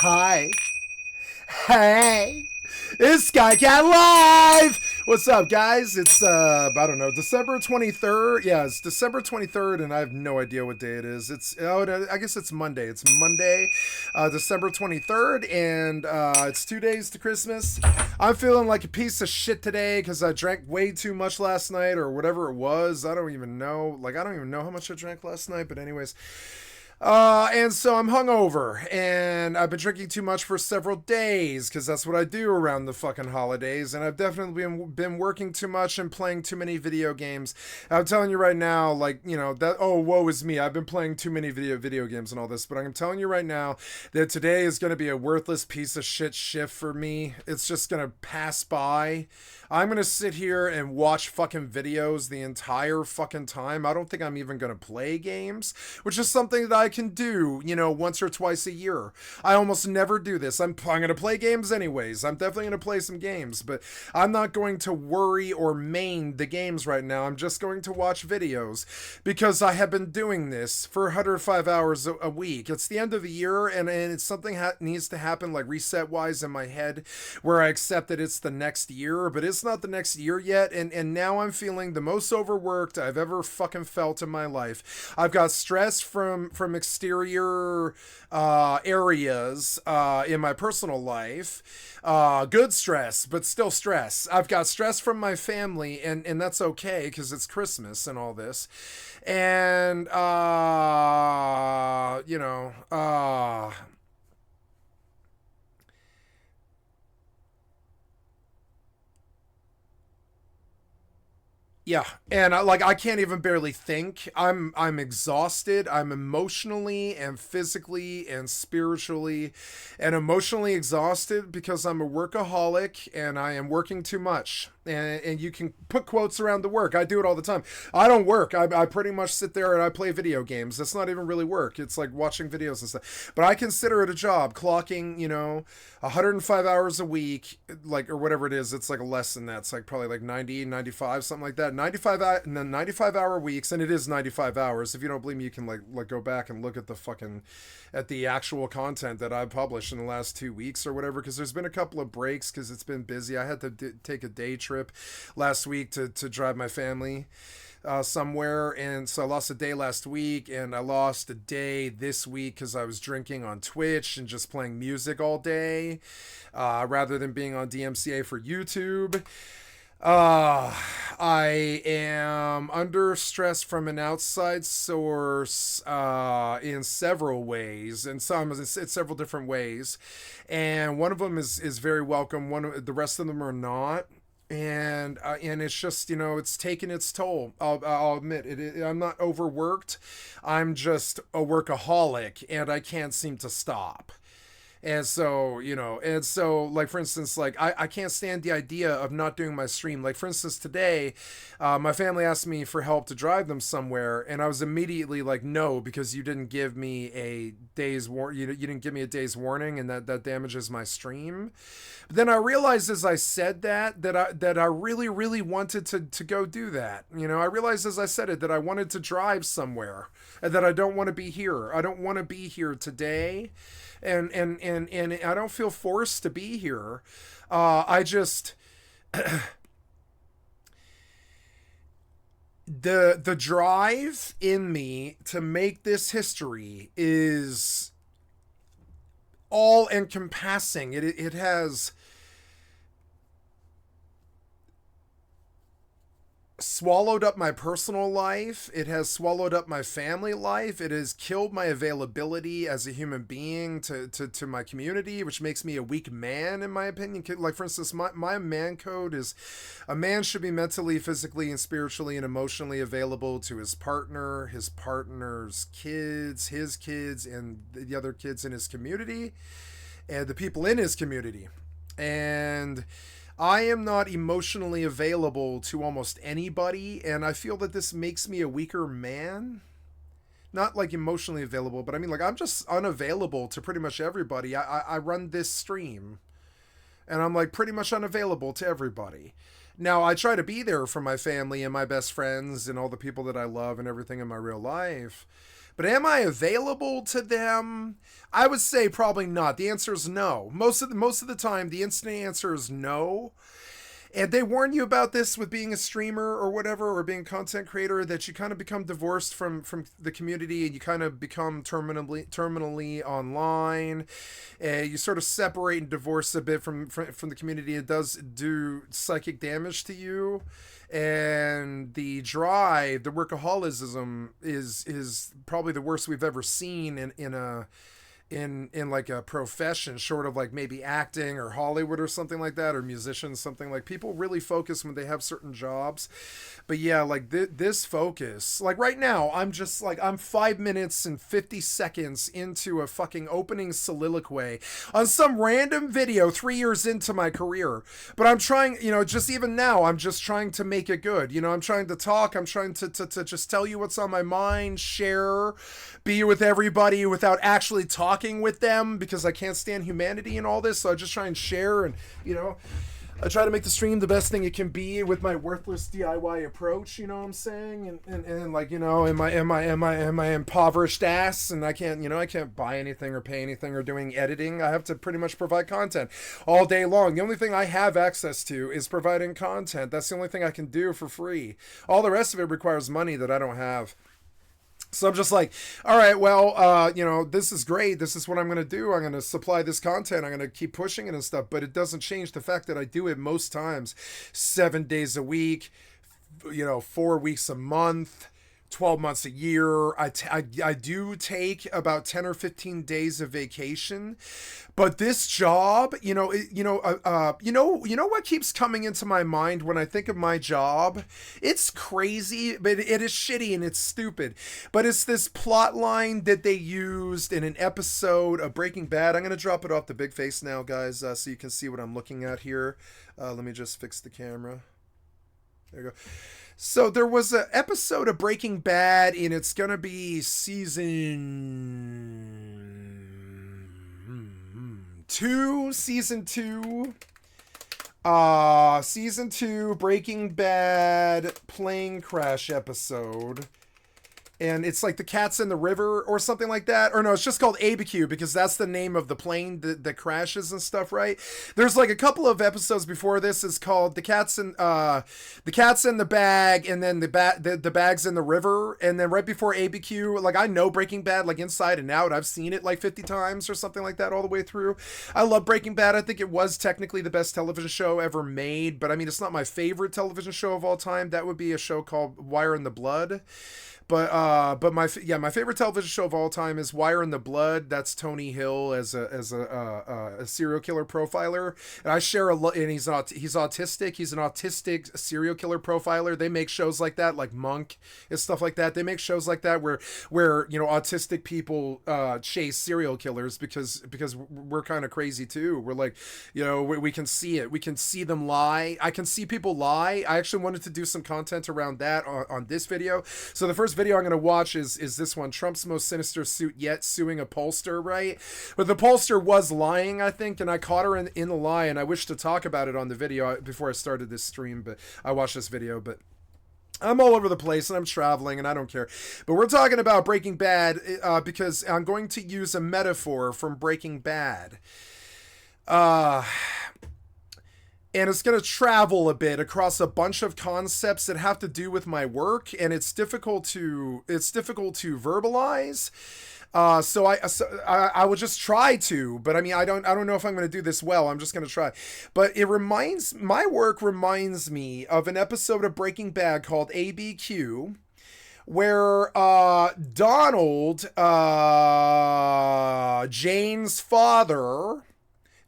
Hi. Hey. It's Skycatlive! What's up, guys? It's, I don't know, December 23rd? Yeah, it's December 23rd, and I have no idea what day it is. I guess it's Monday. It's Monday, December 23rd, and, it's 2 days to Christmas. I'm feeling like a piece of shit today because I drank way too much last night, or whatever it was. I don't even know. Like, I don't even know how much I drank last night, but anyways. And so I'm hungover, and I've been drinking too much for several days, because that's what I do around the fucking holidays, and I've definitely been working too much and playing too many video games. I'm telling you right now, like, you know, that, oh, woe is me, I've been playing too many video games and all this, but I'm telling you right now that today is going to be a worthless piece of shit shift for me. It's just going to pass by. I'm going to sit here and watch fucking videos the entire fucking time. I don't think I'm even going to play games, which is something that I can do, you know, once or twice a year. I almost never do this. I'm going to play games anyways. I'm definitely going to play some games, but I'm not going to worry or main the games right now. I'm just going to watch videos because I have been doing this for 105 hours a week. It's the end of the year, and it's something needs to happen, like reset-wise in my head, where I accept that it's the next year, but it's not the next year yet, and now I'm feeling the most overworked I've ever fucking felt in my life. I've got stress from exterior areas in my personal life. Good stress, but still stress. I've got stress from my family, and that's okay because it's Christmas and all this. And, you know, yeah, and I can't even barely think. I'm exhausted. I'm emotionally and physically and spiritually and emotionally exhausted because I'm a workaholic and I am working too much. And you can put quotes around the work. I do it all the time. I don't work. I pretty much sit there and I play video games. That's not even really work. It's like watching videos and stuff. But I consider it a job, clocking, you know, 105 hours a week, like, or whatever it is. It's like less than that. It's like probably like 90, 95, something like that. 95 hour weeks, and it is 95 hours. If you don't believe me, you can like go back and look at the actual content that I've published in the last 2 weeks or whatever, because there's been a couple of breaks because it's been busy. I had to take a day trip last week to drive my family somewhere, and so I lost a day last week, and I lost a day this week because I was drinking on Twitch and just playing music all day rather than being on DMCA for YouTube. I am under stress from an outside source in several ways, and it's several different ways, and one of them is very welcome. The rest of them are not. And it's just, you know, it's taken its toll. I'll admit it. I'm not overworked. I'm just a workaholic, and I can't seem to stop. And so, you know, like, for instance, like, I can't stand the idea of not doing my stream. Like, for instance, today, my family asked me for help to drive them somewhere, and I was immediately like, no, because you didn't give me a day's you didn't give me a day's warning, and that damages my stream. But then I realized as I said that I really, really wanted to go do that. You know, I realized as I said it that I wanted to drive somewhere, and that I don't want to be here. I don't want to be here today. And I don't feel forced to be here. I just the drive in me to make this history is all encompassing. It has swallowed up my personal life. It has swallowed up my family life. It has killed my availability as a human being to my community, which makes me a weak man, in my opinion. Like, for instance, my man code is a man should be mentally, physically, and spiritually and emotionally available to his partner, his partner's kids, his kids, and the other kids in his community, and the people in his community. And I am not emotionally available to almost anybody, and I feel that this makes me a weaker man. Not like emotionally available, but I mean, like, I'm just unavailable to pretty much everybody. I run this stream, and I'm like pretty much unavailable to everybody. Now, I try to be there for my family and my best friends and all the people that I love and everything in my real life. But am I available to them? I would say probably not. The answer is no. Most of the time, the instant answer is no. And they warn you about this with being a streamer or whatever, or being a content creator, that you kind of become divorced from the community, and you kind of become terminally online. You sort of separate and divorce a bit from the community. It does do psychic damage to you. And the drive, the workaholism is probably the worst we've ever seen in like a profession, short of like maybe acting or Hollywood or something like that, or musicians, something like. People really focus when they have certain jobs. But yeah, like this focus, like right now, I'm just like, I'm 5 minutes and 50 seconds into a fucking opening soliloquy on some random video 3 years into my career. But I'm trying, just even now, I'm just trying to make it good. I'm trying to talk. I'm trying to just tell you what's on my mind, share, be with everybody without actually talking with them, because I can't stand humanity and all this. So I just try and share, and I try to make the stream the best thing it can be with my worthless DIY approach, you know what I'm saying? And like, in my impoverished ass, and I can't buy anything or pay anything or doing editing. I have to pretty much provide content all day long. The only thing I have access to is providing content. That's the only thing I can do for free. All the rest of it requires money that I don't have. So I'm just like, all right, well, this is great. This is what I'm going to do. I'm going to supply this content. I'm going to keep pushing it and stuff. But it doesn't change the fact that I do it most times 7 days a week, 4 weeks a month, 12 months a year. I do take about 10 or 15 days of vacation. But this job, you know what keeps coming into my mind when I think of my job? It's crazy, but it is shitty and it's stupid. But it's this plot line that they used in an episode of Breaking Bad. I'm going to drop it off the big face now, guys, so you can see what I'm looking at here. Let me just fix the camera. There you go. So there was an episode of Breaking Bad, and it's going to be season 2, season 2, Breaking Bad plane crash episode. And it's like the Cats in the River or something like that. Or no, it's just called ABQ, because that's the name of the plane that crashes and stuff, right? There's like a couple of episodes before this is called the Cats in the Bag, and then the Bags in the River. And then right before ABQ, like, I know Breaking Bad like inside and out. I've seen it like 50 times or something like that all the way through. I love Breaking Bad. I think it was technically the best television show ever made, but I mean, it's not my favorite television show of all time. That would be a show called Wire in the Blood. But my favorite television show of all time is Wire in the Blood. That's Tony Hill as a serial killer profiler, and I share a lot. And he's autistic. He's an autistic serial killer profiler. They make shows like that, like Monk and stuff like that. They make shows like that where autistic people chase serial killers because we're kind of crazy too. We're like, we can see it. We can see them lie. I can see people lie. I actually wanted to do some content around that on this video. So the first video I'm going to watch is this one, Trump's most sinister suit yet, suing a pollster, right? But the pollster was lying, I think, and I caught her in the lie, and I wish to talk about it on the video before I started this stream, but I watched this video, but I'm all over the place and I'm traveling and I don't care. But we're talking about Breaking Bad because I'm going to use a metaphor from Breaking Bad. And it's going to travel a bit across a bunch of concepts that have to do with my work, and it's difficult to verbalize. So I will just try to, but I mean, I don't know if I'm going to do this well. I'm just going to try. But my work reminds me of an episode of Breaking Bad called ABQ, where Donald, Jane's father.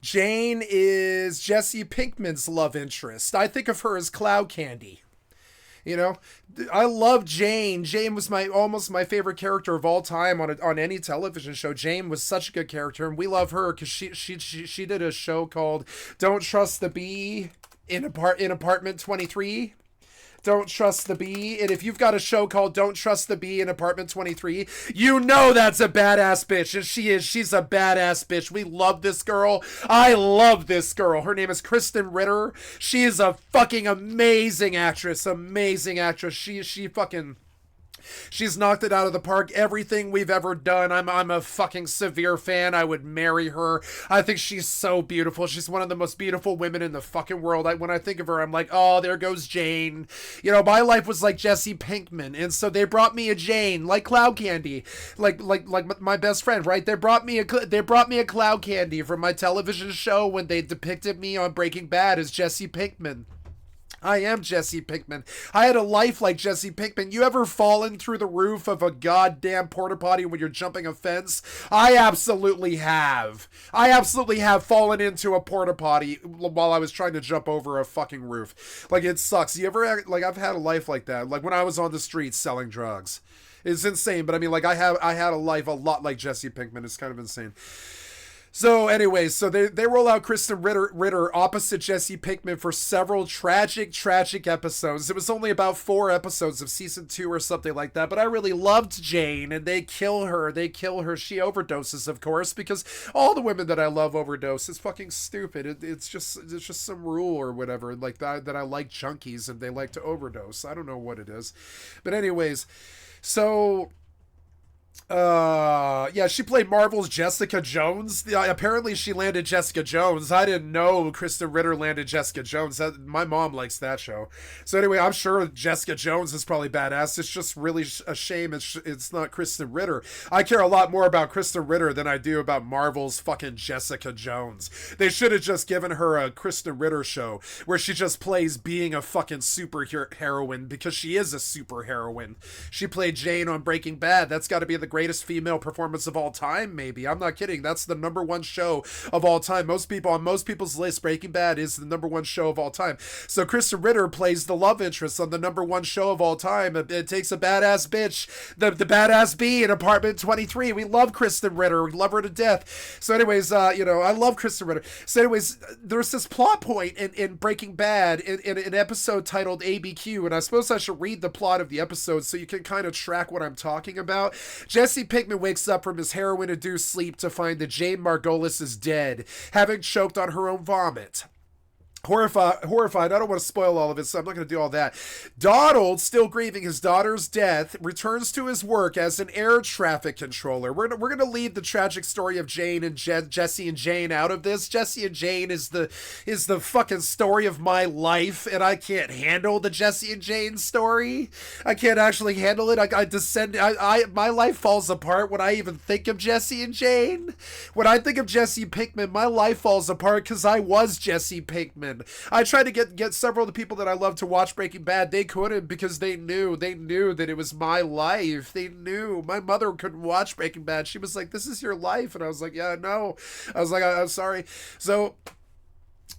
Jane is Jesse Pinkman's love interest. I think of her as Cloud Candy. I love Jane. Jane was almost my favorite character of all time on any television show. Jane was such a good character, and we love her because she did a show called Don't Trust the Bee in Apartment 23. Don't Trust the Bee. And if you've got a show called Don't Trust the Bee in Apartment 23, that's a badass bitch. And she's a badass bitch. We love this girl. I love this girl. Her name is Kristen Ritter. She is a fucking amazing actress. Amazing actress. She fucking She's knocked it out of the park. Everything we've ever done. I'm a fucking severe fan. I would marry her. I think she's so beautiful. She's one of the most beautiful women in the fucking world. When I think of her, I'm like, oh, there goes Jane. You know, my life was like Jesse Pinkman, and so they brought me a Jane, like Cloud Candy, like my best friend, right? They brought me a Cloud Candy from my television show when they depicted me on Breaking Bad as Jesse Pinkman. I am Jesse Pinkman. I had a life like Jesse Pinkman. You ever fallen through the roof of a goddamn porta potty when you're jumping a fence? I absolutely have. I absolutely have fallen into a porta potty while I was trying to jump over a fucking roof. Like, it sucks. You ever, like, I've had a life like that. Like, when I was on the streets selling drugs. It's insane, but I mean, like, I had a life a lot like Jesse Pinkman. It's kind of insane. So anyways, so they roll out Kristen Ritter opposite Jesse Pinkman for several tragic episodes. It was only about 4 episodes of season 2 or something like that, but I really loved Jane, and they kill her. She overdoses, of course, because all the women that I love overdose. It's fucking stupid. It's just some rule or whatever, like that I like junkies and they like to overdose. I don't know what it is. But anyways, so yeah, she played Marvel's Jessica Jones. Apparently she landed Jessica Jones. I didn't know Kristen Ritter landed Jessica Jones. My mom likes that show. So anyway, I'm sure Jessica Jones is probably badass. It's just really a shame it's not Kristen Ritter. I care a lot more about Kristen Ritter than I do about Marvel's fucking Jessica Jones. They should have just given her a Kristen Ritter show where she just plays being a fucking super heroine, because she is a super heroine. She played Jane on Breaking Bad. That's got to be the greatest female performance of all time, maybe. I'm not kidding. That's the #1 show of all time. Most people's list, Breaking Bad is the #1 show of all time. So Kristen Ritter plays the love interest on the #1 show of all time. It takes a badass bitch, the badass bee in Apartment 23. We love Kristen Ritter. We love her to death. So anyways, I love Kristen Ritter. So anyways, there's this plot point in Breaking Bad in an episode titled ABQ, and I suppose I should read the plot of the episode so you can kind of track what I'm talking about. Jesse Pinkman wakes up from his heroin-induced sleep to find that Jane Margolis is dead, having choked on her own vomit. Horrified, I don't want to spoil all of it, so I'm not going to do all that. Donald, still grieving his daughter's death, returns to his work as an air traffic controller. We're going to leave the tragic story of Jane and Jesse and Jane out of this. Jesse and Jane is the fucking story of my life, and I can't handle the Jesse and Jane story. I can't actually handle it. My life falls apart when I even think of Jesse and Jane. When I think of Jesse Pinkman, my life falls apart because I was Jesse Pinkman. I tried to get several of the people that I love to watch Breaking Bad. They couldn't, because they knew that it was my life. They knew. My mother couldn't watch Breaking Bad. She was like, "This is your life," and I was like, "Yeah, no." I was like, "I'm sorry." So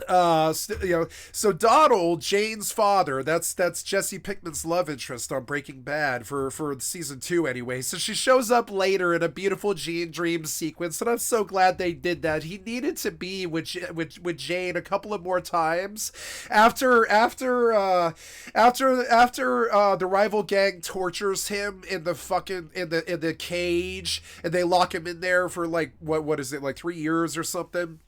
so Donald, Jane's father, that's Jesse Pinkman's love interest on Breaking Bad for season 2 anyway. So she shows up later in a beautiful Jane dream sequence, and I'm so glad they did that. He needed to be with Jane a couple of more times after the rival gang tortures him in the fucking in the cage, and they lock him in there for like what is it, like 3 years or something.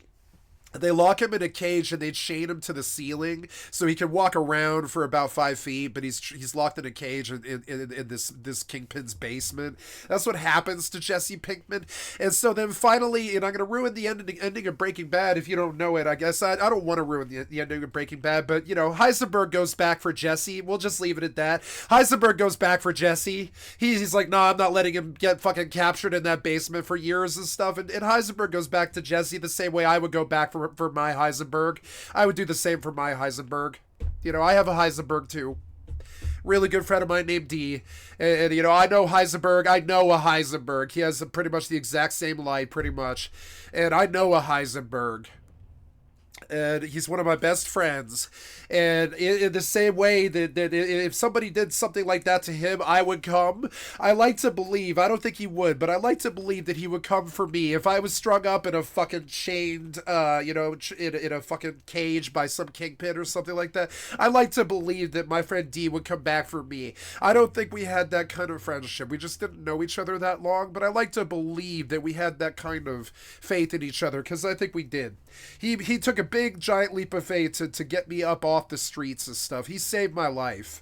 They lock him in a cage and they chain him to the ceiling so he can walk around for about 5 feet, but he's locked in a cage in this kingpin's basement. That's what happens to Jesse Pinkman. And so then finally, and I'm going to ruin the ending of Breaking Bad if you don't know it, I guess. I don't want to ruin the ending of Breaking Bad, but, Heisenberg goes back for Jesse. We'll just leave it at that. Heisenberg goes back for Jesse. He's like, "No, I'm not letting him get fucking captured in that basement for years and stuff." And Heisenberg goes back to Jesse the same way I would go back for my Heisenberg. I would do the same for my Heisenberg. I have a Heisenberg too. Really good friend of mine named D. And I know Heisenberg. I know a Heisenberg. He has pretty much the exact same light, pretty much. And I know a Heisenberg. And he's one of my best friends. And in the same way that if somebody did something like that to him, I would come. I like to believe, I don't think he would, but I like to believe that he would come for me. If I was strung up in a fucking chained, in a fucking cage by some kingpin or something like that, I like to believe that my friend D would come back for me. I don't think we had that kind of friendship. We just didn't know each other that long, but I like to believe that we had that kind of faith in each other, because I think we did. He took a big giant leap of faith to get me up off the streets and stuff. He saved my life.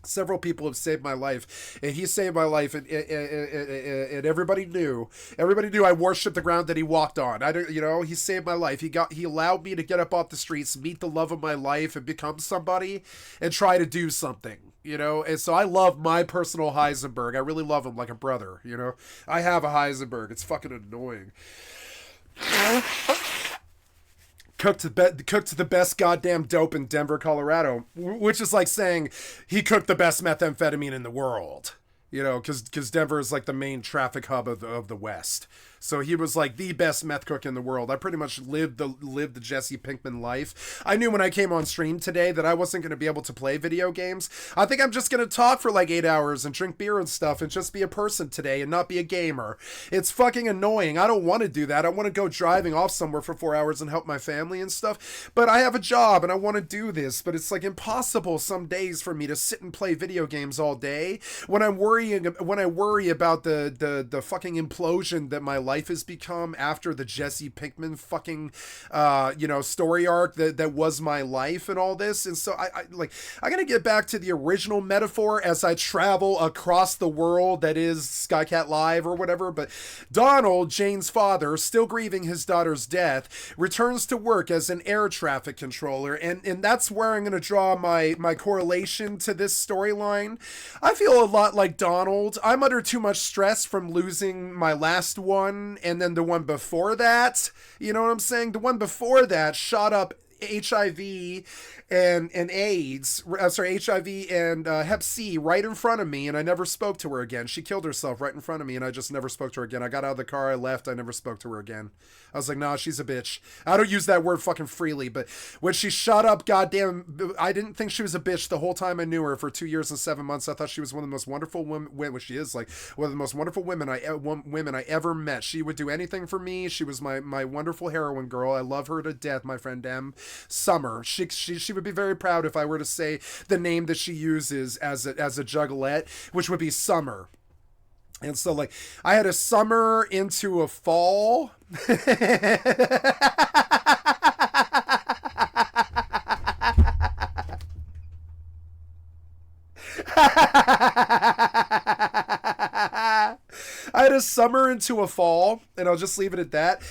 Several people have saved my life, and he saved my life, and everybody knew. Everybody knew I worshipped the ground that he walked on. I don't, he saved my life. He allowed me to get up off the streets, meet the love of my life, and become somebody, and try to do something. And so I love my personal Heisenberg. I really love him like a brother. I have a Heisenberg. It's fucking annoying. Cooked the best goddamn dope in Denver, Colorado, which is like saying he cooked the best methamphetamine in the world. Because Denver is like the main traffic hub of the West. So he was like the best meth cook in the world. I pretty much lived the Jesse Pinkman life. I knew when I came on stream today that I wasn't going to be able to play video games. I think I'm just going to talk for like 8 hours and drink beer and stuff and just be a person today and not be a gamer. It's fucking annoying. I don't want to do that. I want to go driving off somewhere for 4 hours and help my family and stuff. But I have a job and I want to do this. But it's like impossible some days for me to sit and play video games all day when I worry about the fucking implosion that my life has become after the Jesse Pinkman fucking story arc that was my life and all this. And so I gotta get back to the original metaphor as I travel across the world that is Skycatlive or whatever. But Donald, Jane's father, still grieving his daughter's death, returns to work as an air traffic controller, and that's where I'm gonna draw my correlation to this storyline. I feel a lot like Donald. I'm under too much stress from losing my last one, and then the one before that, you know what I'm saying? The one before that shot up HIV and AIDS, HIV and Hep C right in front of me, and I never spoke to her again. She killed herself right in front of me, and I just never spoke to her again. I got out of the car, I left, I never spoke to her again. I was like, nah, she's a bitch. I don't use that word fucking freely, but when she shot up, goddamn, I didn't think she was a bitch the whole time I knew her. For 2 years and 7 months, I thought she was one of the most wonderful women, which she is, like, one of the most wonderful women I ever met. She would do anything for me. She was my wonderful heroine girl. I love her to death, my friend Em. Summer. She would be very proud if I were to say the name that she uses as a juggalette, which would be Summer. And so, like, I had a summer into a fall. I had a summer into a fall, and I'll just leave it at that.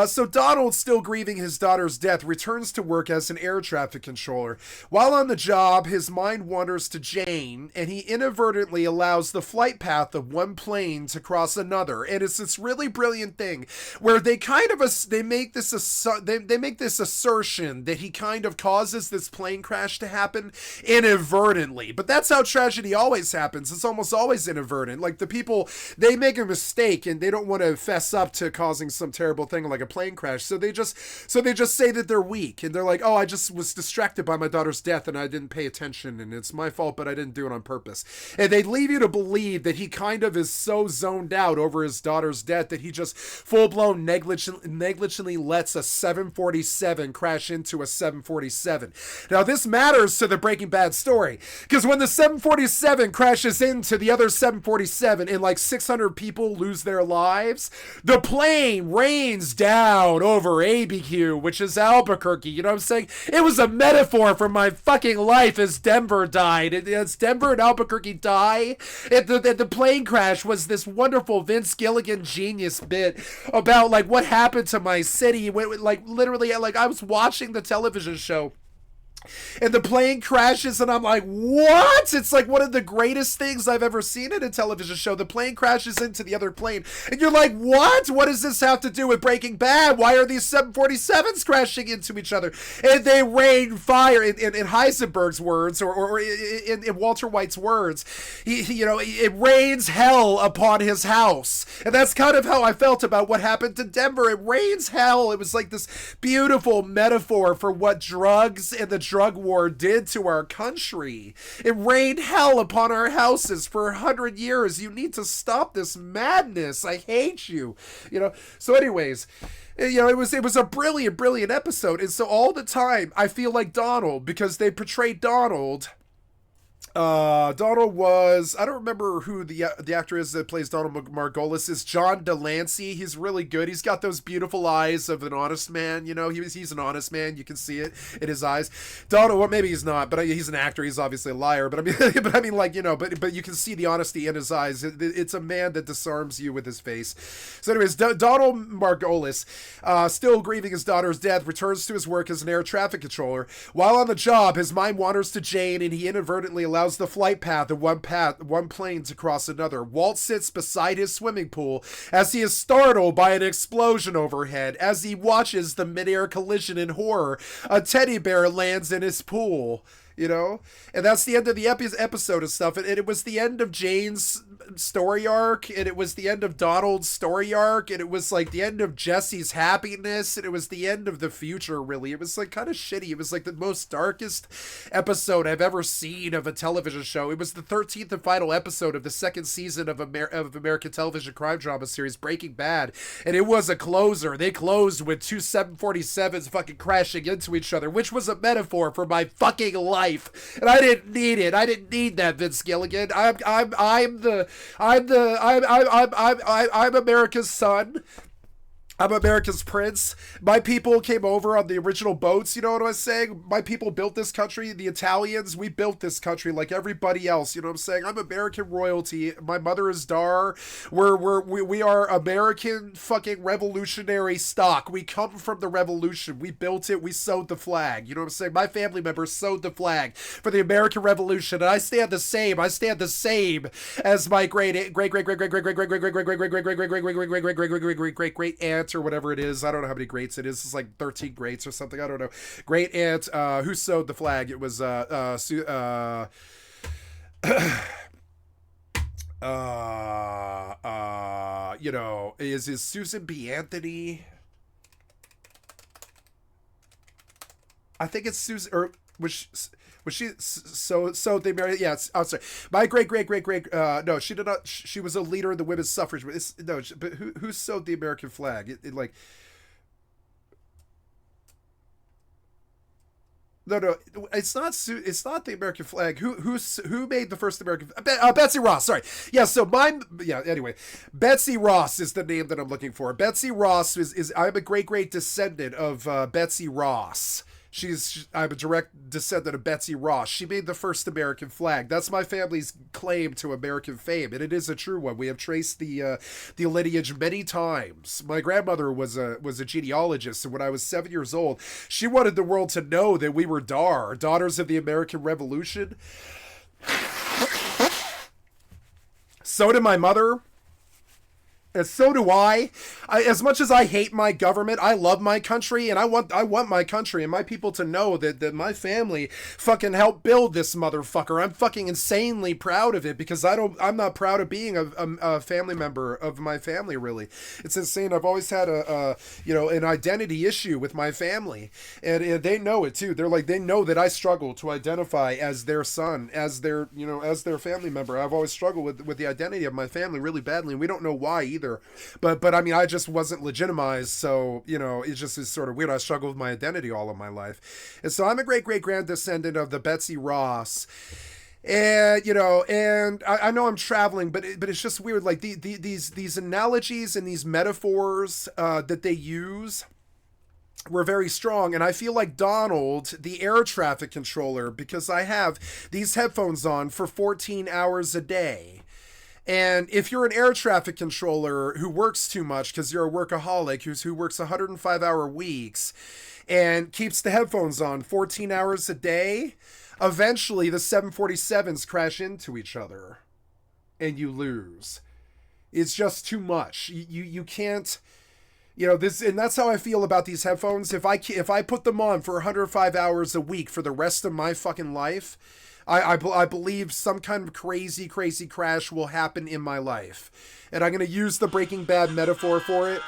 So Donald, still grieving his daughter's death, returns to work as an air traffic controller. While on the job, his mind wanders to Jane, and he inadvertently allows the flight path of one plane to cross another. And it's this really brilliant thing where they kind of make this assertion that he kind of causes this plane crash to happen inadvertently. But that's how tragedy always happens. It's almost always inadvertent. Like, the people, they make a mistake and they don't want to fess up to causing some terrible thing like a plane crash, so they just say that they're weak, and they're like, oh, I just was distracted by my daughter's death and I didn't pay attention and it's my fault, but I didn't do it on purpose. And they leave you to believe that he kind of is so zoned out over his daughter's death that he just full-blown negligently lets a 747 crash into a 747. Now, this matters to the Breaking Bad story, because when the 747 crashes into the other 747 and like 600 people lose their lives, the plane rains down over ABQ, which is Albuquerque. You know what I'm saying? It was a metaphor for my fucking life as Denver died. As Denver and Albuquerque die, the plane crash was this wonderful Vince Gilligan genius bit about like what happened to my city. Like, literally, like, I was watching the television show and the plane crashes, and I'm like, what? It's like one of the greatest things I've ever seen in a television show. The plane crashes into the other plane, and you're like, what? What does this have to do with Breaking Bad? Why are these 747s crashing into each other? And they rain fire, in Heisenberg's words, or in Walter White's words. It rains hell upon his house. And that's kind of how I felt about what happened to Denver. It rains hell. It was like this beautiful metaphor for what drugs and the drug war did to our country. It rained hell upon our houses for 100 years. You need to stop this madness. I hate you. So anyways, it was a brilliant episode. And so all the time I feel like Donald, because they portrayed Donald Donald was, I don't remember who the actor is that plays Donald Margolis is. John Delancey. He's really good. He's got those beautiful eyes of an honest man. You know, he's an honest man. You can see it in his eyes. Donald, well, maybe he's not, but he's an actor. He's obviously a liar. But I mean, like, you know, but you can see the honesty in his eyes. It's a man that disarms you with his face. So, anyways, Donald Margolis, still grieving his daughter's death, returns to his work as an air traffic controller. While on the job, his mind wanders to Jane, and he inadvertently allows the flight path of one plane to cross another. Walt sits beside his swimming pool as he is startled by an explosion overhead. As he watches the midair collision in horror, a teddy bear lands in his pool. You know, and that's the end of the episode and stuff. And it was the end of Jane's story arc, and it was the end of Donald's story arc, and it was like the end of Jesse's happiness, and it was the end of the future. Really, it was like kind of shitty. It was like the most darkest episode I've ever seen of a television show. It was the 13th and final episode of the second season of American television crime drama series Breaking Bad, and it was a closer. They closed with two 747s fucking crashing into each other, which was a metaphor for my fucking life. And I didn't need it. I didn't need that, Vince Gilligan. I'm America's son. I'm America's prince. My people came over on the original boats. You know what I'm saying? My people built this country. The Italians, we built this country like everybody else. You know what I'm saying? I'm American royalty. My mother is Dar. We are American fucking revolutionary stock. We come from the revolution. We built it. We sewed the flag. You know what I'm saying? My family members sewed the flag for the American Revolution, and I stand the same. I stand the same as my great aunt or whatever it is. I don't know how many greats it is. It's like 13 greats or something. I don't know. Great aunt who sewed the flag. It was you know, is Susan B. Anthony? I think it's Susan, or was she so they married? Yeah, I'm sorry. My great no, she did not. She was a leader in the women's suffrage. But but who sewed the American flag? It like. No, it's not. It's not the American flag. Who made the first American? Betsy Ross. Sorry. Yeah. So mine. Yeah. Anyway, Betsy Ross is the name that I'm looking for. Betsy Ross is. I'm a great descendant of Betsy Ross. I'm a direct descendant of Betsy Ross. She made the first American flag. That's my family's claim to American fame, and it is a true one. We have traced the lineage many times. My grandmother was a genealogist, and when I was 7 years old, she wanted the world to know that we were Dar, daughters of the American Revolution. So did my mother. And so do I. As much as I hate my government, I love my country, and I want my country and my people to know that my family fucking helped build this motherfucker. I'm fucking insanely proud of it, because I'm not proud of being a family member of my family, really. It's insane. I've always had an identity issue with my family, and they know it too. They know that I struggle to identify as their son, as their family member. I've always struggled with the identity of my family really badly, and we don't know why either. But I mean, I just wasn't legitimized, so it just is sort of weird. I struggled with my identity all of my life, and so I'm a great grand descendant of the Betsy Ross. And and I know I'm traveling, but it's just weird, like these analogies and these metaphors that they use were very strong. And I feel like Donald, the air traffic controller, because I have these headphones on for 14 hours a day. And if you're an air traffic controller who works too much because you're a workaholic who works 105-hour weeks and keeps the headphones on 14 hours a day, eventually the 747s crash into each other and you lose. It's just too much. You can't, this, and that's how I feel about these headphones. If I put them on for 105 hours a week for the rest of my fucking life, I believe some kind of crazy crash will happen in my life. And I'm going to use the Breaking Bad metaphor for it.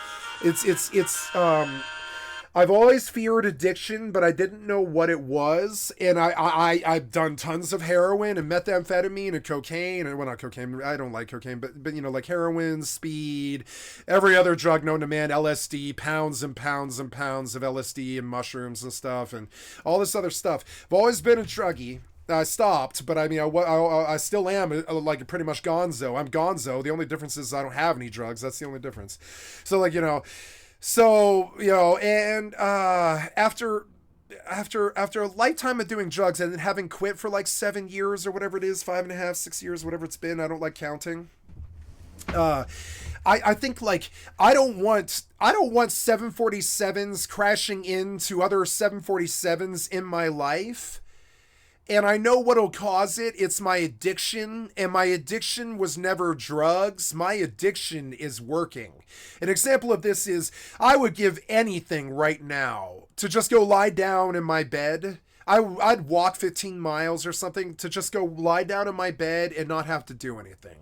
I've always feared addiction, but I didn't know what it was. And I've done tons of heroin and methamphetamine and cocaine. And, well, not cocaine. I don't like cocaine, but like heroin, speed, every other drug known to man, LSD, pounds and pounds and pounds of LSD and mushrooms and stuff and all this other stuff. I've always been a druggie. I stopped, but I mean, I still am like pretty much gonzo. I'm gonzo. The only difference is I don't have any drugs. That's the only difference. So like, you know, and after a lifetime of doing drugs and having quit for like 7 years or whatever it is, 5.5, 6 years, whatever it's been, I don't like counting. I think like I don't want 747s crashing into other 747s in my life. And I know what'll cause it. It's my addiction. And my addiction was never drugs. My addiction is working. An example of this is I would give anything right now to just go lie down in my bed. I'd walk 15 miles or something to just go lie down in my bed and not have to do anything.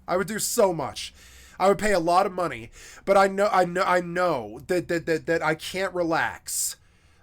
I would do so much. I would pay a lot of money, but I know that I can't relax.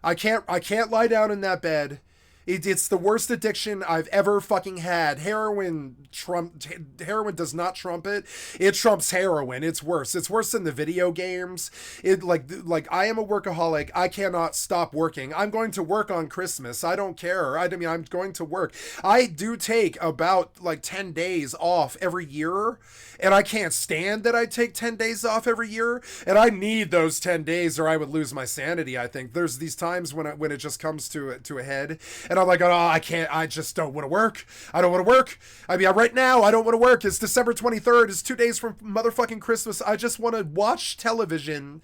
I can't lie down in that bed. It's the worst addiction I've ever fucking had. Heroin does not trump it. It trumps heroin. It's worse. It's worse than the video games. It like I am a workaholic. I cannot stop working. I'm going to work on Christmas. I don't care. I mean, I'm going to work. I do take about like 10 days off every year, and I can't stand that I take 10 days off every year, and I need those 10 days or I would lose my sanity. I think there's these times when it just comes to a head. And I'm like, oh, I can't, I just don't want to work. I don't want to work. I mean, right now, I don't want to work. It's December 23rd. It's 2 days from motherfucking Christmas. I just want to watch television,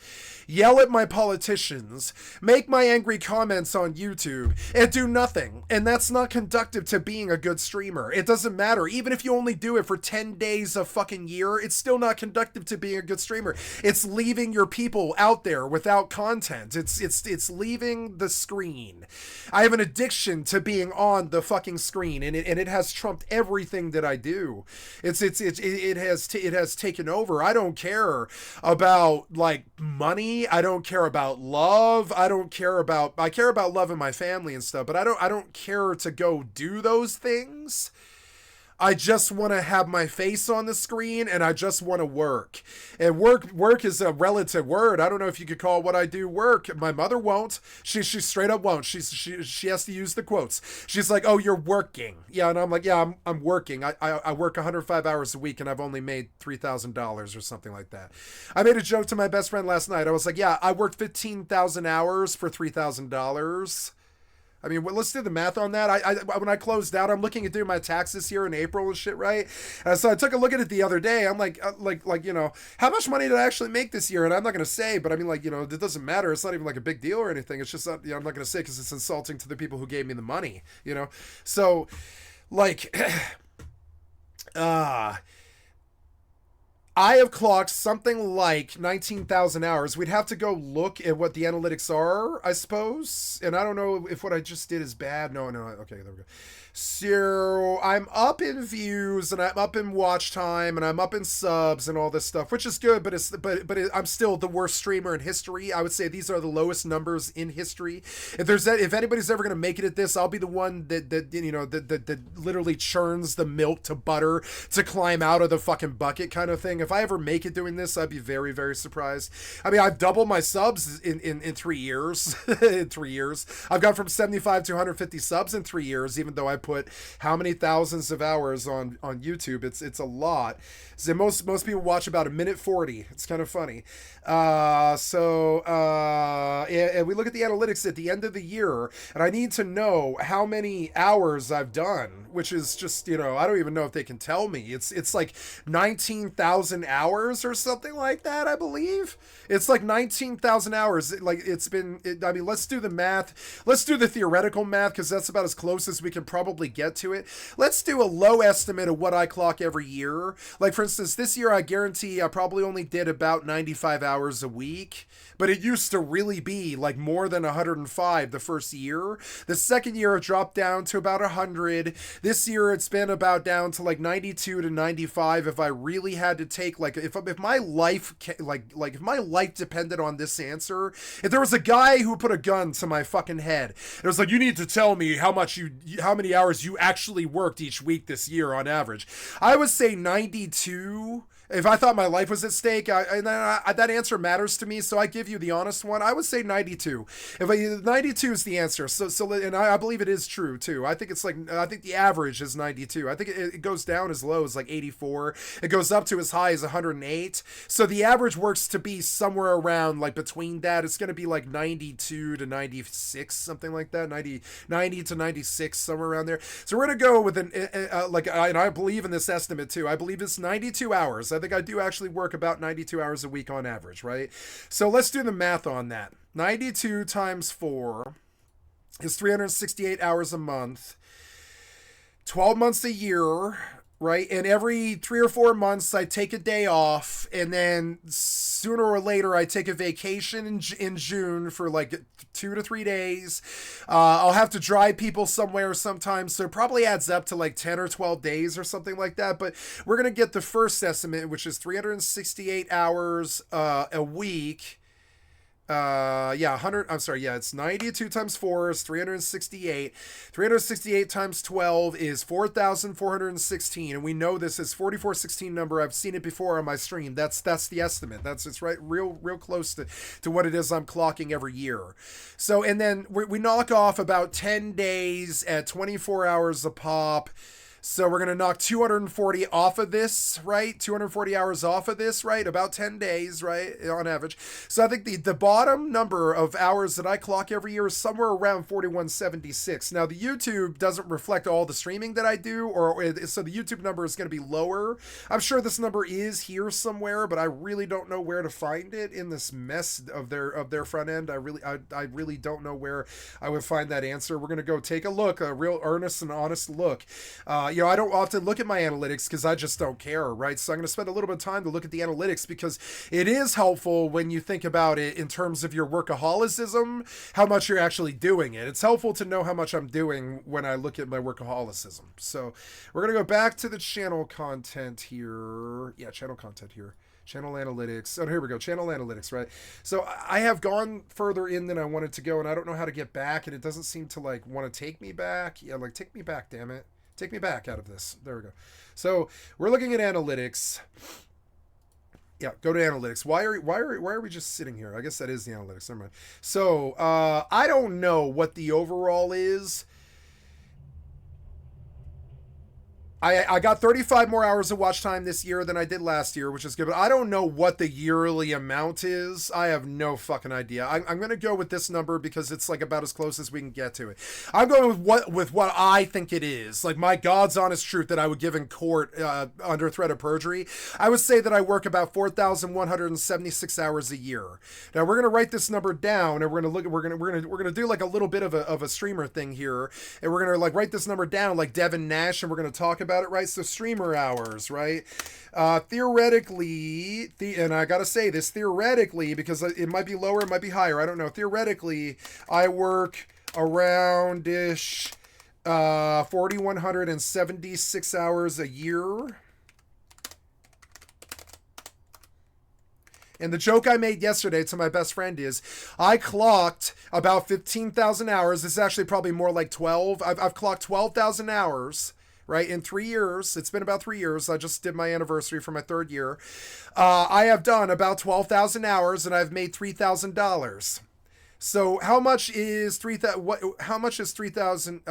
yell at my politicians, make my angry comments on YouTube, and do nothing. And that's not conductive to being a good streamer. It doesn't matter. Even if you only do it for 10 days a fucking year, it's still not conductive to being a good streamer. It's leaving your people out there without content. It's leaving the screen. I have an addiction to being on the fucking screen, and it has trumped everything that I do. It has taken over. I don't care about like money. I don't care about love. I care about love in my family and stuff, but I don't care to go do those things. I just want to have my face on the screen, and I just want to work. And work is a relative word. I don't know if you could call what I do work. My mother won't. She straight up won't. She has to use the quotes. She's like, "Oh, you're working." Yeah, and I'm like, "Yeah, I'm working. I work 105 hours a week, and I've only made $3,000 or something like that." I made a joke to my best friend last night. I was like, "Yeah, I worked 15,000 hours for $3,000." I mean, let's do the math on that. I when I closed out, I'm looking at doing my taxes here in April and shit, right? So I took a look at it the other day. I'm like, you know, how much money did I actually make this year? And I'm not going to say, but I mean, like, you know, it doesn't matter. It's not even like a big deal or anything. It's just, you know, I'm not going to say because it's insulting to the people who gave me the money, you know? So, like, I have clocked something like 19,000 hours. We'd have to go look at what the analytics are, I suppose. And I don't know if what I just did is bad. No. Okay, there we go. So I'm up in views, and I'm up in watch time, and I'm up in subs and all this stuff, which is good, but I'm still the worst streamer in history. I would say these are the lowest numbers in history. If anybody's ever gonna make it at this, I'll be the one that literally churns the milk to butter to climb out of the fucking bucket kind of thing. If I ever make it doing this, I'd be very, very surprised. I mean, I've doubled my subs in 3 years. In 3 years, I've gone from 75 to 150 subs in 3 years, even though I put how many thousands of hours on YouTube. It's a lot. So most people watch about 1:40. It's kind of funny. And we look at the analytics at the end of the year, and I need to know how many hours I've done, which is just, you know, I don't even know if they can tell me. It's like 19,000 hours or something like that, I believe. It's like 19,000 hours. I mean, let's do the math. Let's do the theoretical math, because that's about as close as we can probably get to it. Let's do a low estimate of what I clock every year. Like, for instance, this year I guarantee I probably only did about 95 hours a week, but it used to really be like more than 105 the first year. The second year it dropped down to about 100. This year it's been about down to like 92 to 95 if I really had to take, like, if my life if my life depended on this answer. If there was a guy who put a gun to my fucking head, it was like, you need to tell me how many hours you actually worked each week this year on average, I would say 92. If I thought my life was at stake, that answer matters to me, so I give you the honest one. I would say 92. 92 is the answer. And I believe it is true too. I think I think the average is 92. I think it goes down as low as like 84. It goes up to as high as 108. So the average works to be somewhere around like between that. It's going to be like 92 to 96, something like that. 90 to 96, somewhere around there. So we're going to go with and I believe in this estimate too. I believe it's 92 hours. I think I do actually work about 92 hours a week on average, right? So let's do the math on that. 92 times 4 is 368 hours a month. 12 months a year, right? And every 3 or 4 months, I take a day off, and then sooner or later, I take a vacation in June for like 2 to 3 days. I'll have to drive people somewhere sometimes, so it probably adds up to like 10 or 12 days or something like that. But we're gonna get the first estimate, which is 368 hours a week. It's 92 times 4 is 368. 368 times 12 is 4,416. And we know this is 4416 number. I've seen it before on my stream. That's the estimate. It's right real close to what it is I'm clocking every year. So, and then we knock off about 10 days at 24 hours a pop. So we're going to knock 240 off of this, right? 240 hours off of this, right? About 10 days, right? On average. So I think the bottom number of hours that I clock every year is somewhere around 4176. Now the YouTube doesn't reflect all the streaming that I do, so the YouTube number is going to be lower. I'm sure this number is here somewhere, but I really don't know where to find it in this mess of their front end. I really don't know where I would find that answer. We're going to go take a look, a real earnest and honest look. I don't often look at my analytics because I just don't care, right? So I'm going to spend a little bit of time to look at the analytics because it is helpful when you think about it in terms of your workaholicism, how much you're actually doing it. It's helpful to know how much I'm doing when I look at my workaholicism. So we're going to go back to the channel content here. Yeah, channel content here. Channel analytics. Oh, here we go. Channel analytics, right? So I have gone further in than I wanted to go, and I don't know how to get back, and it doesn't seem to like want to take me back. Yeah, like take me back, damn it. Take me back out of this. There we go. So we're looking at analytics. Yeah, go to analytics. Why are we just sitting here? I guess that is the analytics. Never mind. So I don't know what the overall is. I got 35 more hours of watch time this year than I did last year, which is good. But I don't know what the yearly amount is. I have no fucking idea. I'm going to go with this number because it's like about as close as we can get to it. I'm going with what I think it is. Like my God's honest truth that I would give in court under threat of perjury. I would say that I work about 4,176 hours a year. Now we're going to write this number down, and we're going to do like a little bit of a streamer thing here, and we're going to like write this number down like Devin Nash, and we're going to talk about it, right? So streamer hours, right? Theoretically, and I gotta say this theoretically because it might be lower, it might be higher, I don't know. Theoretically, I work around-ish 4,176 hours a year. And the joke I made yesterday to my best friend is I clocked about 15,000 hours. It's actually probably more like 12. I've clocked 12,000 hours, right? In 3 years. It's been about 3 years. I just did my anniversary for my 3rd year. I have done about 12,000 hours and I've made $3,000. So how much is 3,000? How much is 3,000?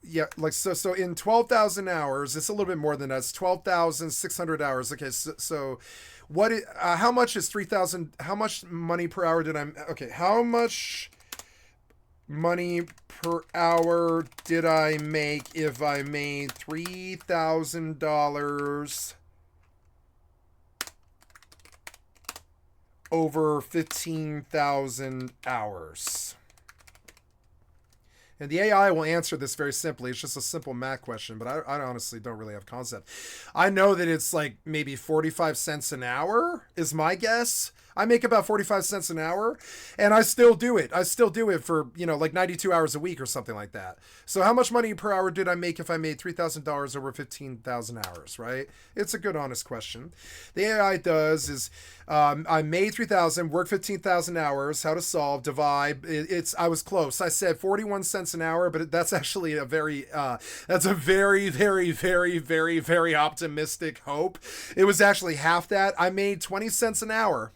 Yeah, like so in 12,000 hours, it's a little bit more than that. It's 12,600 hours. Okay, so what? How much is 3,000? How much money per hour did I? Okay, how much money per hour did I make if I made $3,000 over 15,000 hours? And the AI will answer this very simply. It's just a simple math question, but I honestly don't really have concept. I know that it's like maybe 45 cents an hour is my guess. I make about 45 cents an hour, and I still do it. I still do it for, like 92 hours a week or something like that. So how much money per hour did I make if I made $3,000 over 15,000 hours, right? It's a good, honest question. The AI does is, I made 3,000, worked 15,000 hours. How to solve, divide. I was close. I said 41 cents an hour, but that's actually that's a very, very, very, very, very optimistic hope. It was actually half that. I made 20 cents an hour.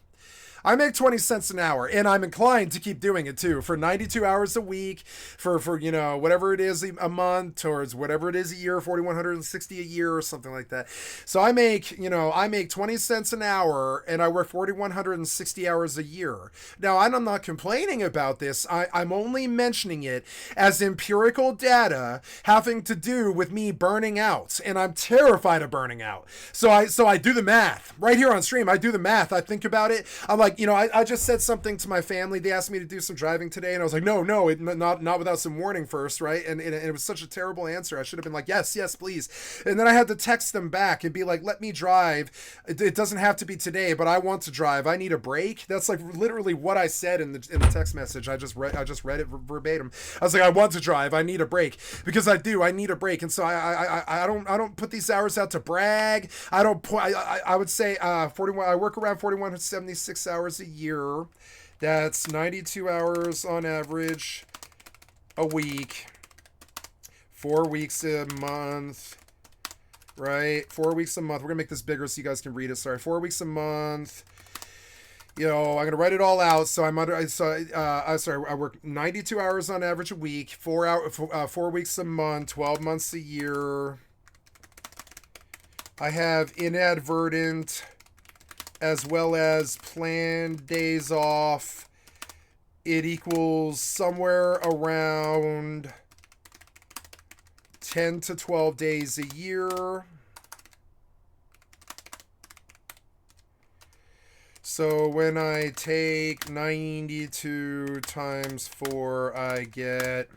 I make 20 cents an hour, and I'm inclined to keep doing it too for 92 hours a week, for whatever it is a month, towards whatever it is a year, 4,160 a year or something like that. So I make 20 cents an hour, and I work 4,160 hours a year. Now, I'm not complaining about this. I'm only mentioning it as empirical data having to do with me burning out, and I'm terrified of burning out. So I do the math right here on stream. I do the math. I think about it. I'm like, I just said something to my family. They asked me to do some driving today, and I was like, no, not without some warning first, right? And it was such a terrible answer. I should have been like, yes, please. And then I had to text them back and be like, let me drive. It doesn't have to be today, but I want to drive. I need a break. That's like literally what I said in the text message. I just read it verbatim. I was like, I want to drive. I need a break, because I need a break. And so I don't put these hours out to brag. I would say 41. I work around 4,176 hours a year. That's 92 hours on average a week, 4 weeks a month, right? 4 weeks a month. We're gonna make this bigger so you guys can read it. Sorry, 4 weeks a month. I'm gonna write it all out. So I work 92 hours on average a week, 4 weeks a month, 12 months a year. I have inadvertent as well as planned days off. It equals somewhere around 10 to 12 days a year. So when I take 92 times 4, I get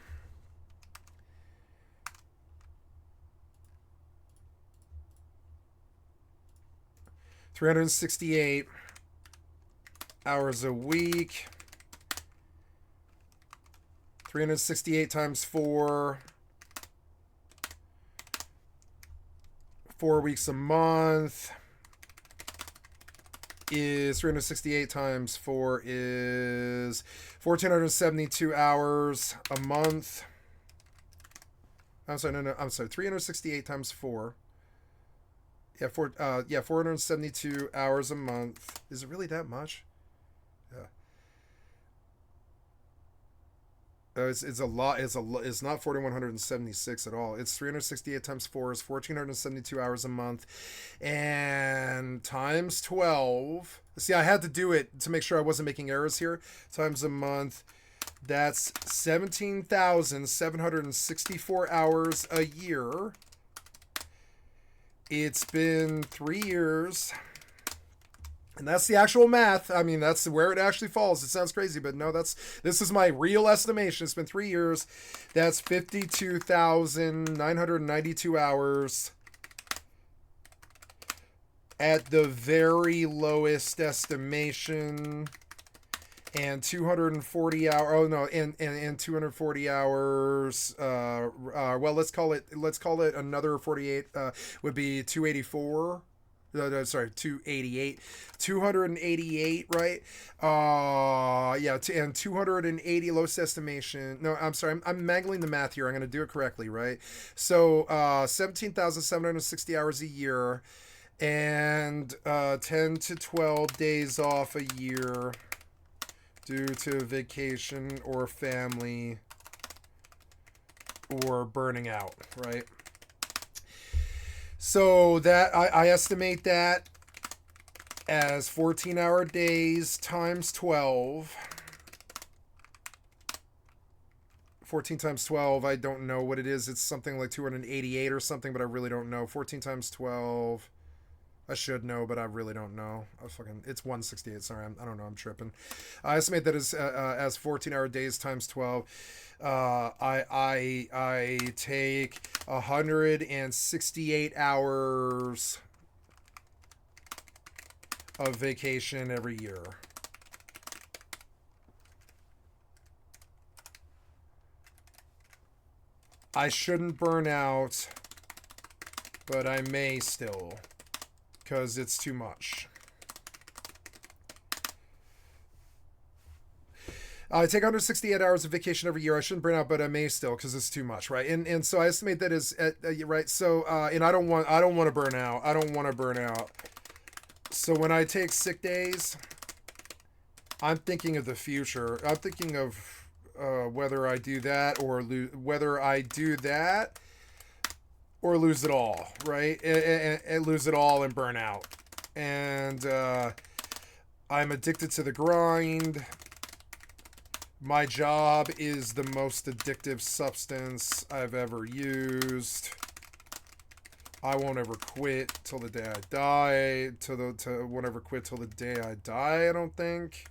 368 hours a week. 368 times 4. 4 weeks a month is 368 times 4 is 1,472 hours a month. I'm sorry, 368 times 4. Yeah, 472 hours a month. Is it really that much? Yeah. It's a lot. It's not 4,176 at all. It's 368 times 4 is 1,472 hours a month, and times 12. See, I had to do it to make sure I wasn't making errors here. Times a month. That's 17,764 hours a year. It's been 3 years. And that's the actual math. I mean, that's where it actually falls. It sounds crazy, but no, this is my real estimation. It's been 3 years. That's 52,992 hours at the very lowest estimation. And 240 hours. Oh no, and 240 hours. Well, let's call it another 48. Would be 284. No, sorry, 288. 288, right? And 280 lowest estimation. No, I'm sorry, I'm mangling the math here. I'm going to do it correctly, right? So 17,760 hours a year, and 10 to 12 days off a year due to vacation or family or burning out, right? So that I estimate that as 14-hour days times 12. 14 times 12, I don't know what it is. It's something like 288 or something, but I really don't know. 14 times 12. I should know, but I really don't know. It's 168. Sorry, I don't know. I'm tripping. I estimate that as 14-hour days times 12. I take 168 hours of vacation every year. I shouldn't burn out, but I may still, because it's too much. I take 168 hours of vacation every year. I shouldn't burn out, but I may still because it's too much, right? And so I estimate that is right. So and I don't want to burn out. I don't want to burn out. So when I take sick days, I'm thinking of the future. I'm thinking of whether I do that or lose it all, right? And lose it all and burn out. And I'm addicted to the grind. My job is the most addictive substance I've ever used. I won't ever quit till the day I die. Won't ever quit till the day I die, I don't think.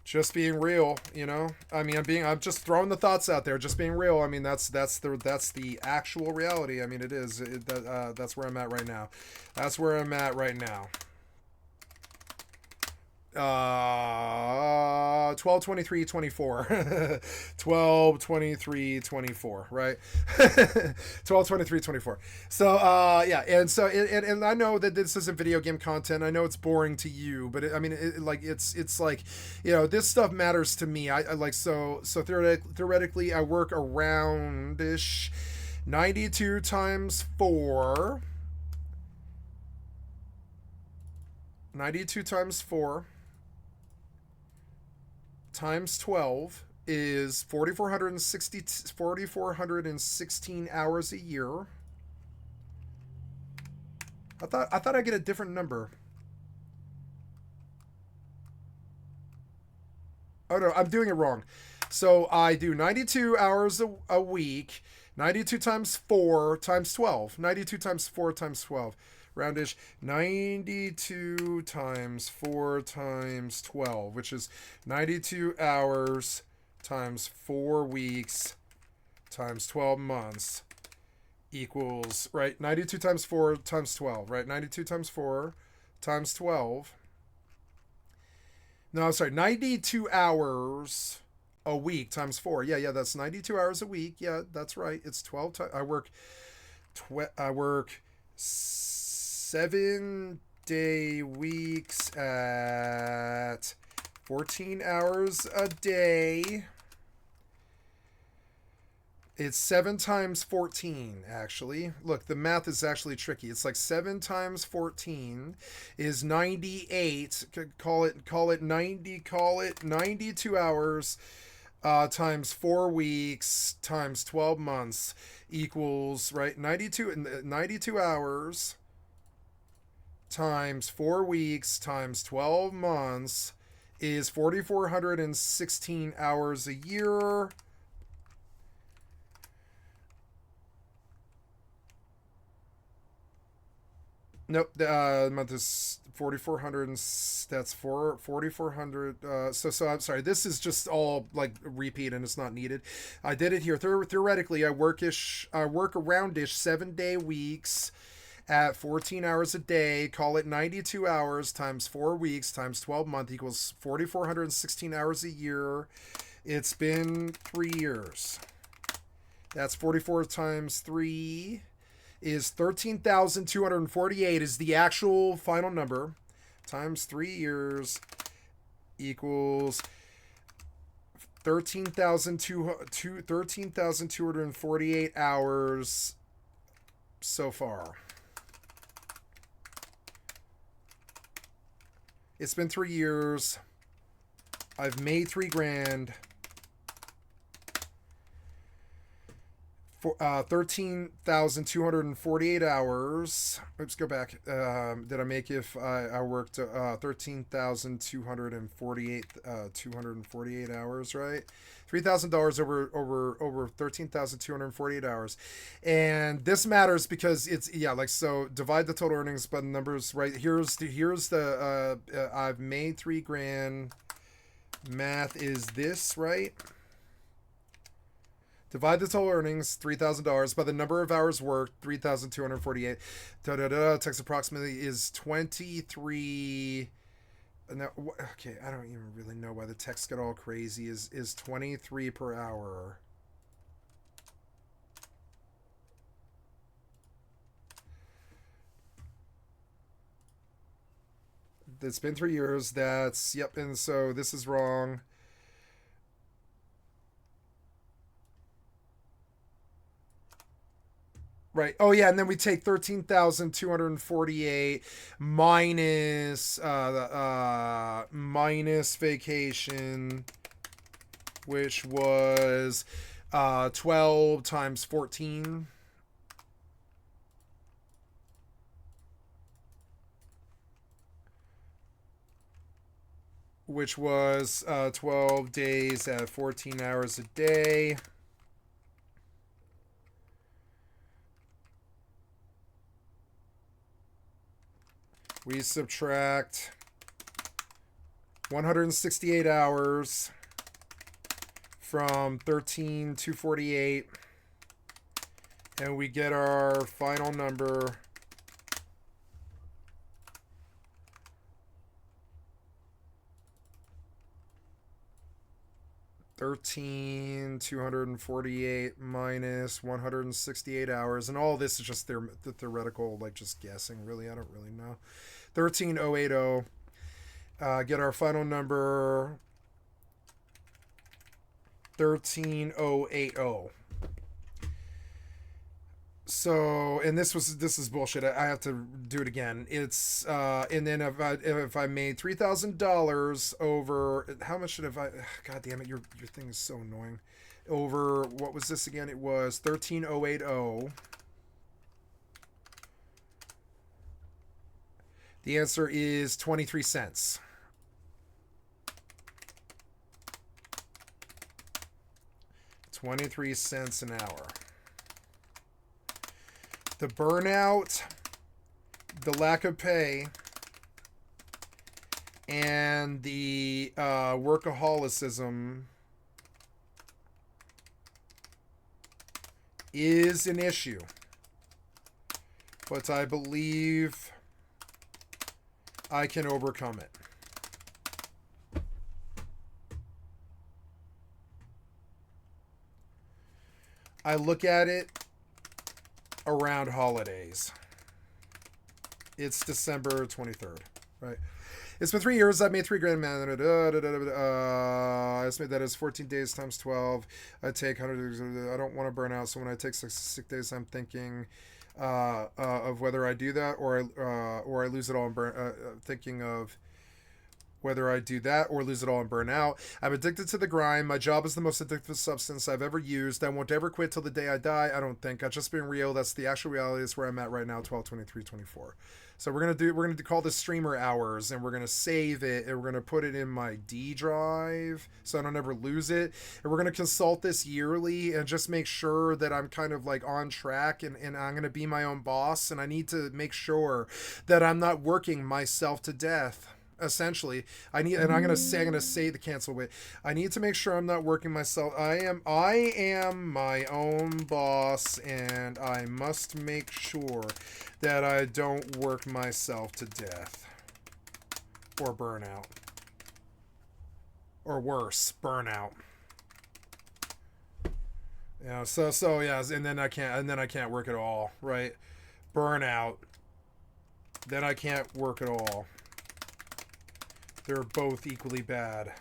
Just being real, you know. I mean, I'm just throwing the thoughts out there. Just being real. I mean, that's the actual reality. I mean, it is. That's where I'm at right now. That's where I'm at right now. 12/23/24 12/23/24 right 12/23/24 so yeah, and so and I know that this isn't video game content. I know it's boring to you, but I mean, it's like, you know, this stuff matters to me. I like, so theoretically I work around-ish 92 times 4 92 times 4 times 12 is 4,416 hours a year. I thought I'd get a different number. Oh no, I'm doing it wrong. So I do 92 hours a week. 92 times 4 times 12. 92 times 4 times 12. Roundish. 92 times 4 times 12, which is 92 hours times 4 weeks times 12 months equals, right? 92 times 4 times 12, right? 92 times 4 times 12. No, I'm sorry. 92 hours a week times 4. Yeah, that's 92 hours a week. Yeah, that's right. It's 12 times. I work 7-day weeks at 14 hours a day. It's 7 times 14, actually. Look, the math is actually tricky. It's like 7 times 14 is 98. Call it 92 hours times 4 weeks times 12 months equals, right, 92 hours times 4 weeks times 12 months is 4,416 hours a year. Nope, the month is 4,400. That's 4,400. So I'm sorry. This is just all like repeat, and it's not needed. I did it here. Theoretically, I work around-ish 7-day weeks at 14 hours a day. Call it 92 hours times 4 weeks times 12 month equals 4,416 hours a year. It's been 3 years. That's 44 times 3 is 13,248 is the actual final number, times 3 years equals 13,248 hours so far. It's been 3 years. I've made $3,000. 13,248 hours. Oops, go back. Did I make if I worked 13,248 248 hours, right? $3,000 over 13,248 hours. And this matters because it's, yeah, like, so divide the total earnings by the numbers, right? Here's the I've made $3,000. Math is this, right? Divide the total earnings, $3,000, by the number of hours worked, 3,248. Text approximately is 23. now, okay, I don't even really know why the text got all crazy. Is 23 per hour. It's been 3 years. That's, yep, and so this is wrong. Right. Oh yeah, and then we take 13,248 minus minus vacation, which was 12 times 14. Which was 12 days at 14 hours a day. We subtract 168 hours from 13,248, and we get our final number. $13,248 minus 168 hours, and all this is just the theoretical, like just guessing. Really, I don't really know. 13,080. Get our final number. 13,080. So, and this is bullshit. I have to do it again. It's and then if I made $3,000 over, how much should have I? God damn it, your thing is so annoying. Over, what was this again? It was 13,080. The answer is 23 cents. 23 cents an hour. The burnout, the lack of pay, and the workaholicism is an issue. But I believe I can overcome it. I look at it around holidays. It's December 23rd, right? It's been 3 years. I've made $3 grand. I estimate that is 14 days times 12. I take 100. I don't want to burn out, so when I take sick days, I'm thinking of whether I do that or I lose it all and burn. Thinking of whether I do that or lose it all and burn out. I'm addicted to the grind. My job is the most addictive substance I've ever used. I won't ever quit till the day I die. I don't think. I've just been real. That's the actual reality. That's where I'm at right now, 12/23/24. So we're gonna call this streamer hours, and we're gonna save it, and we're gonna put it in my D drive so I don't ever lose it. And we're gonna consult this yearly and just make sure that I'm kind of like on track, and I'm gonna be my own boss, and I need to make sure that I'm not working myself to death. Essentially, I'm gonna say the cancel wait. I need to make sure I'm not working myself. I am my own boss, and I must make sure that I don't work myself to death or burnout, or worse, burnout. Yeah. So yeah, and then I can't work at all. Right, burnout. Then I can't work at all. They're both equally bad.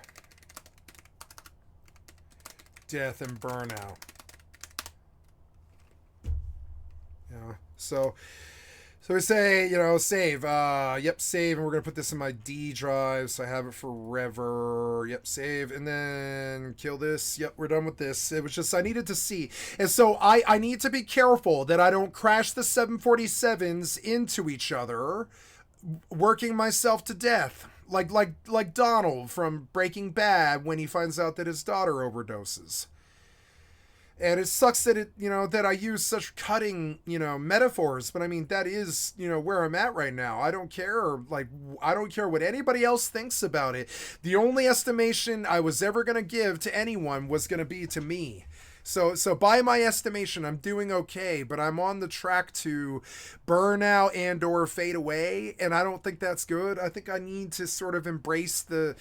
Death and burnout. Yeah. So we say, save. Yep, save, and we're gonna put this in my D drive so I have it forever. Yep, save, and then kill this. Yep, we're done with this. It was just I needed to see, and so I need to be careful that I don't crash the 747s into each other, working myself to death. Like Donald from Breaking Bad when he finds out that his daughter overdoses. And it sucks that that I use such cutting, metaphors, but I mean that is, where I'm at right now. I don't care what anybody else thinks about it. The only estimation I was ever going to give to anyone was going to be to me. So by my estimation, I'm doing okay, but I'm on the track to burn out and or fade away, and I don't think that's good. I think I need to sort of embrace the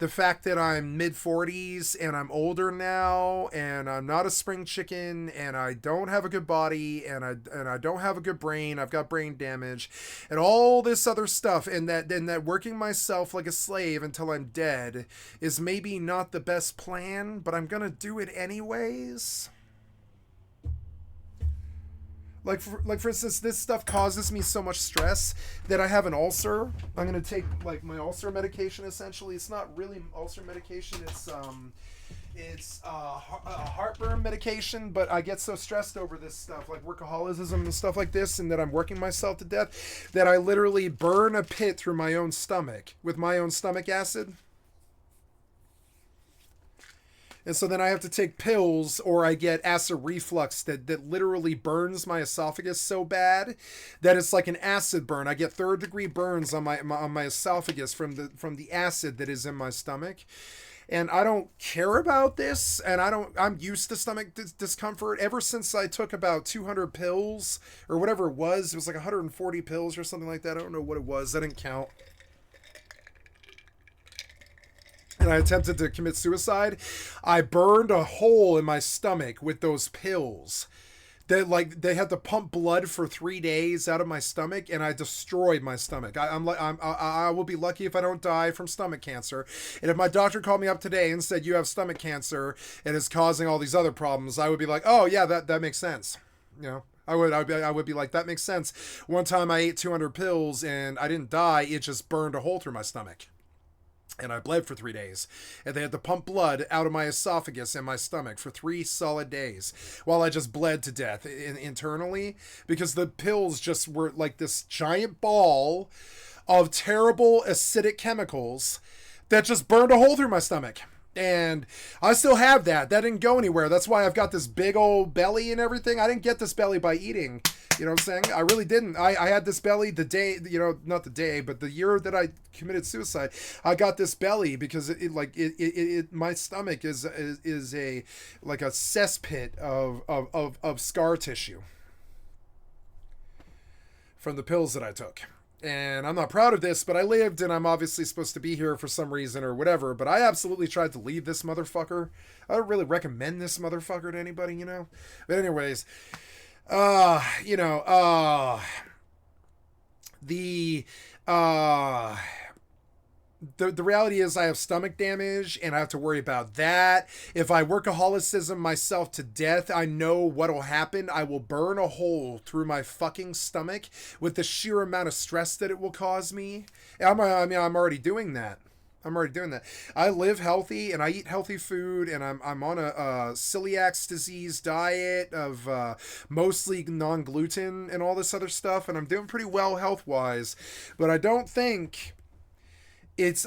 fact that I'm mid 40s and I'm older now, and I'm not a spring chicken, and I don't have a good body, and I don't have a good brain. I've got brain damage, and all this other stuff, and that working myself like a slave until I'm dead is maybe not the best plan, but I'm gonna do it anyways. Like for instance, this stuff causes me so much stress that I have an ulcer. I'm gonna take like my ulcer medication. Essentially, it's not really ulcer medication. It's a heartburn medication, but I get so stressed over this stuff, like workaholism and stuff like this, and that I'm working myself to death, that I literally burn a pit through my own stomach with my own stomach acid. And so then I have to take pills, or I get acid reflux that literally burns my esophagus so bad that it's like an acid burn. I get third degree burns on my esophagus from the acid that is in my stomach. And I don't care about this, and I'm used to stomach discomfort ever since I took about 200 pills or whatever it was. It was like 140 pills or something like that. I don't know what it was. I didn't count. And I attempted to commit suicide. I burned a hole in my stomach with those pills. They had to pump blood for 3 days out of my stomach, and I destroyed my stomach. I will be lucky if I don't die from stomach cancer. And if my doctor called me up today and said you have stomach cancer and it's causing all these other problems, I would be like, oh yeah, that makes sense. You know, I would be like, that makes sense. One time I ate 200 pills and I didn't die. It just burned a hole through my stomach. And I bled for 3 days. And they had to pump blood out of my esophagus and my stomach for 3 solid days while I just bled to death internally, because the pills just were like this giant ball of terrible acidic chemicals that just burned a hole through my stomach. And I still have that. That didn't go anywhere. That's why I've got this big old belly and everything. I didn't get this belly by eating. You know what I'm saying? I really didn't. I had this belly the day, you know, not the day, but the year that I committed suicide. I got this belly because my stomach is a like a cesspit of scar tissue from the pills that I took. And I'm not proud of this, but I lived, and I'm obviously supposed to be here for some reason or whatever, but I absolutely tried to leave this motherfucker. I don't really recommend this motherfucker to anybody, you know? But anyways, you know, the reality is I have stomach damage, and I have to worry about that. If I workaholicism myself to death, I know what'll happen. I will burn a hole through my fucking stomach with the sheer amount of stress that it will cause me. I'm already doing that. I live healthy and I eat healthy food, and I'm on a celiac disease diet of mostly non-gluten and all this other stuff, and I'm doing pretty well health-wise. But I don't think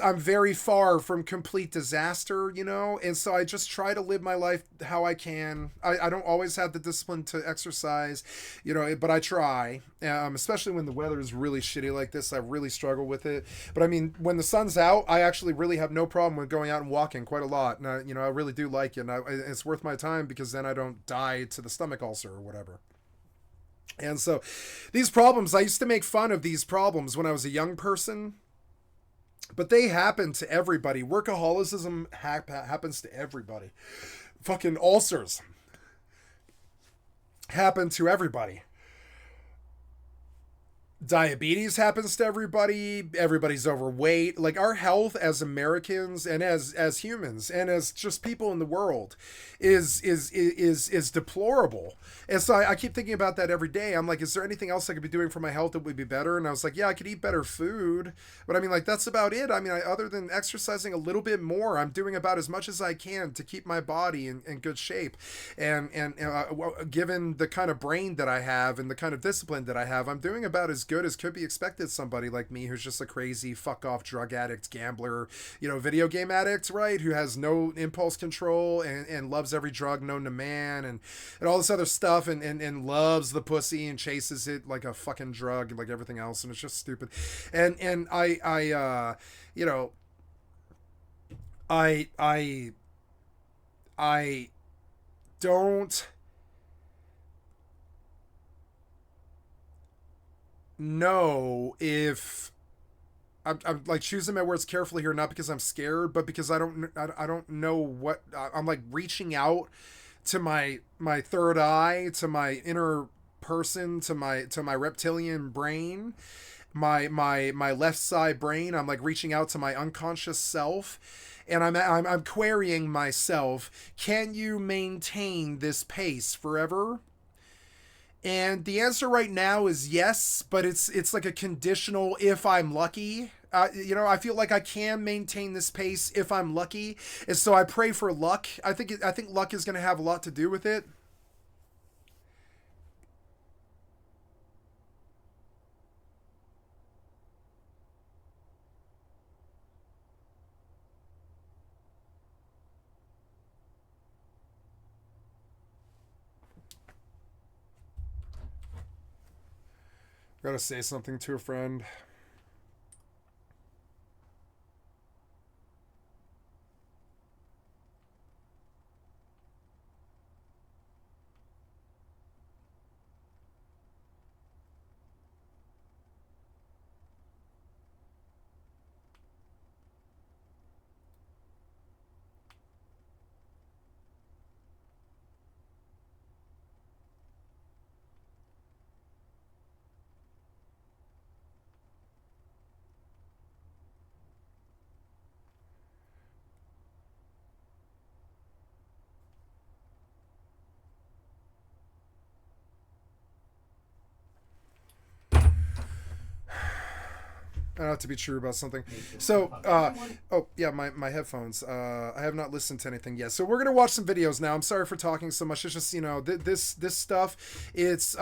I'm very far from complete disaster, you know, and so I just try to live my life how I can. I don't always have the discipline to exercise, you know, but I try, especially when the weather is really shitty like this. I really struggle with it. But I mean, when the sun's out, I actually really have no problem with going out and walking quite a lot. And I really do like it. And it's worth my time, because then I don't die to the stomach ulcer or whatever. And so these problems, I used to make fun of these problems when I was a young person, but they happen to everybody. Workaholism happens to everybody. Fucking ulcers happen to everybody. Diabetes happens to everybody. Everybody's overweight. Like, our health as Americans and as humans and as just people in the world is deplorable. And so I keep thinking about that every day. I'm like, is there anything else I could be doing for my health that would be better? And I was like, yeah, I could eat better food, but I mean, like, that's about it. I mean, other than exercising a little bit more, I'm doing about as much as I can to keep my body in good shape. And given the kind of brain that I have and the kind of discipline that I have, I'm doing about as good as could be expected. Somebody like me, who's just a crazy fuck off drug addict, gambler, video game addict, right, who has no impulse control and loves every drug known to man and all this other stuff, and loves the pussy and chases it like a fucking drug, like everything else, and it's just stupid. And I don't know if I'm like choosing my words carefully here, not because I'm scared, but because I don't know what I'm like reaching out to my third eye, to my inner person, to my reptilian brain, my left side brain. I'm like reaching out to my unconscious self, and I'm querying myself. Can you maintain this pace forever? And the answer right now is yes, but it's like a conditional if I'm lucky. You know, I feel like I can maintain this pace if I'm lucky, and so I pray for luck. I think luck is going to have a lot to do with it. Gotta say something to a friend. To be true about something. So, oh yeah, my headphones. I have not listened to anything yet. So we're gonna watch some videos now. I'm sorry for talking so much. It's just this stuff. It's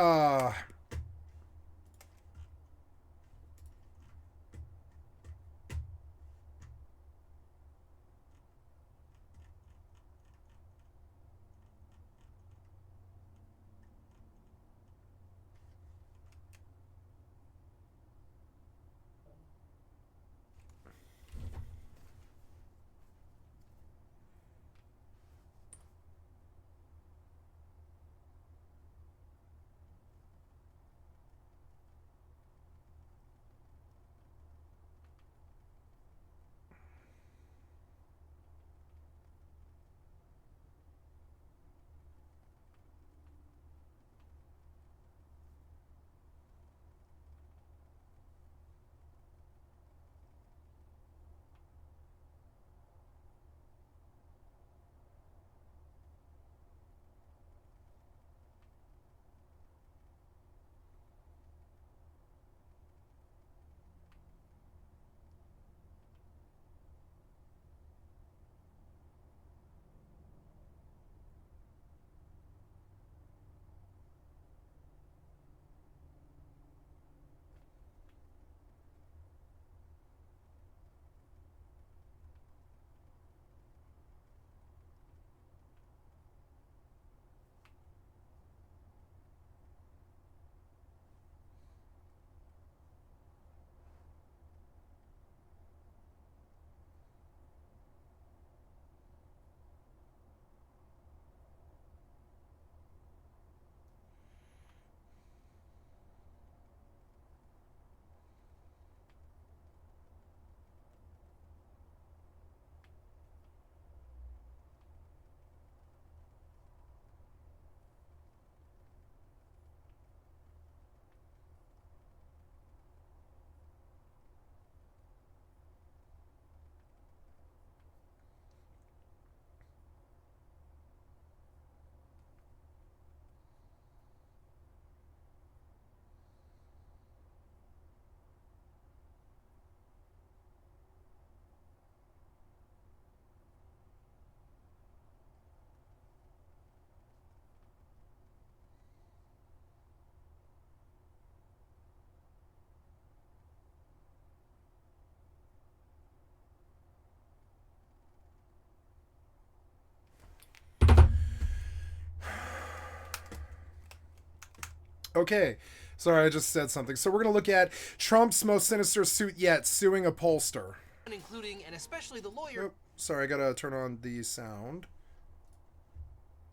okay. Sorry, I just said something. So we're gonna look at Trump's most sinister suit yet: suing a pollster. Including and especially the lawyer. Oh, sorry, I gotta turn on the sound.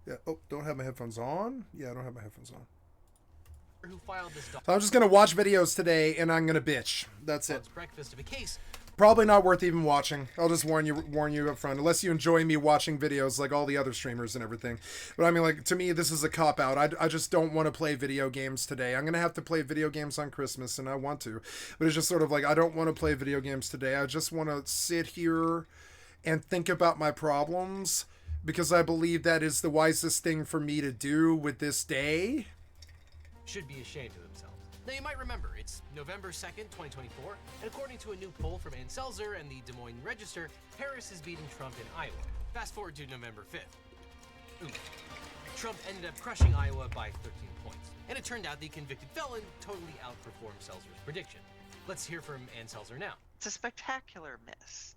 Yeah. Oh, don't have my headphones on? Yeah, I don't have my headphones on. Who filed this So I'm just going to watch videos today, and I'm going to bitch. That's it. breakfast of a case. Probably not worth even watching. I'll just warn you up front. Unless you enjoy me watching videos like all the other streamers and everything. But I mean, like, to me, this is a cop-out. I just don't want to play video games today. I'm going to have to play video games on Christmas, and I want to. But it's just sort of like, I don't want to play video games today. I just want to sit here and think about my problems, because I believe that is the wisest thing for me to do with this day. Should be ashamed of themselves. Now, you might remember, it's November 2nd, 2024, and according to a new poll from Ann Selzer and the Des Moines Register, Harris is beating Trump in Iowa. Fast forward to November 5th. Ooh. Trump ended up crushing Iowa by 13 points, and it turned out the convicted felon totally outperformed Selzer's prediction. Let's hear from Ann Selzer now. It's a spectacular miss,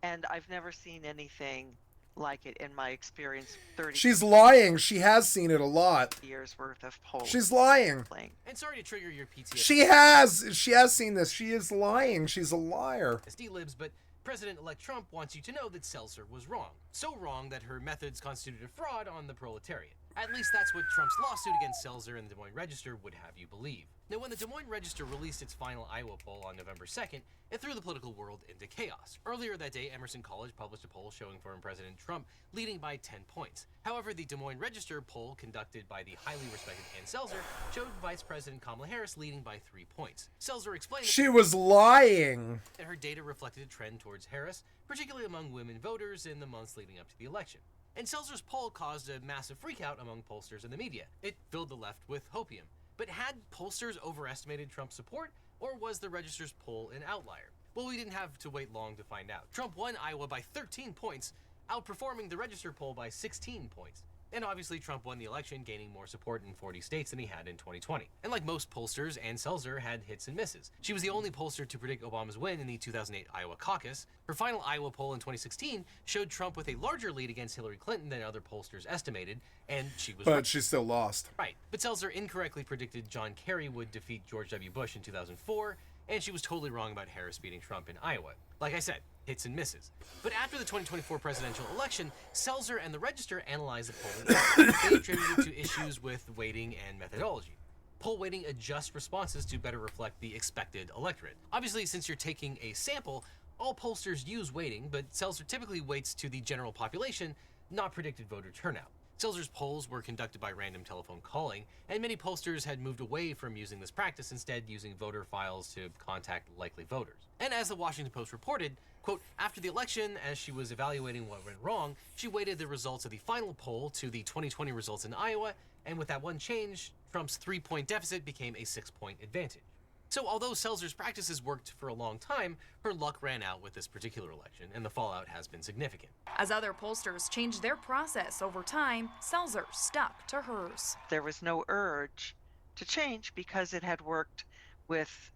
and I've never seen anything like it in my experience. 30 She's lying. She has seen it a lot. years worth of polls. She's lying. And sorry to trigger your PTSD. She has seen this. She is lying. She's a liar. Libs, but President-elect Trump wants you to know that Selzer was wrong. So wrong that her methods constituted a fraud on the proletariat. At least that's what Trump's lawsuit against Selzer and the Des Moines Register would have you believe. Now, when the Des Moines Register released its final Iowa poll on November 2nd, it threw the political world into chaos. Earlier that day, Emerson College published a poll showing former President Trump leading by 10 points. However, the Des Moines Register poll conducted by the highly respected Ann Selzer showed Vice President Kamala Harris leading by 3 points. Selzer explained she was lying, and her data reflected a trend towards Harris, particularly among women voters in the months leading up to the election. And Selzer's poll caused a massive freakout among pollsters and the media. It filled the left with hopium. But had pollsters overestimated Trump's support, or was the Register's poll an outlier? Well, we didn't have to wait long to find out. Trump won Iowa by 13 points, outperforming the Register poll by 16 points. And obviously, Trump won the election, gaining more support in 40 states than he had in 2020. And like most pollsters, Ann Selzer had hits and misses. She was the only pollster to predict Obama's win in the 2008 Iowa caucus. Her final Iowa poll in 2016 showed Trump with a larger lead against Hillary Clinton than other pollsters estimated, and she was but she still lost. Right. But Selzer incorrectly predicted John Kerry would defeat George W. Bush in 2004, and she was totally wrong about Harris beating Trump in Iowa. Like I said, hits and misses. But after the 2024 presidential election, Selzer and the Register analyzed the polling. They attributed to issues with weighting and methodology. Poll weighting adjusts responses to better reflect the expected electorate. Obviously, since you're taking a sample, all pollsters use weighting, but Selzer typically weights to the general population, not predicted voter turnout. Selzer's polls were conducted by random telephone calling, and many pollsters had moved away from using this practice, instead using voter files to contact likely voters. And as the Washington Post reported, quote, after the election, as she was evaluating what went wrong, she weighted the results of the final poll to the 2020 results in Iowa, and with that one change, Trump's 3-point deficit became a 6-point advantage. So although Selzer's practices worked for a long time, her luck ran out with this particular election, and the fallout has been significant. As other pollsters changed their process over time, Selzer stuck to hers. There was no urge to change because it had worked with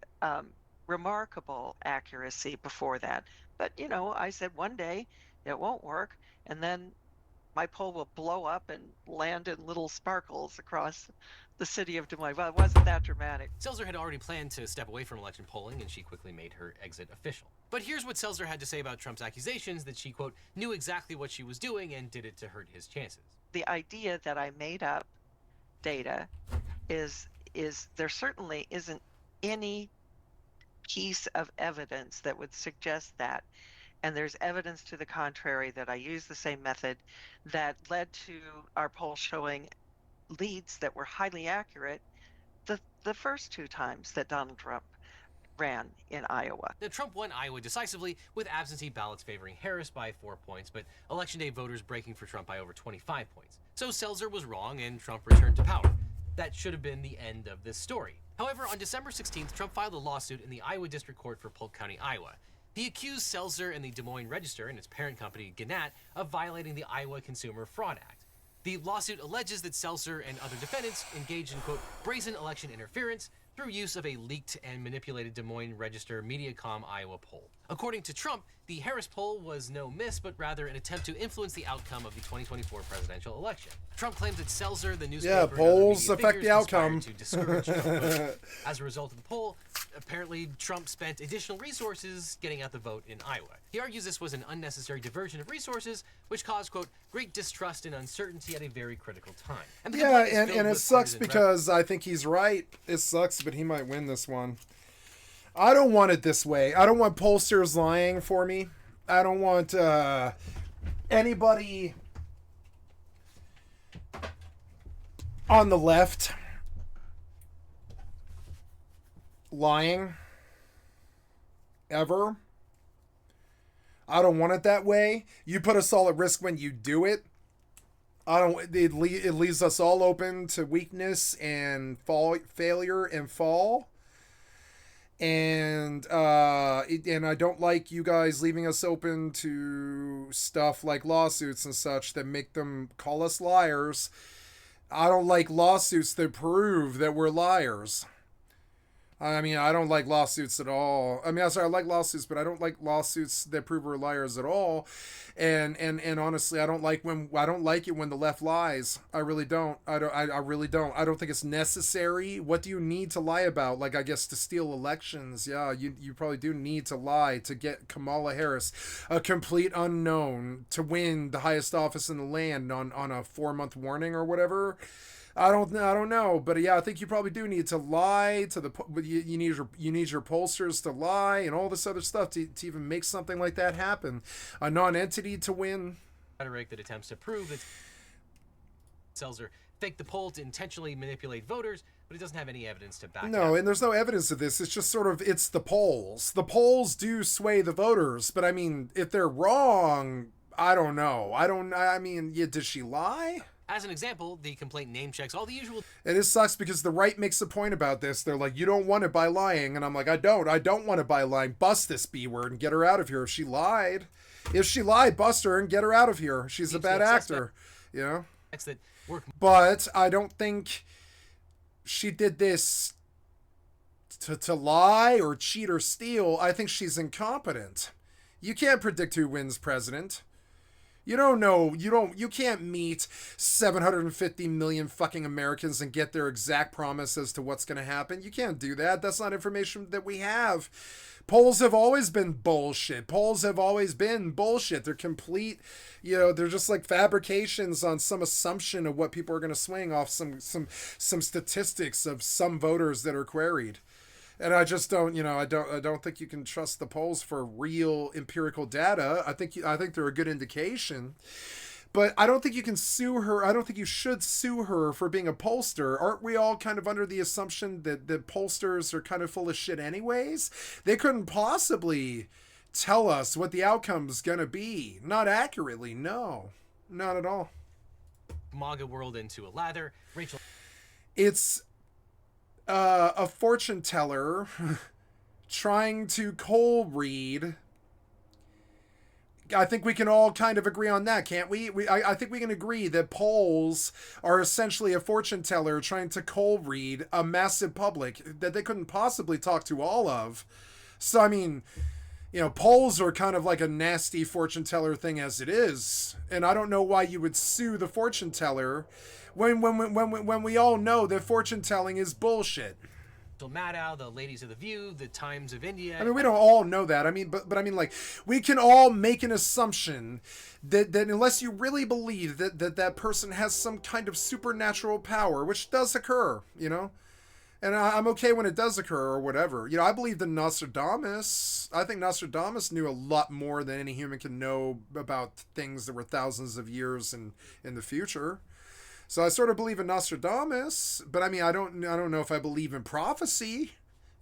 remarkable accuracy before that. But, you know, I said one day it won't work, and then my poll will blow up and land in little sparkles across the city of Des Moines. Well, it wasn't that dramatic. Selzer had already planned to step away from election polling, and she quickly made her exit official. But here's what Selzer had to say about Trump's accusations that she, quote, knew exactly what she was doing and did it to hurt his chances. The idea that I made up data is there certainly isn't any piece of evidence that would suggest that. And there's evidence to the contrary that I used the same method that led to our poll showing leads that were highly accurate the first 2 times that Donald Trump ran in Iowa. Now, Trump won Iowa decisively, with absentee ballots favoring Harris by 4 points, but Election Day voters breaking for Trump by over 25 points. So Selzer was wrong, and Trump returned to power. That should have been the end of this story. However, on December 16th, Trump filed a lawsuit in the Iowa District Court for Polk County, Iowa. He accused Selzer and the Des Moines Register and its parent company, Gannett, of violating the Iowa Consumer Fraud Act. The lawsuit alleges that Selzer and other defendants engaged in, quote, brazen election interference through use of a leaked and manipulated Des Moines Register Mediacom Iowa poll. According to Trump, the Harris poll was no miss, but rather an attempt to influence the outcome of the 2024 presidential election. Trump claims that Selzer, the newspaper, polls affect the outcome. To discourage Trump voters. As a result of the poll, apparently Trump spent additional resources getting out the vote in Iowa. He argues this was an unnecessary diversion of resources, which caused, quote, great distrust and uncertainty at a very critical time. And Yeah, and it sucks because I think he's right. It sucks, but he might win this one. I don't want it this way. I don't want pollsters lying for me. I don't want anybody on the left lying ever. I don't want it that way. You put us all at risk when you do it. It leaves us all open to weakness and failure and fall. And I don't like you guys leaving us open to stuff like lawsuits and such that make them call us liars. I don't like lawsuits that prove that we're liars. I mean, I don't like lawsuits at all. I mean, I'm sorry, I like lawsuits, but I don't like lawsuits that prove we're liars at all. And honestly, I don't like it when the left lies. I really don't. I really don't. I don't think it's necessary. What do you need to lie about? Like, I guess to steal elections. Yeah, you probably do need to lie to get Kamala Harris, a complete unknown, to win the highest office in the land on a 4-month warning or whatever. I don't know, but yeah, I think you probably do need to lie to you need your pollsters to lie and all this other stuff to even make something like that happen. A non-entity to win. Rhetoric that attempts to prove that Seltzer faked the poll to intentionally manipulate voters, but it doesn't have any evidence to back it up. No, and there's no evidence of this. It's just sort of, it's the polls. The polls do sway the voters, but I mean, if they're wrong, I don't know. I mean, did she lie? As an example, the complaint name checks all the usual. And it sucks because the right makes a point about this. They're like, you don't want it by lying. And I'm like, I don't want it by lying. Bust this B word and get her out of here. If she lied, bust her and get her out of here. She's a bad actor, you know? That work. But I don't think she did this to lie or cheat or steal. I think she's incompetent. You can't predict who wins president. You don't know. You can't meet 750 million fucking Americans and get their exact promise as to what's going to happen. You can't do that. That's not information that we have. Polls have always been bullshit. They're complete, they're just like fabrications on some assumption of what people are going to swing off some statistics of some voters that are queried. And I just don't, I don't think you can trust the polls for real empirical data. I think they're a good indication, but I don't think you can sue her. I don't think you should sue her for being a pollster. Aren't we all kind of under the assumption that pollsters are kind of full of shit anyways? They couldn't possibly tell us what the outcome's gonna be. Not accurately, no. Not at all. MAGA world into a lather. Rachel. It's a fortune teller trying to cold read. I think we can all kind of agree on that, can't we? I think we can agree that polls are essentially a fortune teller trying to cold read a massive public that they couldn't possibly talk to all of. So, I mean, polls are kind of like a nasty fortune teller thing as it is. And I don't know why you would sue the fortune teller when we all know that fortune telling is bullshit. Maddow, the ladies of the View, the Times of India. I mean, we don't all know that. I mean, but I mean, like, we can all make an assumption that unless you really believe that person has some kind of supernatural power, which does occur, and I'm okay when it does occur or whatever. I believe that Nostradamus. I think Nostradamus knew a lot more than any human can know about things that were thousands of years in the future. So I sort of believe in Nostradamus, but I mean, I don't know if I believe in prophecy,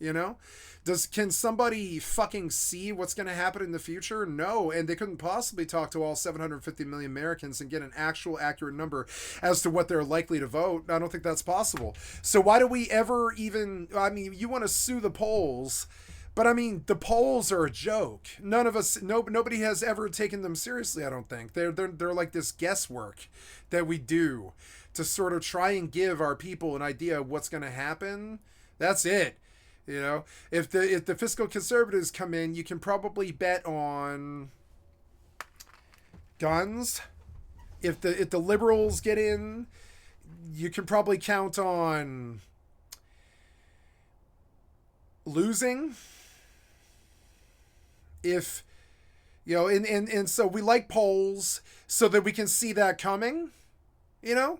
Can somebody fucking see what's going to happen in the future? No, and they couldn't possibly talk to all 750 million Americans and get an actual accurate number as to what they're likely to vote. I don't think that's possible. So why do we ever even, you want to sue the polls, but I mean, the polls are a joke. Nobody has ever taken them seriously, I don't think. They're like this guesswork that we do to sort of try and give our people an idea of what's going to happen. That's it. If the fiscal conservatives come in, you can probably bet on guns. If the liberals get in, you can probably count on losing, if, you know, and so we like polls so that we can see that coming, you know?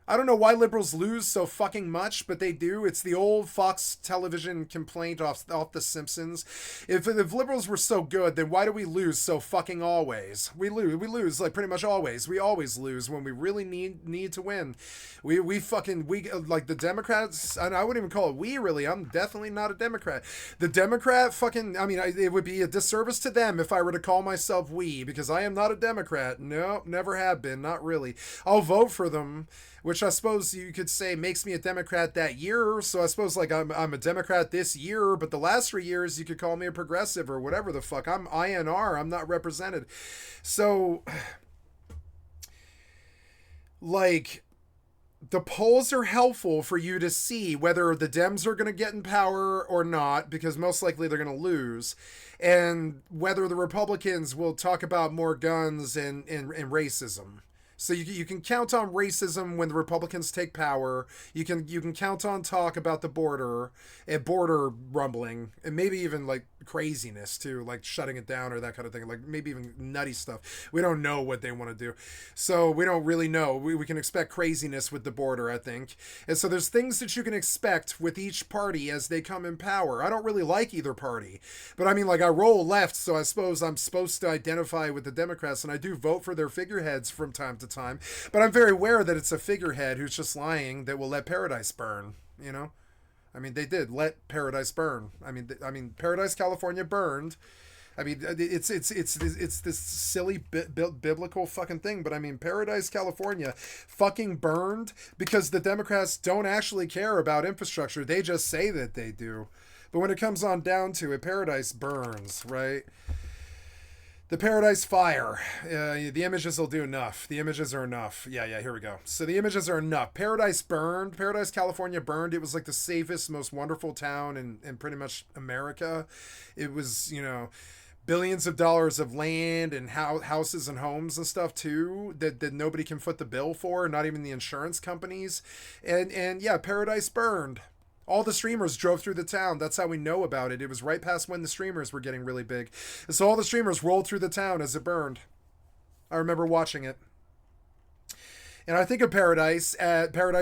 I don't know why liberals lose so fucking much, but they do. It's the old Fox television complaint off The Simpsons. If liberals were so good, then why do we lose so fucking always? We lose like pretty much always. We always lose when we really need to win. We like the Democrats, and I wouldn't even call it we really. I'm definitely not a Democrat. The Democrat fucking, I mean, it would be a disservice to them if I were to call myself we, because I am not a Democrat. No, never have been, not really. I'll vote for them, which I suppose you could say makes me a Democrat that year. So I suppose like I'm a Democrat this year, but the last 3 years you could call me a progressive or whatever the fuck. I'm INR. I'm not represented. So, like, the polls are helpful for you to see whether the Dems are going to get in power or not, because most likely they're going to lose, and whether the Republicans will talk about more guns and racism. So you can count on racism when the Republicans take power. You can count on talk about the border and border rumbling, and maybe even like craziness too, like shutting it down or that kind of thing, like maybe even nutty stuff. We don't know what they want to do, so we don't really know. We can expect craziness with the border, I think. And so there's things that you can expect with each party as they come in power. I don't really like either party, but I mean, like, I roll left, so I suppose I'm supposed to identify with the Democrats, and I do vote for their figureheads from time to time, but I'm very aware that it's a figurehead who's just lying that will let paradise burn, you know? I mean, they did let paradise burn. I mean, Paradise, California burned. I mean, it's this silly biblical fucking thing, but I mean, Paradise, California fucking burned because the Democrats don't actually care about infrastructure. They just say that they do. But when it comes on down to it, Paradise burns, right? The Paradise Fire. The images will do enough. The images are enough. Yeah, here we go. So the images are enough. Paradise burned. Paradise, California burned. It was like the safest, most wonderful town in pretty much America. It was, you know, billions of dollars of land and houses and homes and stuff too that nobody can foot the bill for, not even the insurance companies. And yeah, Paradise burned. All the streamers drove through the town. That's how we know about it. It was right past when the streamers were getting really big. And so all the streamers rolled through the town as it burned. I remember watching it. And I think of Paradise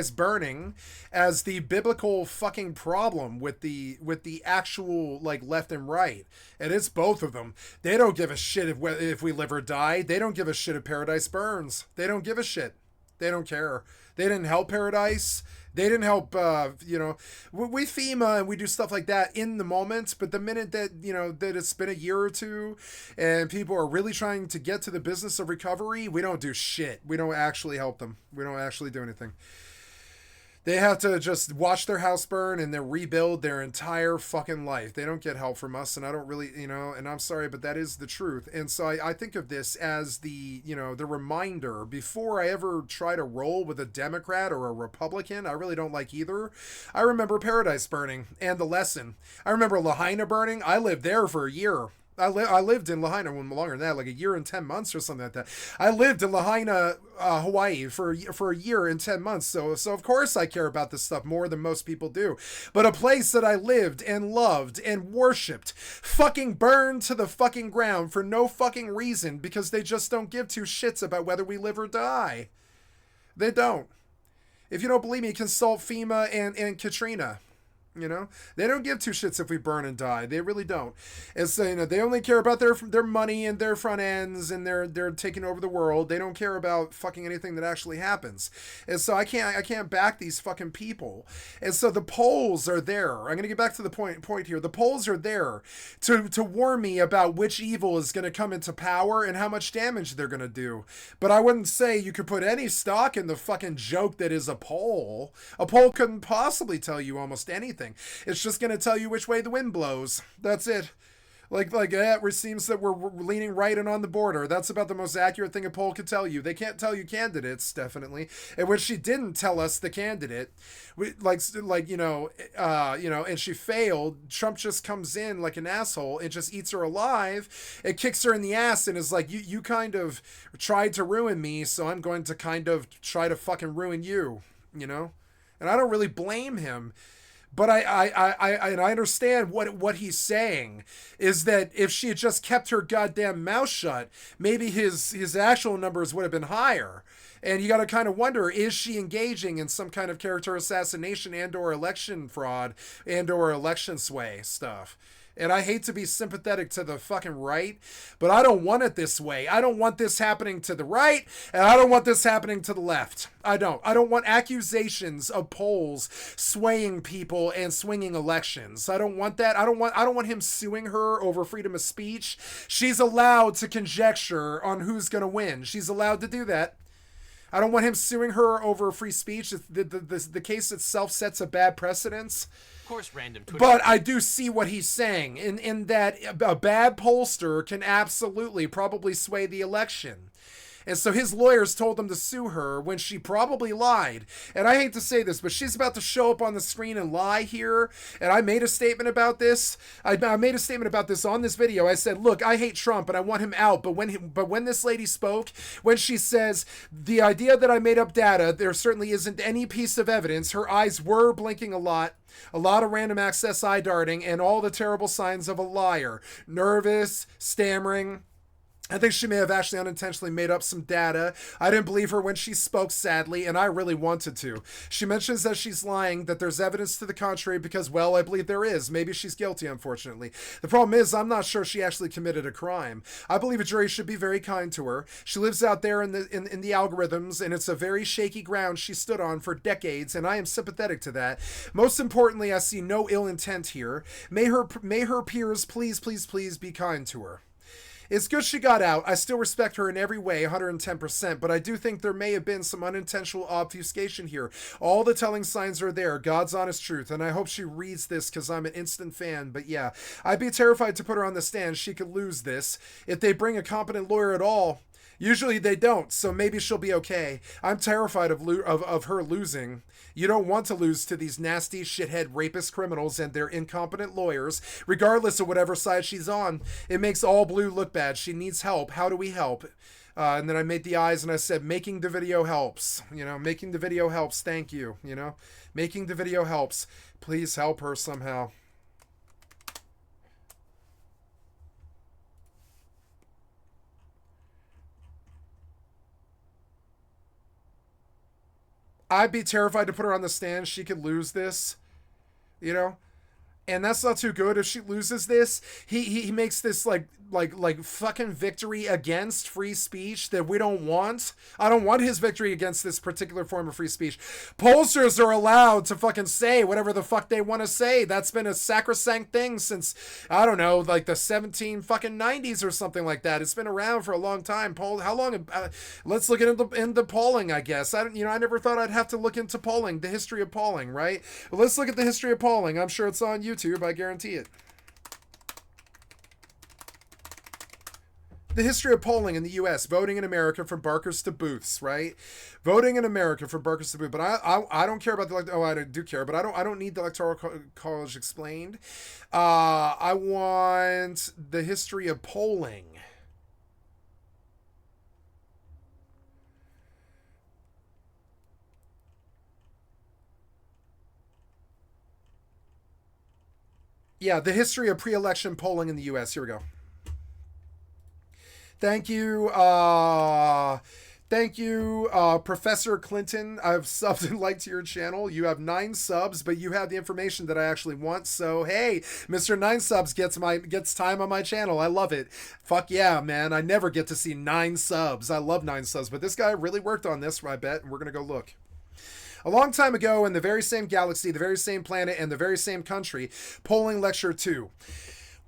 burning as the biblical fucking problem with the actual, like, left and right. And it's both of them. They don't give a shit if we live or die. They don't give a shit if Paradise burns. They don't give a shit. They don't care. They didn't help Paradise. They didn't help, you know, we FEMA and we do stuff like that in the moment. But the minute that, you know, that it's been a year or two and people are really trying to get to the business of recovery, we don't do shit. We don't actually help them. We don't actually do anything. They have to just watch their house burn and then rebuild their entire fucking life. They don't get help from us, and I don't really, you know, and I'm sorry, but that is the truth. And so I think of this as the, you know, the reminder before I ever try to roll with a Democrat or a Republican. I really don't like either. I remember Paradise burning and the lesson. I remember Lahaina burning. I lived there for a year. I lived in Lahaina longer than that, like a year and 10 months or something like that. I lived in Lahaina, Hawaii for a year and 10 months. So of course I care about this stuff more than most people do. But a place that I lived and loved and worshipped fucking burned to the fucking ground for no fucking reason, because they just don't give two shits about whether we live or die. They don't. If you don't believe me, consult FEMA and Katrina. You know, they don't give two shits if we burn and die. They really don't. And so, you know, they only care about their money and their front ends, and they're taking over the world. They don't care about fucking anything that actually happens. And so I can't back these fucking people. And so the polls are there. I'm gonna get back to the point here. The polls are there to warn me about which evil is gonna come into power and how much damage they're gonna do. But I wouldn't say you could put any stock in the fucking joke that is a poll. A poll couldn't possibly tell you almost anything. It's just going to tell you which way the wind blows. That's it. Like it seems that we're leaning right and on the border. That's about the most accurate thing a poll could tell you. They can't tell you candidates, definitely. And when she didn't tell us the candidate, and she failed, Trump just comes in like an asshole and just eats her alive. It kicks her in the ass and is like, you kind of tried to ruin me, so I'm going to kind of try to fucking ruin you, you know? And I don't really blame him. But I understand what he's saying is that if she had just kept her goddamn mouth shut, maybe his actual numbers would have been higher. And you got to kind of wonder, is she engaging in some kind of character assassination and or election fraud and or election sway stuff? And I hate to be sympathetic to the fucking right, but I don't want it this way. I don't want this happening to the right, and I don't want this happening to the left. I don't. I don't want accusations of polls swaying people and swinging elections. I don't want that. I don't want him suing her over freedom of speech. She's allowed to conjecture on who's going to win. She's allowed to do that. I don't want him suing her over free speech. The case itself sets a bad precedence. Course, random Twitter. But I do see what he's saying in that a bad pollster can absolutely probably sway the election. And so his lawyers told him to sue her when she probably lied. And I hate to say this, but she's about to show up on the screen and lie here. And I made a statement about this. I made a statement about this on this video. I said, look, I hate Trump and I want him out. But when this lady spoke, when she says the idea that I made up data, there certainly isn't any piece of evidence. Her eyes were blinking a lot of random access eye darting, and all the terrible signs of a liar. Nervous, stammering. I think she may have actually unintentionally made up some data. I didn't believe her when she spoke, sadly, and I really wanted to. She mentions that she's lying, that there's evidence to the contrary because, well, I believe there is. Maybe she's guilty, unfortunately. The problem is, I'm not sure she actually committed a crime. I believe a jury should be very kind to her. She lives out there in the algorithms, and it's a very shaky ground she stood on for decades, and I am sympathetic to that. Most importantly, I see no ill intent here. May her peers please be kind to her. It's good she got out. I still respect her in every way, 110%, but I do think there may have been some unintentional obfuscation here. All the telling signs are there, God's honest truth, and I hope she reads this because I'm an instant fan, but yeah. I'd be terrified to put her on the stand. She could lose this. If they bring a competent lawyer at all, usually they don't, so maybe she'll be okay. I'm terrified of her losing. You don't want to lose to these nasty shithead rapist criminals and their incompetent lawyers, regardless of whatever side she's on. It makes all blue look bad. She needs help. How do we help? And then I made the eyes and I said, making the video helps. Making the video helps. Thank you. Making the video helps. Please help her somehow. I'd be terrified to put her on the stand. She could lose this, and that's not too good. If she loses this, he makes this like fucking victory against free speech that we don't want. I don't want his victory against this particular form of free speech. Pollsters are allowed to fucking say whatever the fuck they want to say. That's been a sacrosanct thing since, I don't know, like the 90s or something like that. It's been around for a long time. How long? Let's look into polling, I guess. I never thought I'd have to look into polling, the history of polling, right? Well, let's look at the history of polling. I'm sure it's on YouTube. I guarantee it. The history of polling in the U.S., voting in America from Barkers to Booths, right? Voting in America from Barkers to Booths. But I don't care about the I do care, but I don't need the Electoral College explained. I want the history of polling. Yeah, the history of pre-election polling in the U.S. Here we go. Thank you, Professor Clinton. I've subbed and liked your channel. You have 9 subs, but you have the information that I actually want. So hey, Mr. 9 subs gets time on my channel. I love it. Fuck yeah, man. I never get to see 9 subs. I love 9 subs, but this guy really worked on this, I bet, and we're gonna go look. A long time ago, in the very same galaxy, the very same planet, and the very same country, polling lecture 2.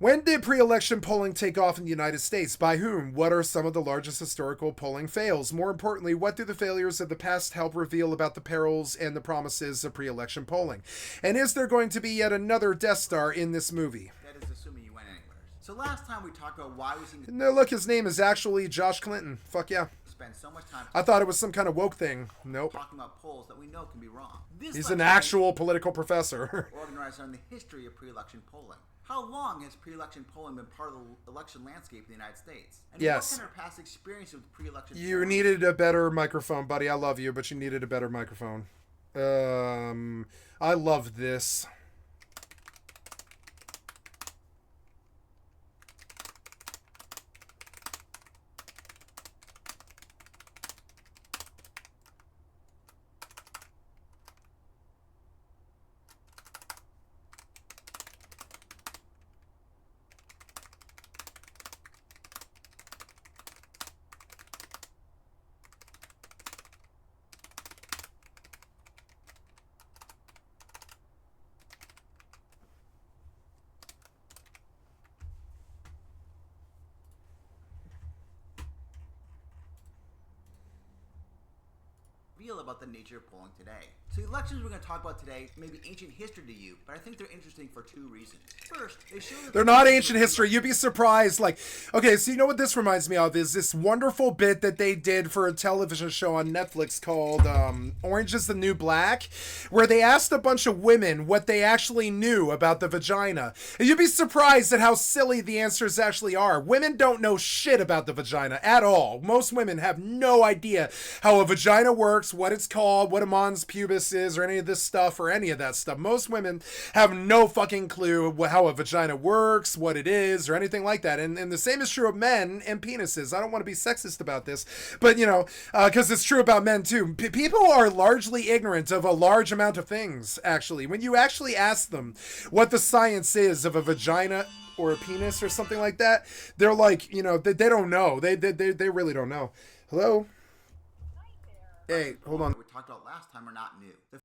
When did pre-election polling take off in the United States? By whom? What are some of the largest historical polling fails? More importantly, what do the failures of the past help reveal about the perils and the promises of pre-election polling? And is there going to be yet another Death Star in this movie? That is assuming you went anywhere. So last time we talked about why we seem to... No, look, his name is actually Josh Clinton. Fuck yeah. Spend so much time... I thought it was some kind of woke thing. Nope. Talking about polls that we know can be wrong. He's an actual political professor. Organized on the history of pre-election polling. How long has pre-election polling been part of the election landscape in the United States? And yes. What kind of past experience with pre-election You polling? needed a better microphone, buddy. I love you, but you needed a better microphone. I love this. feel about the nature of polling today. So the elections we're going to talk about today may be ancient history to you, but I think they're interesting for two reasons. First, they show that they're not ancient history. You'd be surprised. Like, okay, so you know what this reminds me of is this wonderful bit that they did for a television show on Netflix called Orange is the New Black, where they asked a bunch of women what they actually knew about the vagina. And you'd be surprised at how silly the answers actually are. Women don't know shit about the vagina at all. Most women have no idea how a vagina works, what it's called, what a mons pubis is, or any of this stuff, or any of that stuff. Most women have no fucking clue how a vagina works, what it is, or anything like that. And the same is true of men and penises. I don't want to be sexist about this, but you know, because it's true about men too. People are largely ignorant of a large amount of things, actually. When you actually ask them what the science is of a vagina or a penis or something like that, they're like, you know, they don't know. They really don't know. Hello? Hey, hold on. we talked about last time are not new. The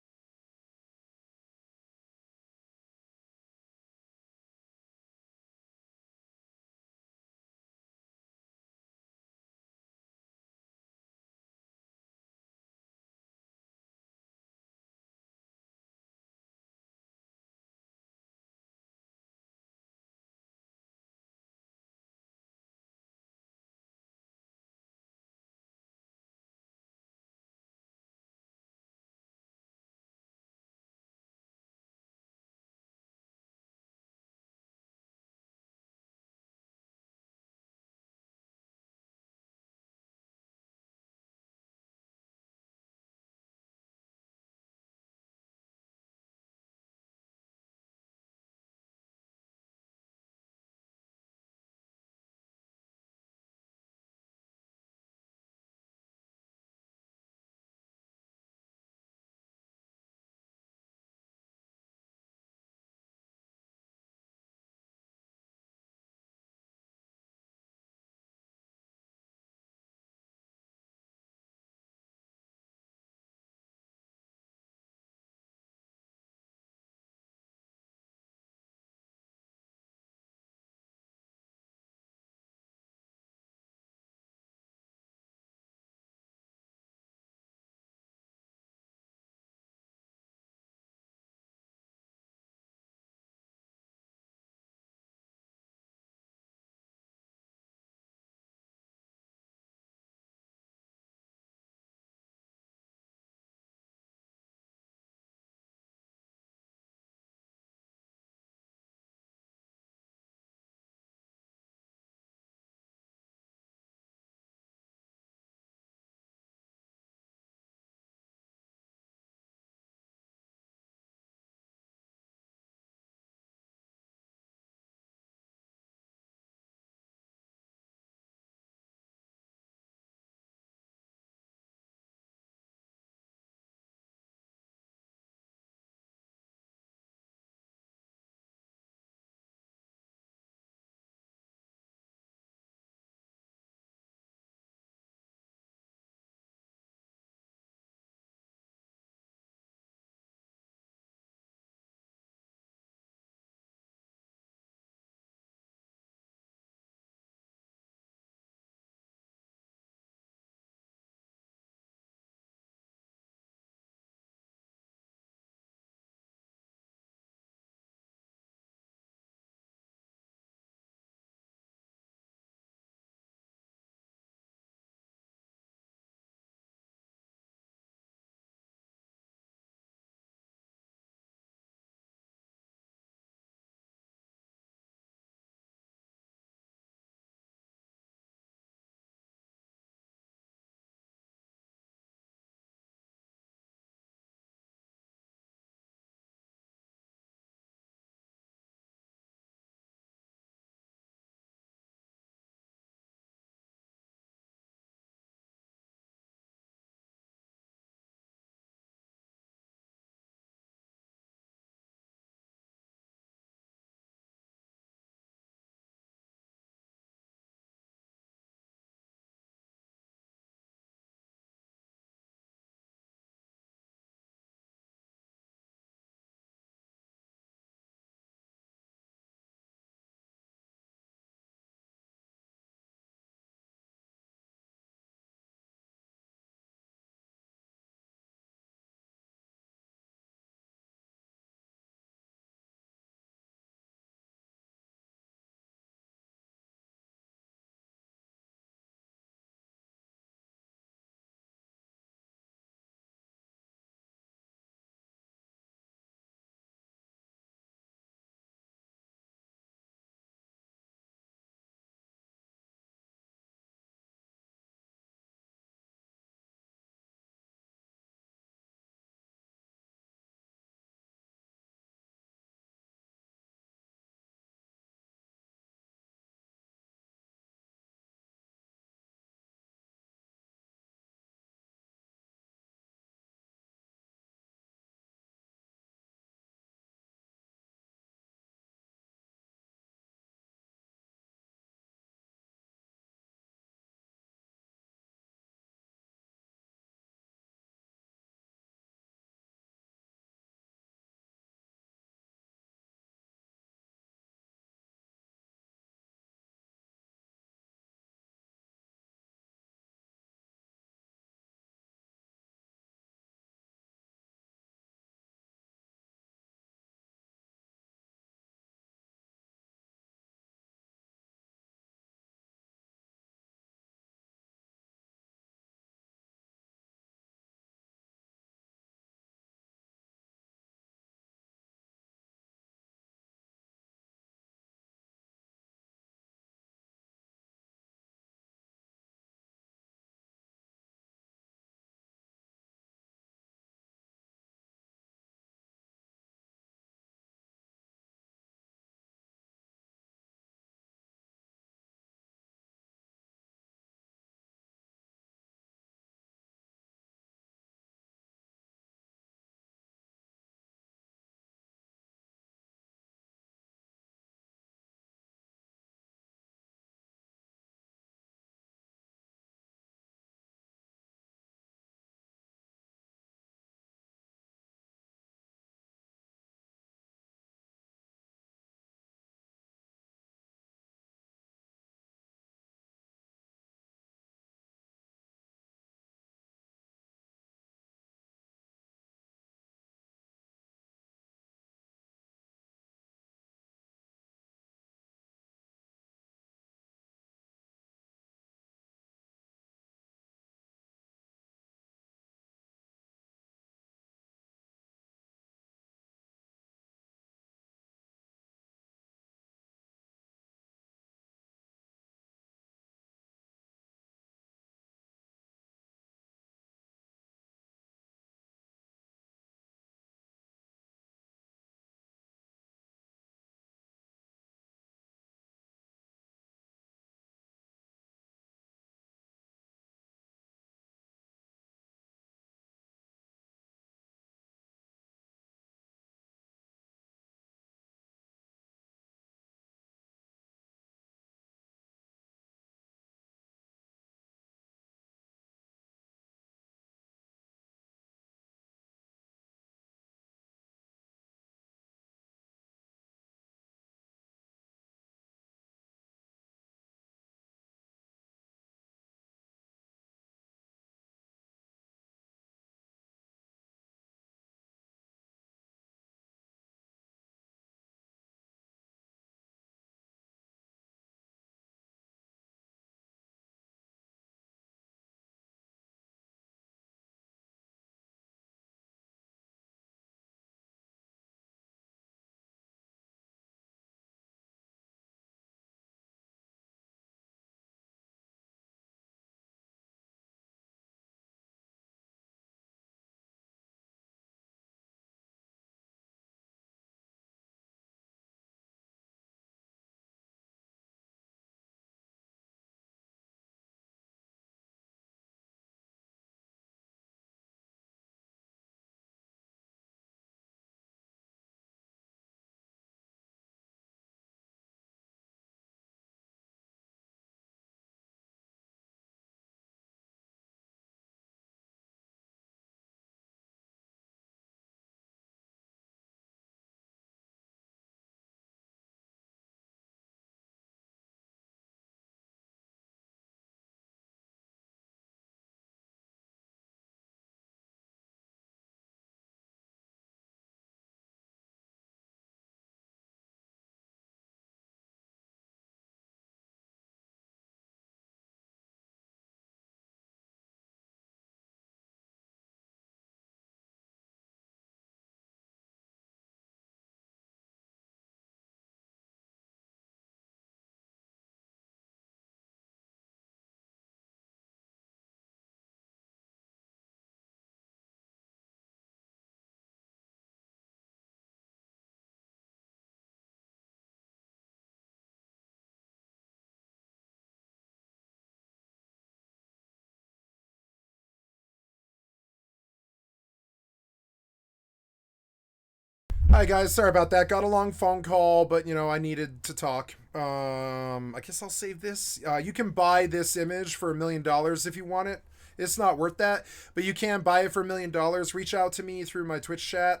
Hi guys, sorry about that. Got a long phone call, but you know I needed to talk. I guess I'll save this. You can buy this image for $1 million if you want it. It's not worth that, but you can buy it for $1 million. Reach out to me through my Twitch chat.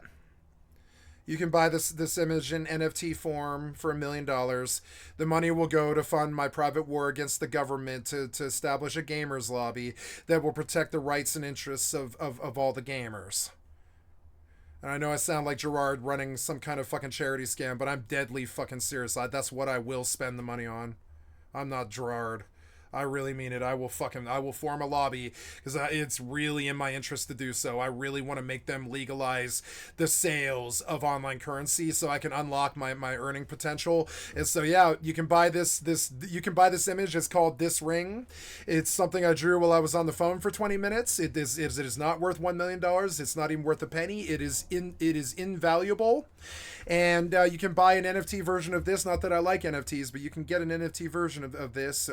You can buy this image in NFT form for $1 million. The money will go to fund my private war against the government to establish a gamers lobby that will protect the rights and interests of all the gamers. And I know I sound like Gerard running some kind of fucking charity scam, but I'm deadly fucking serious. That's what I will spend the money on. I'm not Gerard. I really mean it. I will form a lobby because it's really in my interest to do so. I really want to make them legalize the sales of online currency so I can unlock my earning potential. And so yeah, you can buy this image. It's called This Ring. It's something I drew while I was on the phone for 20 minutes. It is not worth $1 million. It's not even worth a penny. It is invaluable. And you can buy an NFT version of this. Not that I like NFTs, but you can get an NFT version of this,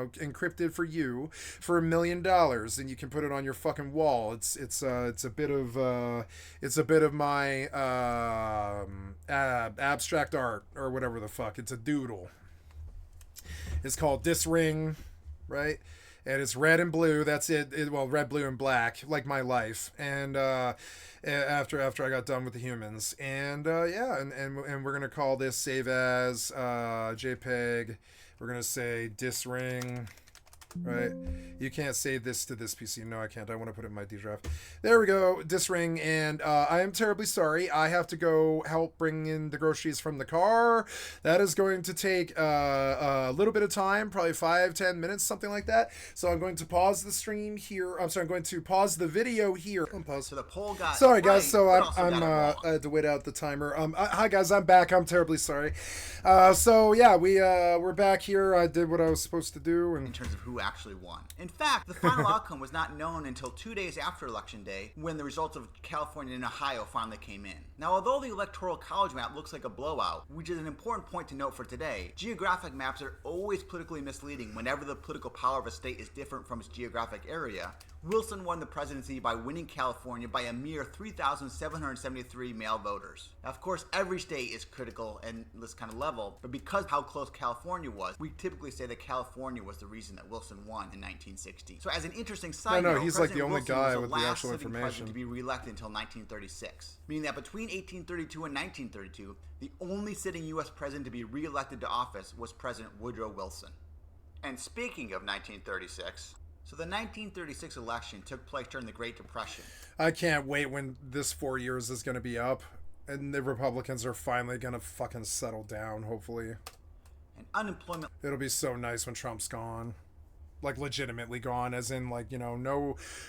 encrypted for you for $1 million, and you can put it on your fucking wall. It's a bit of my abstract art or whatever the fuck. It's a doodle. It's called This Ring, right? And it's red and blue. That's it. Red, blue, and black, like my life. And after I got done with the humans, and and we're gonna call this save as JPEG. We're gonna say Dis Ring. Right, you can't save this to this PC. No, I can't. I want to put it in my D drive. There we go, Dis Ring, and I am terribly sorry. I have to go help bring in the groceries from the car. That is going to take a little bit of time, probably 5-10 minutes, something like that. So I'm going to pause the stream here. I'm sorry, I'm going to pause the video here. So the poll got sorry guys. right, So I I had to wait out the timer. Hi guys, I'm back. I'm terribly sorry. So yeah, we're back here. I did what I was supposed to do, and in terms of who actually won. In fact, the final outcome was not known until 2 days after Election Day, when the results of California and Ohio finally came in. Now, although the Electoral College map looks like a blowout, which is an important point to note for today, geographic maps are always politically misleading whenever the political power of a state is different from its geographic area. Wilson won the presidency by winning California by a mere 3,773 male voters. Now, of course, every state is critical in this kind of level, but because of how close California was, we typically say that California was the reason that Wilson won in 1960. So as an interesting side note, he's like the only guy with the actual president information to be reelected until 1936, meaning that between 1832 and 1932, the only sitting U.S. president to be reelected to office was President Woodrow Wilson. And speaking of 1936, so the 1936 election took place during the Great Depression. I can't wait when this 4 years is going to be up and the Republicans are finally going to fucking settle down, hopefully. And unemployment... It'll be so nice when Trump's gone. Like, legitimately gone, as in, like, you know,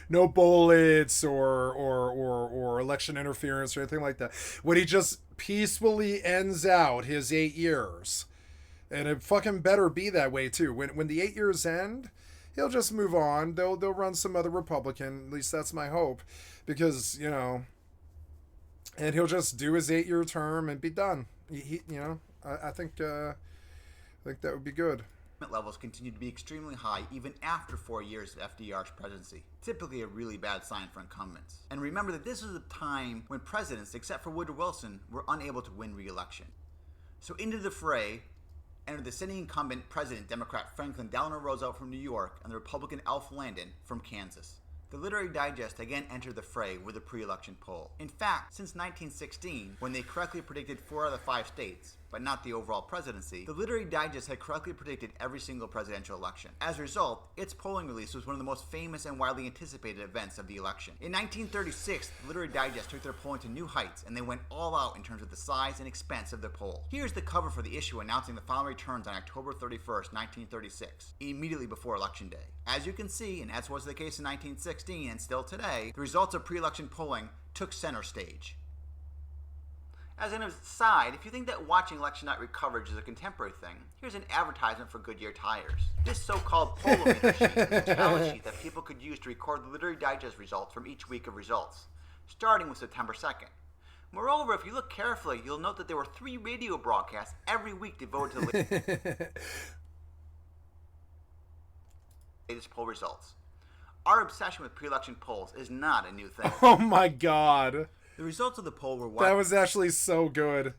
no bullets or election interference or anything like that. When he just peacefully ends out his 8 years. And it fucking better be that way, too. When the 8 years end... He'll just move on. They'll run some other Republican. At least that's my hope, because you know, and he'll just do his 8-year term and be done. I think that would be good. Levels continue to be extremely high even after 4 years of FDR's presidency. Typically a really bad sign for incumbents. And remember that this was a time when presidents, except for Woodrow Wilson, were unable to win re-election. So into the fray entered the sitting incumbent president, Democrat Franklin Delano Roosevelt from New York, and the Republican Alf Landon from Kansas. The Literary Digest again entered the fray with a pre-election poll. In fact, since 1916, when they correctly predicted 4 out of the 5 states, but not the overall presidency, the Literary Digest had correctly predicted every single presidential election. As a result, its polling release was one of the most famous and widely anticipated events of the election. In 1936, the Literary Digest took their polling to new heights, and they went all out in terms of the size and expense of their poll. Here's the cover for the issue announcing the final returns on October 31st, 1936, immediately before Election Day. As you can see, and as was the case in 1916 and still today, the results of pre-election polling took center stage. As an aside, if you think that watching election night coverage is a contemporary thing, here's an advertisement for Goodyear tires. This so-called polometer sheet is a talent sheet that people could use to record the Literary Digest results from each week of results, starting with September 2nd. Moreover, if you look carefully, you'll note that there were 3 radio broadcasts every week devoted to the latest poll results. Our obsession with pre-election polls is not a new thing. Oh my god. The results of the poll were That was actually so good.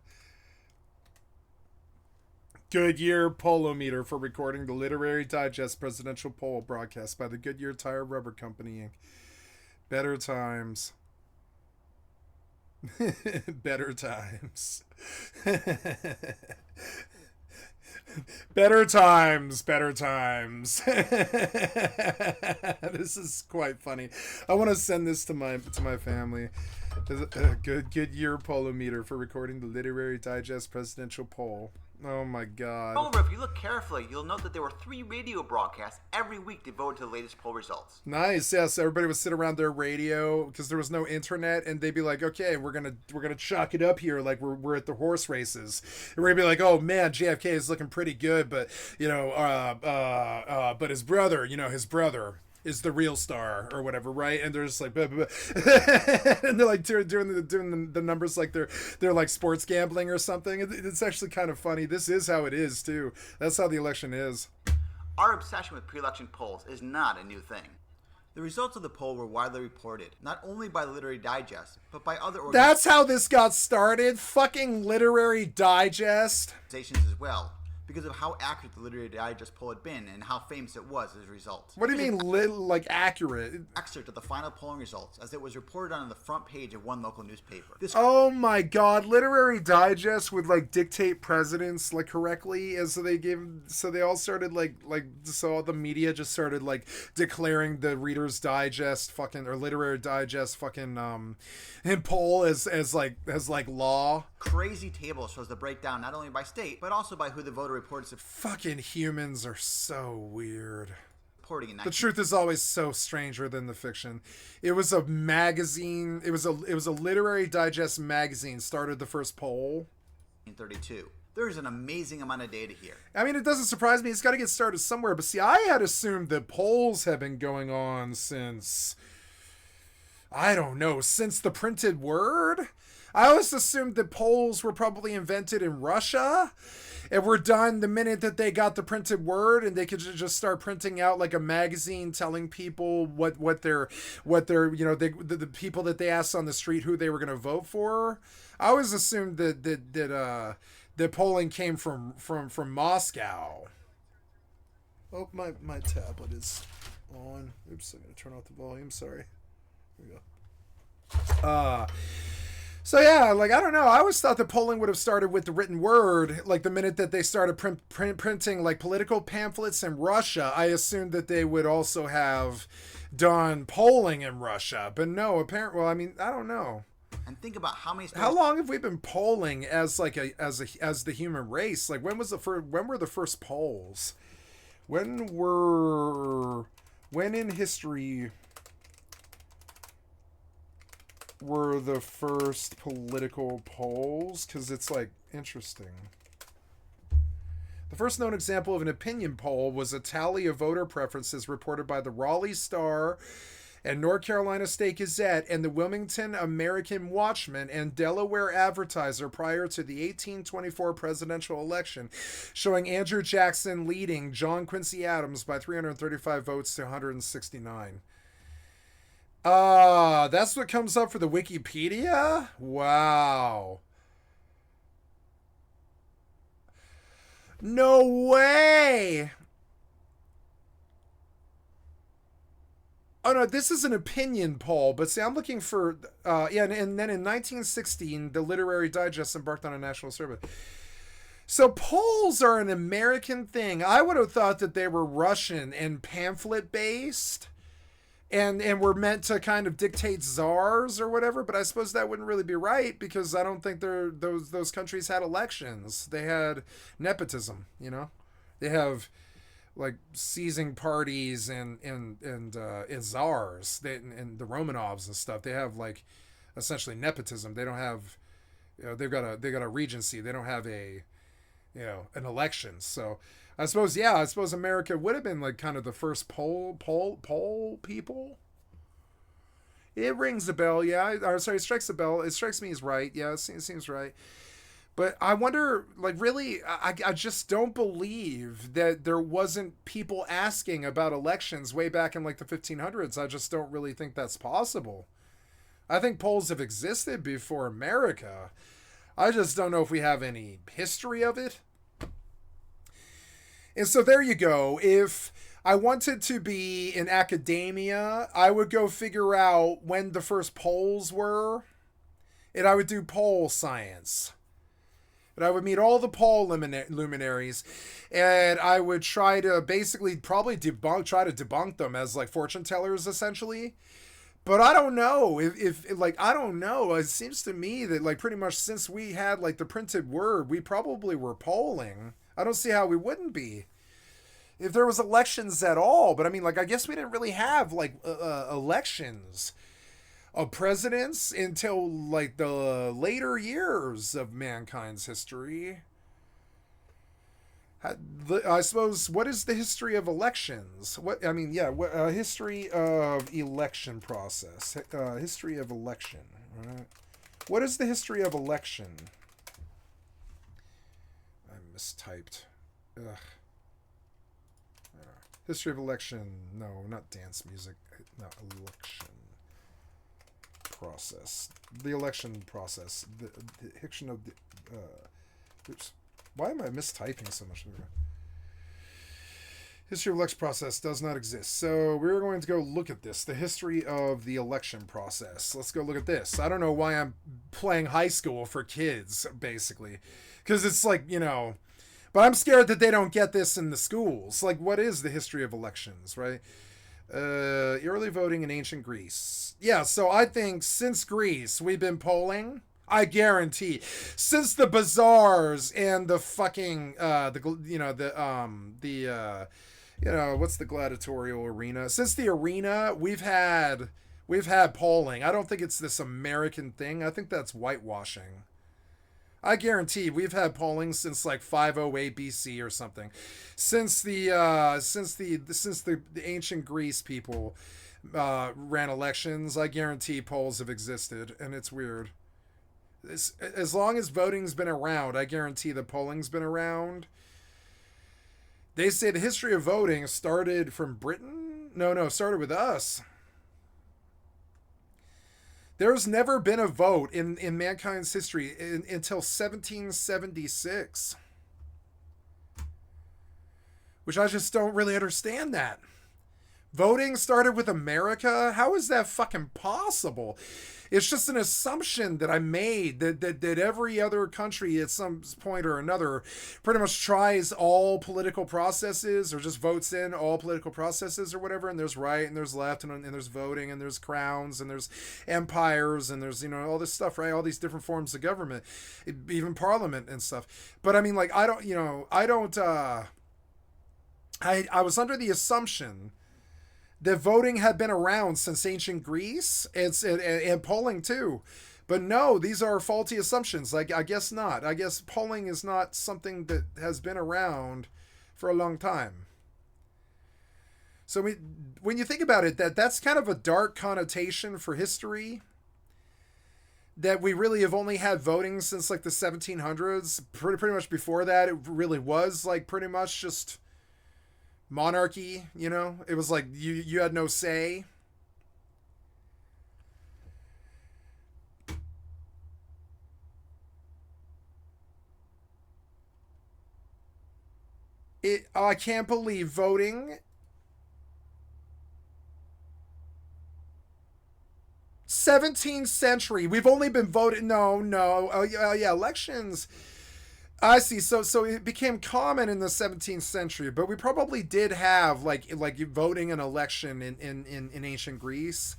Goodyear Polometer for recording the Literary Digest presidential poll broadcast by the Goodyear Tire Rubber Company, Inc. Better times. Better times. Better times, better times. This is quite funny. I want to send this to my family. Goodyear Polometer for recording the Literary Digest presidential poll. Oh my God. However, if you look carefully, you'll note that there were 3 radio broadcasts every week devoted to the latest poll results. Nice. Yes, everybody would sit around their radio because there was no internet, and they'd be like, "Okay, we're gonna chalk it up here like we're at the horse races." And we're gonna be like, "Oh man, JFK is looking pretty good, but but his brother, is the real star," or whatever, right? And they're just like, blah, blah, blah. And they're like doing the numbers like they're like sports gambling or something. It's actually kind of funny. This is how it is too. That's how the election is. Our obsession with pre-election polls is not a new thing. The results of the poll were widely reported, not only by Literary Digest, but by other That's how this got started. Fucking Literary Digest. organizations as well, because of how accurate the Literary Digest poll had been and how famous it was as a result. What do you mean, like accurate? Excerpt of the final polling results, as it was reported on the front page of one local newspaper. Oh my God! Literary Digest would like dictate presidents like correctly, and so they all started so all the media just started like declaring the Reader's Digest fucking or Literary Digest fucking and poll as law. Crazy table shows the breakdown not only by state but also by who the voter reported. Fucking humans are so weird. Reporting in The truth is always so stranger than the fiction. It was a magazine. It was a Literary Digest magazine started the first poll. 1932. There's an amazing amount of data here. I mean, it doesn't surprise me. It's got to get started somewhere. But see, I had assumed that polls have been going on since, I don't know, since the printed word. I always assumed that polls were probably invented in Russia and were done the minute that they got the printed word, and they could just start printing out like a magazine telling people what their the people that they asked on the street who they were going to vote for. I always assumed that polling came from Moscow. Oh, my tablet is on. Oops, I'm going to turn off the volume. Sorry. Here we go. So yeah, like, I don't know. I always thought that polling would have started with the written word. Like the minute that they started printing like political pamphlets in Russia, I assumed that they would also have done polling in Russia. But no, apparently, well, I mean, I don't know. And think about how long have we been polling as the human race? Like when were the first polls? When in history were the first political polls? Because it's like interesting. The first known example of an opinion poll was a tally of voter preferences reported by the Raleigh Star and North Carolina State Gazette and the Wilmington American Watchman and Delaware Advertiser prior to the 1824 presidential election, showing Andrew Jackson leading John Quincy Adams by 335 votes to 169. That's what comes up for the Wikipedia? Wow. No way! Oh no, this is an opinion poll, but see, I'm looking for, and then in 1916, the Literary Digest embarked on a national survey. So polls are an American thing. I would have thought that they were Russian and pamphlet-based. And were meant to kind of dictate czars or whatever, but I suppose that wouldn't really be right because I don't think those countries had elections. They had nepotism, you know. They have like seizing parties and czars, and the Romanovs and stuff. They have like essentially nepotism. They don't have, they've got a regency. They don't have an election. So I suppose America would have been like kind of the first poll people. It rings a bell, yeah. It strikes a bell. It strikes me as right. Yeah, it seems right. But I wonder, like, really, I just don't believe that there wasn't people asking about elections way back in like the 1500s. I just don't really think that's possible. I think polls have existed before America. I just don't know if we have any history of it. And so there you go. If I wanted to be in academia, I would go figure out when the first polls were, and I would do poll science. And I would meet all the poll luminaries, and I would try to basically try to debunk them as like fortune tellers, essentially. But I don't know if I don't know. It seems to me that like pretty much since we had like the printed word, we probably were polling. I don't see how we wouldn't be if there was elections at all. But I mean, like, I guess we didn't really have like elections of presidents until like the later years of mankind's history. I suppose, what is the history of elections? History of election process. History of election. Right? What is the history of election? I mistyped. Ugh. History of election. No, not dance music. No, election process. The election process. The history of the. Oops. Why am I mistyping so much? History of election process does not exist. So we're going to go look at this. The history of the election process. Let's go look at this. I don't know why I'm playing high school for kids, basically. Because it's like, but I'm scared that they don't get this in the schools. Like, what is the history of elections, right? Early voting in ancient Greece. Yeah, so I think since Greece, we've been polling. I guarantee, since the bazaars and the fucking what's the gladiatorial arena? Since the arena, we've had polling. I don't think it's this American thing. I think that's whitewashing. I guarantee we've had polling since like 508 BC or something. Since the ancient Greece people ran elections, I guarantee polls have existed, and it's weird. As long as voting's been around, I guarantee the polling's been around. They say the history of voting started from Britain? No, started with us. There's never been a vote in mankind's history until 1776. Which I just don't really understand that. Voting started with America? How is that fucking possible? It's just an assumption that I made that every other country at some point or another pretty much tries all political processes or just votes in all political processes or whatever. And there's right and there's left and there's voting and there's crowns and there's empires and there's, all this stuff, right? All these different forms of government, even parliament and stuff. But I mean, like, I was under the assumption that voting had been around since ancient Greece and polling too. But no, these are faulty assumptions. Like, I guess not. I guess polling is not something that has been around for a long time. So when you think about it, that's kind of a dark connotation for history. That we really have only had voting since like the 1700s. Pretty much before that, it really was like pretty much just monarchy, it was like you had no say. I can't believe voting 17th century. We've only been voted. No. Oh yeah, elections. I see. So it became common in the 17th century, but we probably did have like voting an election in ancient Greece.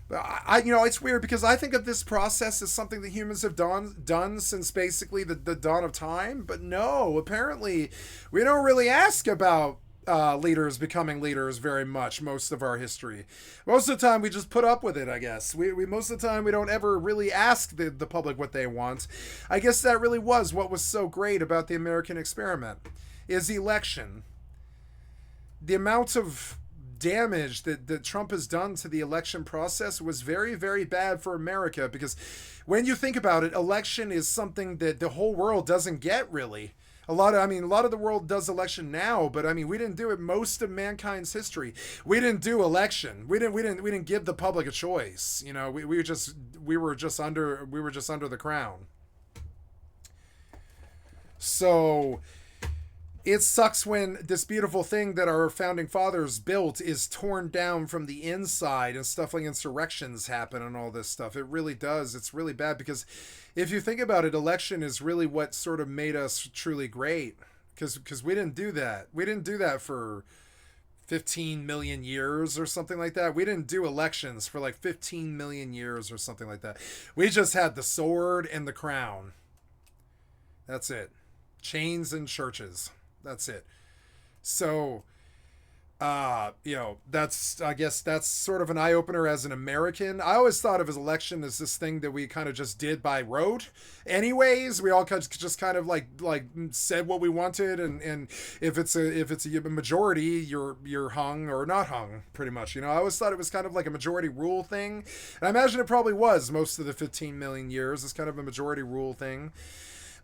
But it's weird because I think of this process as something that humans have done since basically the dawn of time. But no, apparently we don't really ask about leaders becoming leaders very much most of our history. Most of the time we just put up with it, I guess. We most of the time we don't ever really ask the public what they want. I guess that really was what was so great about the American experiment, is election. The amount of damage that Trump has done to the election process was very, very bad for America, because when you think about it, election is something that the whole world doesn't get really. A lot of the world does election now, but I mean, we didn't do it most of mankind's history. We didn't do election. We didn't give the public a choice. You know, we were just under the crown. So it sucks when this beautiful thing that our founding fathers built is torn down from the inside and stuff like insurrections happen and all this stuff. It really does. It's really bad because if you think about it, election is really what sort of made us truly great, because we didn't do that. We didn't do that for 15 million years or something like that. We didn't do elections for like 15 million years or something like that. We just had the sword and the crown. That's it. Chains and churches. That's it. So, you know, I guess that's sort of an eye-opener as an American. I always thought of as election as this thing that we kind of just did by rote. Anyways, we all just kind of like said what we wanted, and if it's a majority, you're hung or not hung, pretty much. You know, I always thought it was kind of like a majority rule thing. And I imagine it probably was most of the 15 million years. It's kind of a majority rule thing.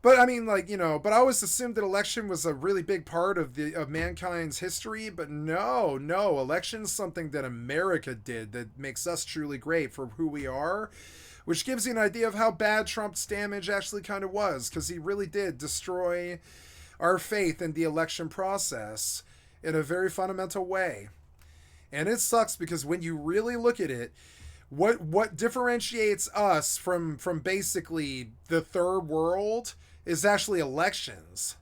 But I mean, like, you know, but I always assumed that election was a really big part of mankind's history. But no, election's something that America did that makes us truly great for who we are, which gives you an idea of how bad Trump's damage actually kind of was, because he really did destroy our faith in the election process in a very fundamental way. And it sucks because when you really look at it, what differentiates us from basically the third world is actually elections.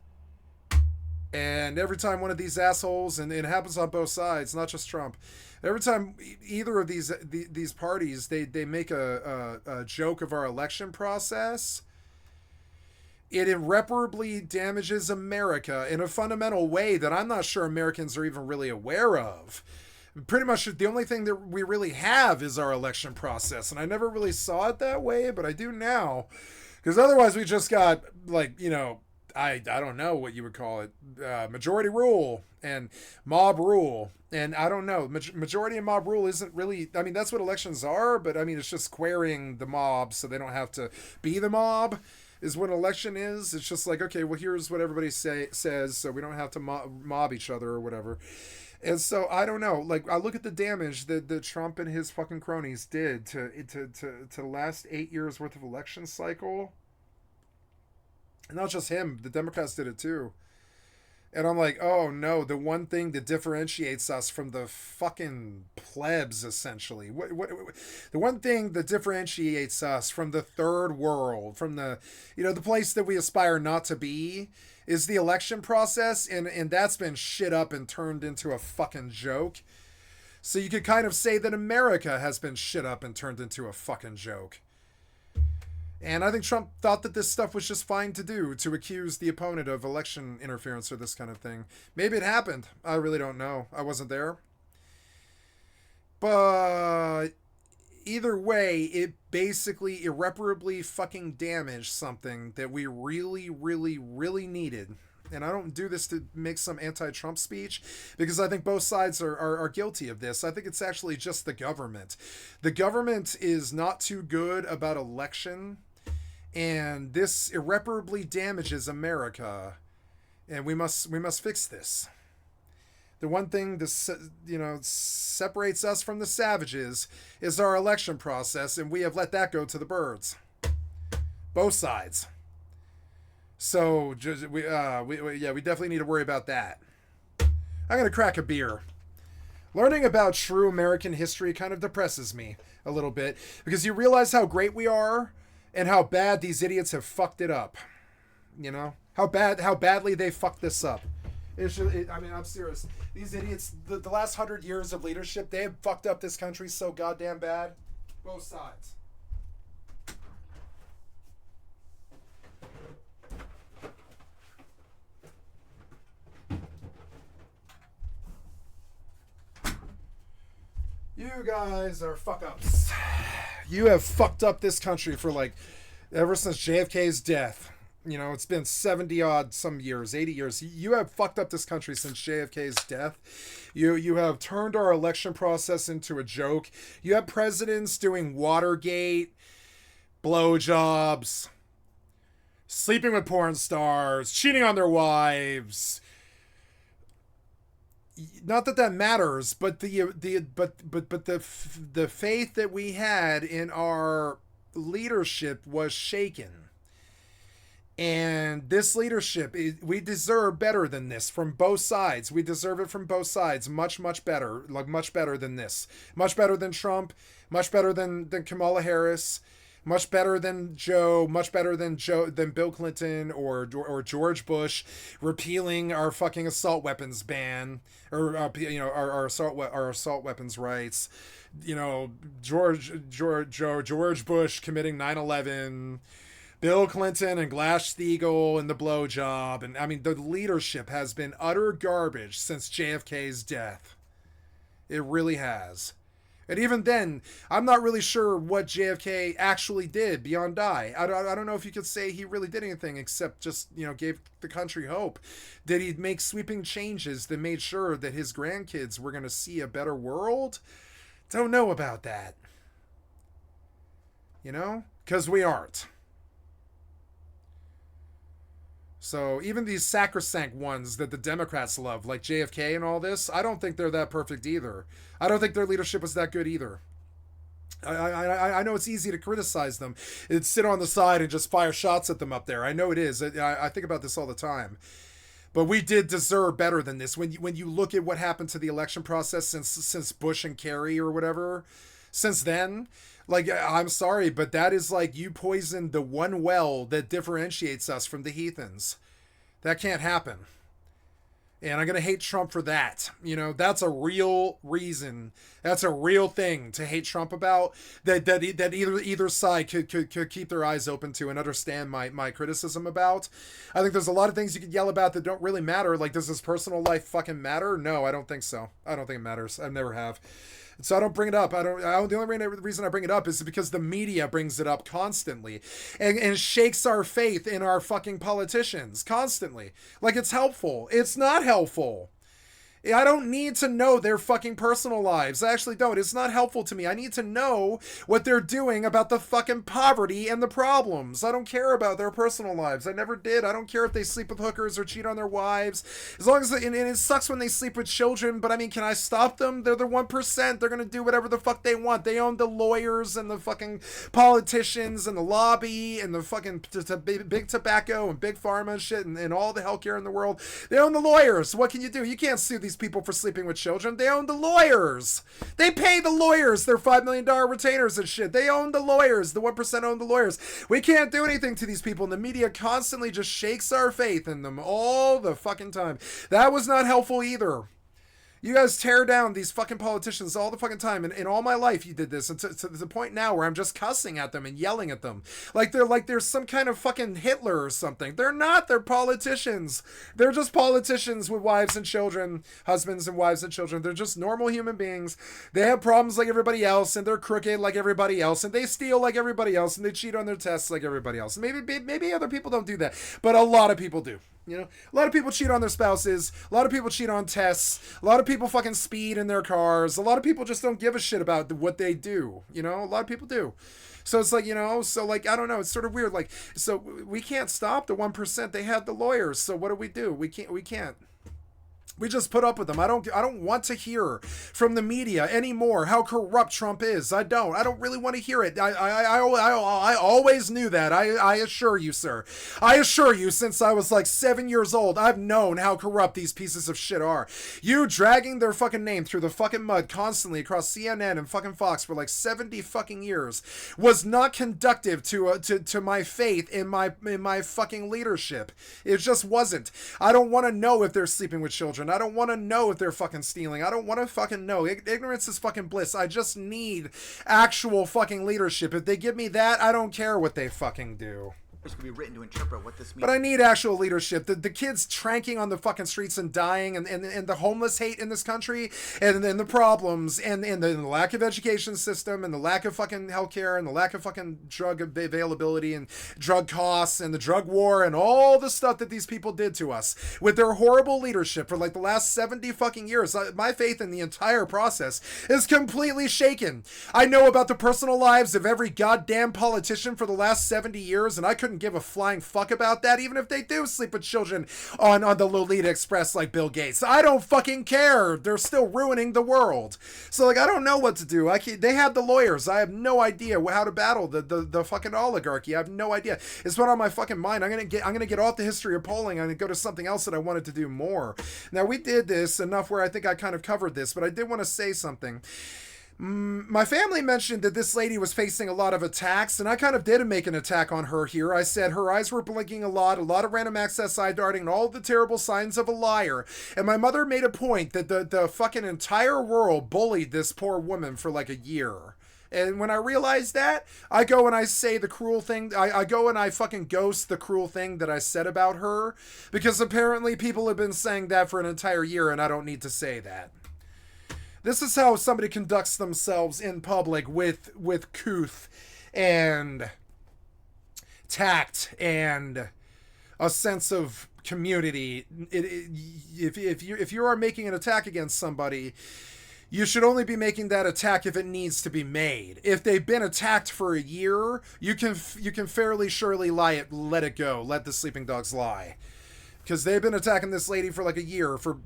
And every time one of these assholes, and it happens on both sides, not just Trump, every time either of these parties, they make a joke of our election process, it irreparably damages America in a fundamental way that I'm not sure Americans are even really aware of. Pretty much the only thing that we really have is our election process, and I never really saw it that way, but I do now, because otherwise we just got, like, you know, I don't know what you would call it, majority rule and mob rule, and I don't know, majority and mob rule isn't really, I mean, that's what elections are, but I mean, it's just squaring the mob so they don't have to be the mob is what an election is. It's just like, okay, well, here's what everybody says, so we don't have to mob each other or whatever. And so I don't know. Like, I look at the damage that Trump and his fucking cronies did to the last 8 years worth of election cycle. And not just him, the Democrats did it too. And I'm like, oh no, the one thing that differentiates us from the fucking plebs, essentially. The one thing that differentiates us from the third world, from the, you know, the place that we aspire not to be, is the election process, and that's been shit up and turned into a fucking joke. So you could kind of say that America has been shit up and turned into a fucking joke. And I think Trump thought that this stuff was just fine to do, to accuse the opponent of election interference or this kind of thing. Maybe it happened. I really don't know. I wasn't there. But either way, it basically irreparably fucking damaged something that we really, really, really needed. And I don't do this to make some anti-Trump speech, because I think both sides are guilty of this. I think it's actually just the government. The government is not too good about election, and this irreparably damages America, and we must fix this. The one thing that, you know, separates us from the savages is our election process, and we have let that go to the birds. Both sides. So we definitely need to worry about that. I'm gonna crack a beer. Learning about true American history kind of depresses me a little bit, because you realize how great we are and how bad these idiots have fucked it up. You know how badly they fucked this up. I mean, I'm serious. These idiots, the last 100 years of leadership, they have fucked up this country so goddamn bad. Both sides. You guys are fuck-ups. You have fucked up this country for, like, ever since JFK's death. You know, it's been 70 odd some years, 80 years. You have fucked up this country since JFK's death. You have turned our election process into a joke. You have presidents doing Watergate, blowjobs, sleeping with porn stars, cheating on their wives. Not that that matters, but the faith that we had in our leadership was shaken. And this leadership, we deserve better than this from both sides. We deserve it from both sides. Much, much better. Like, much better than this. Much better than Trump. Much better than Kamala Harris. Much better than Joe. Much better than Bill Clinton or George Bush repealing our fucking assault weapons ban, or our assault weapons rights. You know, George Bush committing 9/11. Bill Clinton and Glass-Steagall and the blowjob. And I mean, the leadership has been utter garbage since JFK's death. It really has. And even then, I'm not really sure what JFK actually did beyond die. I don't know if you could say he really did anything except just, gave the country hope. Did he make sweeping changes that made sure that his grandkids were going to see a better world? Don't know about that. Because we aren't. So even these sacrosanct ones that the Democrats love, like JFK and all this, I don't think they're that perfect either. I don't think their leadership was that good either. I know it's easy to criticize them. It's sit on the side and just fire shots at them up there. I know it is. I think about this all the time. But we did deserve better than this. When you look at what happened to the election process since Bush and Kerry or whatever, since then, like, I'm sorry, but that is like you poisoned the one well that differentiates us from the heathens. That can't happen. And I'm going to hate Trump for that. That's a real reason. That's a real thing to hate Trump about, that either side could keep their eyes open to and understand my criticism about. I think there's a lot of things you could yell about that don't really matter. Like, does his personal life fucking matter? No, I don't think so. I don't think it matters. I never have. So I don't bring it up. The only reason I bring it up is because the media brings it up constantly and shakes our faith in our fucking politicians constantly. Like it's helpful. It's not helpful. I don't need to know their fucking personal lives. I actually don't. It's not helpful to me. I need to know what they're doing about the fucking poverty and the problems. I don't care about their personal lives. I never did. I don't care if they sleep with hookers or cheat on their wives. As long as, and it sucks when they sleep with children, but I mean, can I stop them? They're the 1%. They're going to do whatever the fuck they want. They own the lawyers and the fucking politicians and the lobby and the fucking big tobacco and big pharma and shit and all the healthcare in the world. They own the lawyers. What can you do? You can't sue these people for sleeping with children. They own the lawyers. They pay the lawyers their $5 million retainers and shit. They own the lawyers. The 1% own the lawyers. We can't do anything to these people, and the media constantly just shakes our faith in them all the fucking time. That was not helpful either. You guys tear down these fucking politicians all the fucking time. And in all my life, you did this. And to the point now where I'm just cussing at them and yelling at them. Like they're some kind of fucking Hitler or something. They're not. They're politicians. They're just politicians with wives and children, husbands and wives and children. They're just normal human beings. They have problems like everybody else, and they're crooked like everybody else, and they steal like everybody else, and they cheat on their tests like everybody else. Maybe other people don't do that, but a lot of people do. A lot of people cheat on their spouses. A lot of people cheat on tests. A lot of people fucking speed in their cars. A lot of people just don't give a shit about what they do. A lot of people do. So it's like, I don't know. It's sort of weird. Like, so we can't stop the 1%. They have the lawyers. So what do? We can't. We just put up with them. I don't want to hear from the media anymore how corrupt Trump is. I don't really want to hear it. I always knew that. I assure you, sir. I assure you, since I was like 7 years old, I've known how corrupt these pieces of shit are. You dragging their fucking name through the fucking mud constantly across CNN and fucking Fox for like 70 fucking years was not conducive to my faith in my fucking leadership. It just wasn't. I don't want to know if they're sleeping with children. I don't want to know if they're fucking stealing. I don't want to fucking know. Ignorance is fucking bliss. I just need actual fucking leadership. If they give me that, I don't care what they fucking do. It's going to be written to interpret what this means. But I need actual leadership. The kids tranking on the fucking streets and dying, and the homeless hate in this country, and the problems, and the lack of education system, and the lack of fucking healthcare, and the lack of fucking drug availability, and drug costs, and the drug war, and all the stuff that these people did to us with their horrible leadership for like the last 70 fucking years. My faith in the entire process is completely shaken. I know about the personal lives of every goddamn politician for the last 70 years, and I couldn't couldn't give a flying fuck about that, even if they do sleep with children on the Lolita Express like Bill Gates. I don't fucking care. They're still ruining the world. So, like, I don't know what to do. They have the lawyers. I have no idea how to battle the fucking oligarchy. I have no idea. It's not on my fucking mind. I'm gonna get off the history of polling. I'm gonna go to something else that I wanted to do more. Now, we did this enough where I think I kind of covered this, but I did want to say something. My family mentioned that this lady was facing a lot of attacks, and I kind of did make an attack on her here. I said her eyes were blinking a lot of random access eye darting, and all the terrible signs of a liar. And my mother made a point that the fucking entire world bullied this poor woman for like a year. And when I realized that, I go and I say the cruel thing. I go and I fucking ghost the cruel thing that I said about her, because apparently people have been saying that for an entire year, and I don't need to say that. This is how somebody conducts themselves in public with couth and tact and a sense of community. If you are making an attack against somebody, you should only be making that attack if it needs to be made. If they've been attacked for a year, you can fairly surely let it go. Let the sleeping dogs lie. Because they've been attacking this lady for like a year for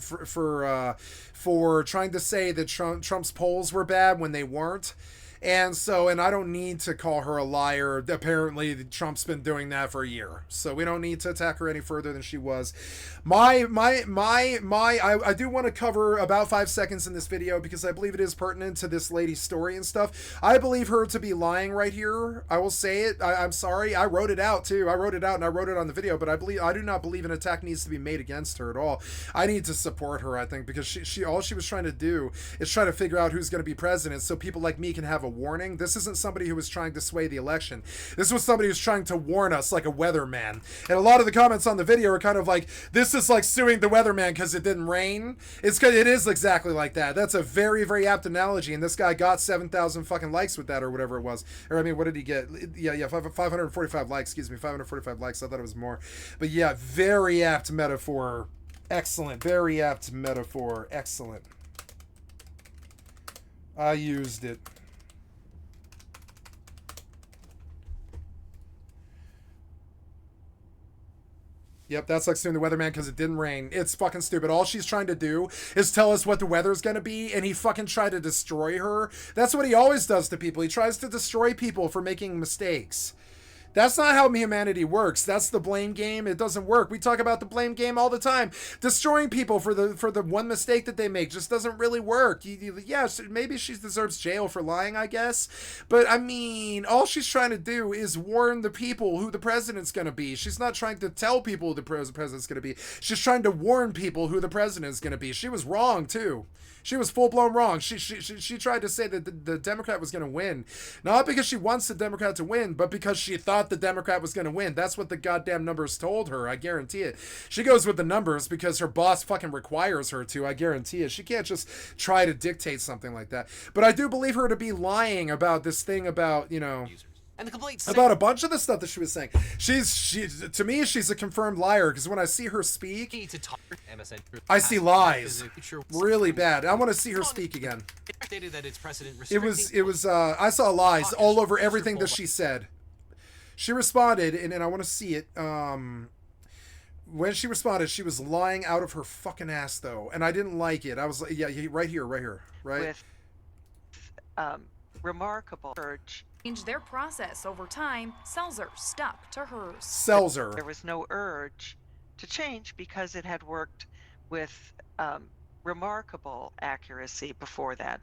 trying to say that Trump's polls were bad when they weren't. And I don't need to call her a liar. Apparently, Trump's been doing that for a year. So we don't need to attack her any further than she was. I do want to cover about 5 seconds in this video because I believe it is pertinent to this lady's story and stuff. I believe her to be lying right here. I will say it. I'm sorry. I wrote it out too. I wrote it out and I wrote it on the video, but I do not believe an attack needs to be made against her at all. I need to support her, I think, because she all she was trying to do is try to figure out who's going to be president so people like me can have a warning. This isn't somebody who was trying to sway the election. This was somebody who's trying to warn us like a weatherman. And a lot of the comments on the video are kind of like, this is like suing the weatherman because it didn't rain. It is exactly like that. That's a very, very apt analogy. And this guy got 7,000 fucking likes with that or whatever it was. Or I mean, what did he get? Yeah, 545 likes, 545 likes. I thought it was more. But yeah, very apt metaphor. Excellent. Very apt metaphor. Excellent. I used it. Yep, that's like suing the weatherman because it didn't rain. It's fucking stupid. All she's trying to do is tell us what the weather's going to be, and he fucking tried to destroy her. That's what he always does to people. He tries to destroy people for making mistakes. That's not how humanity works. That's the blame game. It doesn't work. We talk about the blame game all the time. Destroying people for the one mistake that they make just doesn't really work. Yeah, maybe she deserves jail for lying, I guess. But, I mean, all she's trying to do is warn the people who the president's going to be. She's not trying to tell people who the president's going to be. She's trying to warn people who the president's going to be. She was wrong, too. She was full-blown wrong. She tried to say that the Democrat was going to win. Not because she wants the Democrat to win, but because she thought the Democrat was going to win. That's what the goddamn numbers told her. I guarantee it. She goes with the numbers because her boss fucking requires her to. I guarantee it. She can't just try to dictate something like that. But I do believe her to be lying about this thing about, you know... And the complete about a bunch of the stuff that she was saying. To me, she's a confirmed liar because when I see her speak, I see lies really bad. I want to see her speak again. It was I saw lies all over everything that she said. She responded, and I want to see it. When she responded, she was lying out of her fucking ass though, and I didn't like it. I was like, yeah, right here, right. With remarkable urge. Change their process over time. Seltzer stuck to hers. Seltzer. There was no urge to change because it had worked with remarkable accuracy before that.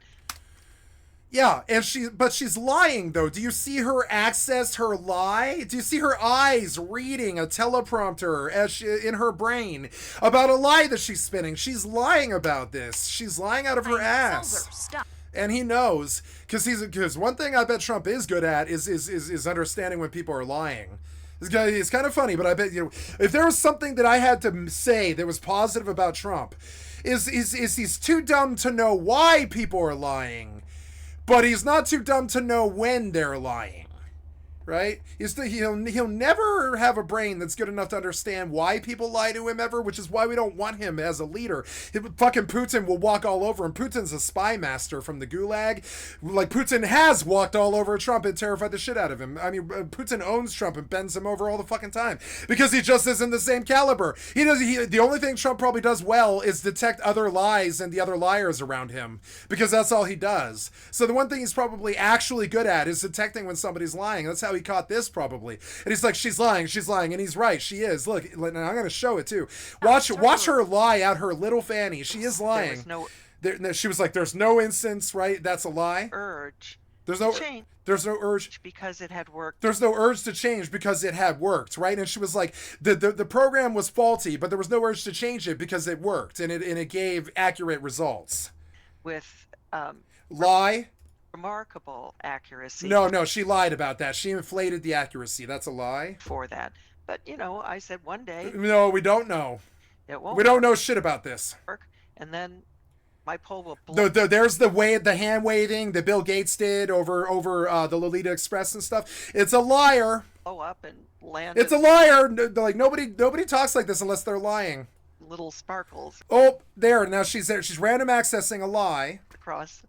Yeah, and she's lying though. Do you see her access her lie? Do you see her eyes reading a teleprompter in her brain about a lie that she's spinning? She's lying about this. She's lying out of her ass. Seltzer stuck. And he knows, because one thing I bet Trump is good at is understanding when people are lying. It's kind of funny, but I bet, you know, if there was something that I had to say that was positive about Trump, is he's too dumb to know why people are lying, but he's not too dumb to know when they're lying. right? He'll never have a brain that's good enough to understand why people lie to him ever, which is why we don't want him as a leader. Fucking Putin will walk all over him. Putin's a spy master from the Gulag. Like, Putin has walked all over Trump and terrified the shit out of him. I mean, Putin owns Trump and bends him over all the fucking time because he just isn't the same caliber. The only thing Trump probably does well is detect other lies and the other liars around him, because that's all he does. So the one thing he's probably actually good at is detecting when somebody's lying. That's how he caught this, probably. And he's like, she's lying, and he's right, she is. Look, and I'm gonna show it too. Watch her lie out her little fanny. She is lying. She was like, there's no instance, right? That's a lie. There's no urge because it had worked. There's no urge to change because it had worked, right? And she was like, the program was faulty, but there was no urge to change it because it worked, and it gave accurate results. With lie. Remarkable accuracy. No, she lied about that. She inflated the accuracy. That's a lie. For that. But, I said one day. No, we don't know. It won't. We don't know shit about this. And then my poll will blow. There's the hand waving that Bill Gates did over the Lolita Express and stuff. It's a liar. Blow up and land. It's a liar. Like, nobody talks like this unless they're lying. Little sparkles. Oh, there. Now she's there. She's random accessing a lie. Across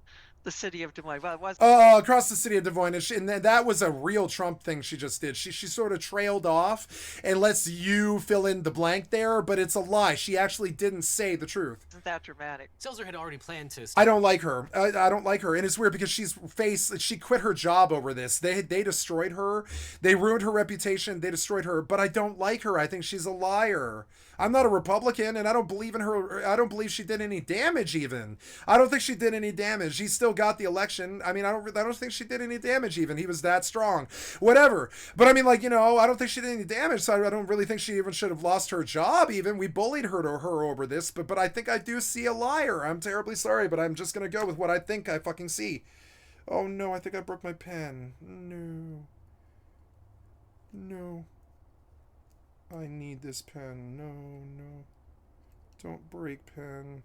the city of Des Moines. Well, it was across the city of Des Moines, and that was a real Trump thing she just did. She sort of trailed off and lets you fill in the blank there, but it's a lie. She actually didn't say the truth. Isn't that dramatic? Seltzer had already planned to. I don't like her. I don't like her, and it's weird because she quit her job over this. They destroyed her. They ruined her reputation. They destroyed her, but I don't like her. I think she's a liar. I'm not a Republican, and I don't believe in her. I don't believe she did any damage. Even I don't think she did any damage. He still got the election. I mean, I don't think she did any damage. Even he was that strong. Whatever. But I mean, like, I don't think she did any damage. So I don't really think she even should have lost her job. Even we bullied her over this. But I think I do see a liar. I'm terribly sorry, but I'm just gonna go with what I think I fucking see. Oh no! I think I broke my pen. No. I need this pen. No. Don't break, pen.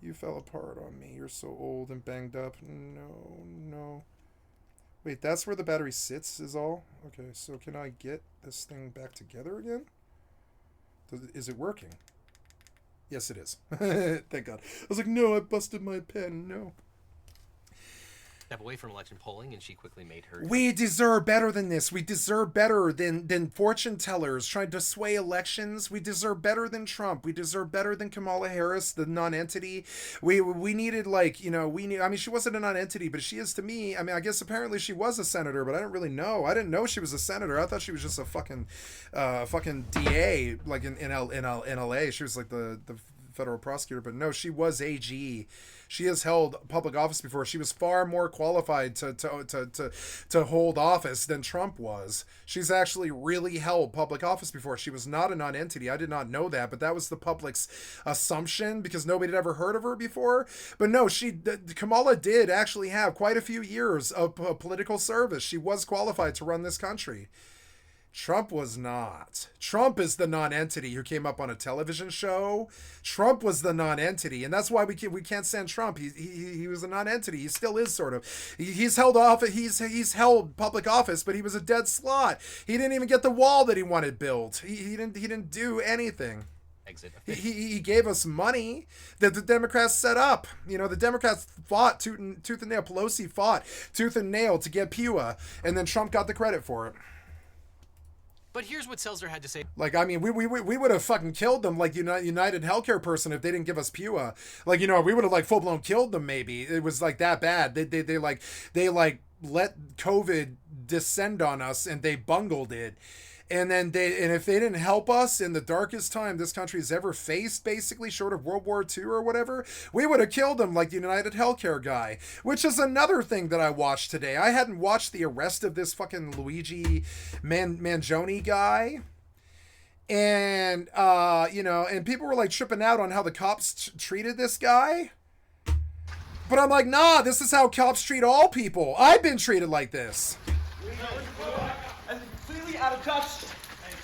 You fell apart on me. You're so old and banged up. No. Wait, that's where the battery sits is all? Okay, so can I get this thing back together again? Is it working? Yes, it is. Thank God. I was like, no, I busted my pen. No. Step away from election polling, and she quickly made her. We deserve better than this. We deserve better than fortune tellers trying to sway elections. We deserve better than Trump. We deserve better than Kamala Harris, the non-entity. We needed, like, I mean, she wasn't a non-entity, but she is to me. I mean, I guess apparently she was a senator, but I don't really know. I didn't know she was a senator. I thought she was just a fucking DA, like in LA. She was like the federal prosecutor, but no, she was AG. She has held public office before. She was far more qualified to hold office than Trump was. She's actually really held public office before. She was not a non-entity. I did not know that, but that was the public's assumption because nobody had ever heard of her before. But no, Kamala did actually have quite a few years of political service. She was qualified to run this country. Trump was not. Trump is the non-entity who came up on a television show. Trump was the non-entity, and that's why we can't stand Trump. He was a non-entity. He still is, sort of. He's held held public office, but he was a dead slot. He didn't even get the wall that he wanted built. He didn't do anything. Exit. He gave us money that the Democrats set up. The Democrats fought tooth and nail. Pelosi fought tooth and nail to get PUA, and then Trump got the credit for it. But here's what Seltzer had to say. Like, I mean, we would have fucking killed them, like United Healthcare person, if they didn't give us PUA. Like, we would have like full blown killed them. Maybe it was like that bad. They let COVID descend on us, and they bungled it. And if they didn't help us in the darkest time this country has ever faced, basically, short of World War II or whatever, we would have killed them like the United Healthcare guy, which is another thing that I watched today. I hadn't watched the arrest of this fucking Luigi Mangione guy. And, and people were like tripping out on how the cops treated this guy. But I'm like, nah, this is how cops treat all people. I've been treated like this. Completely out of touch,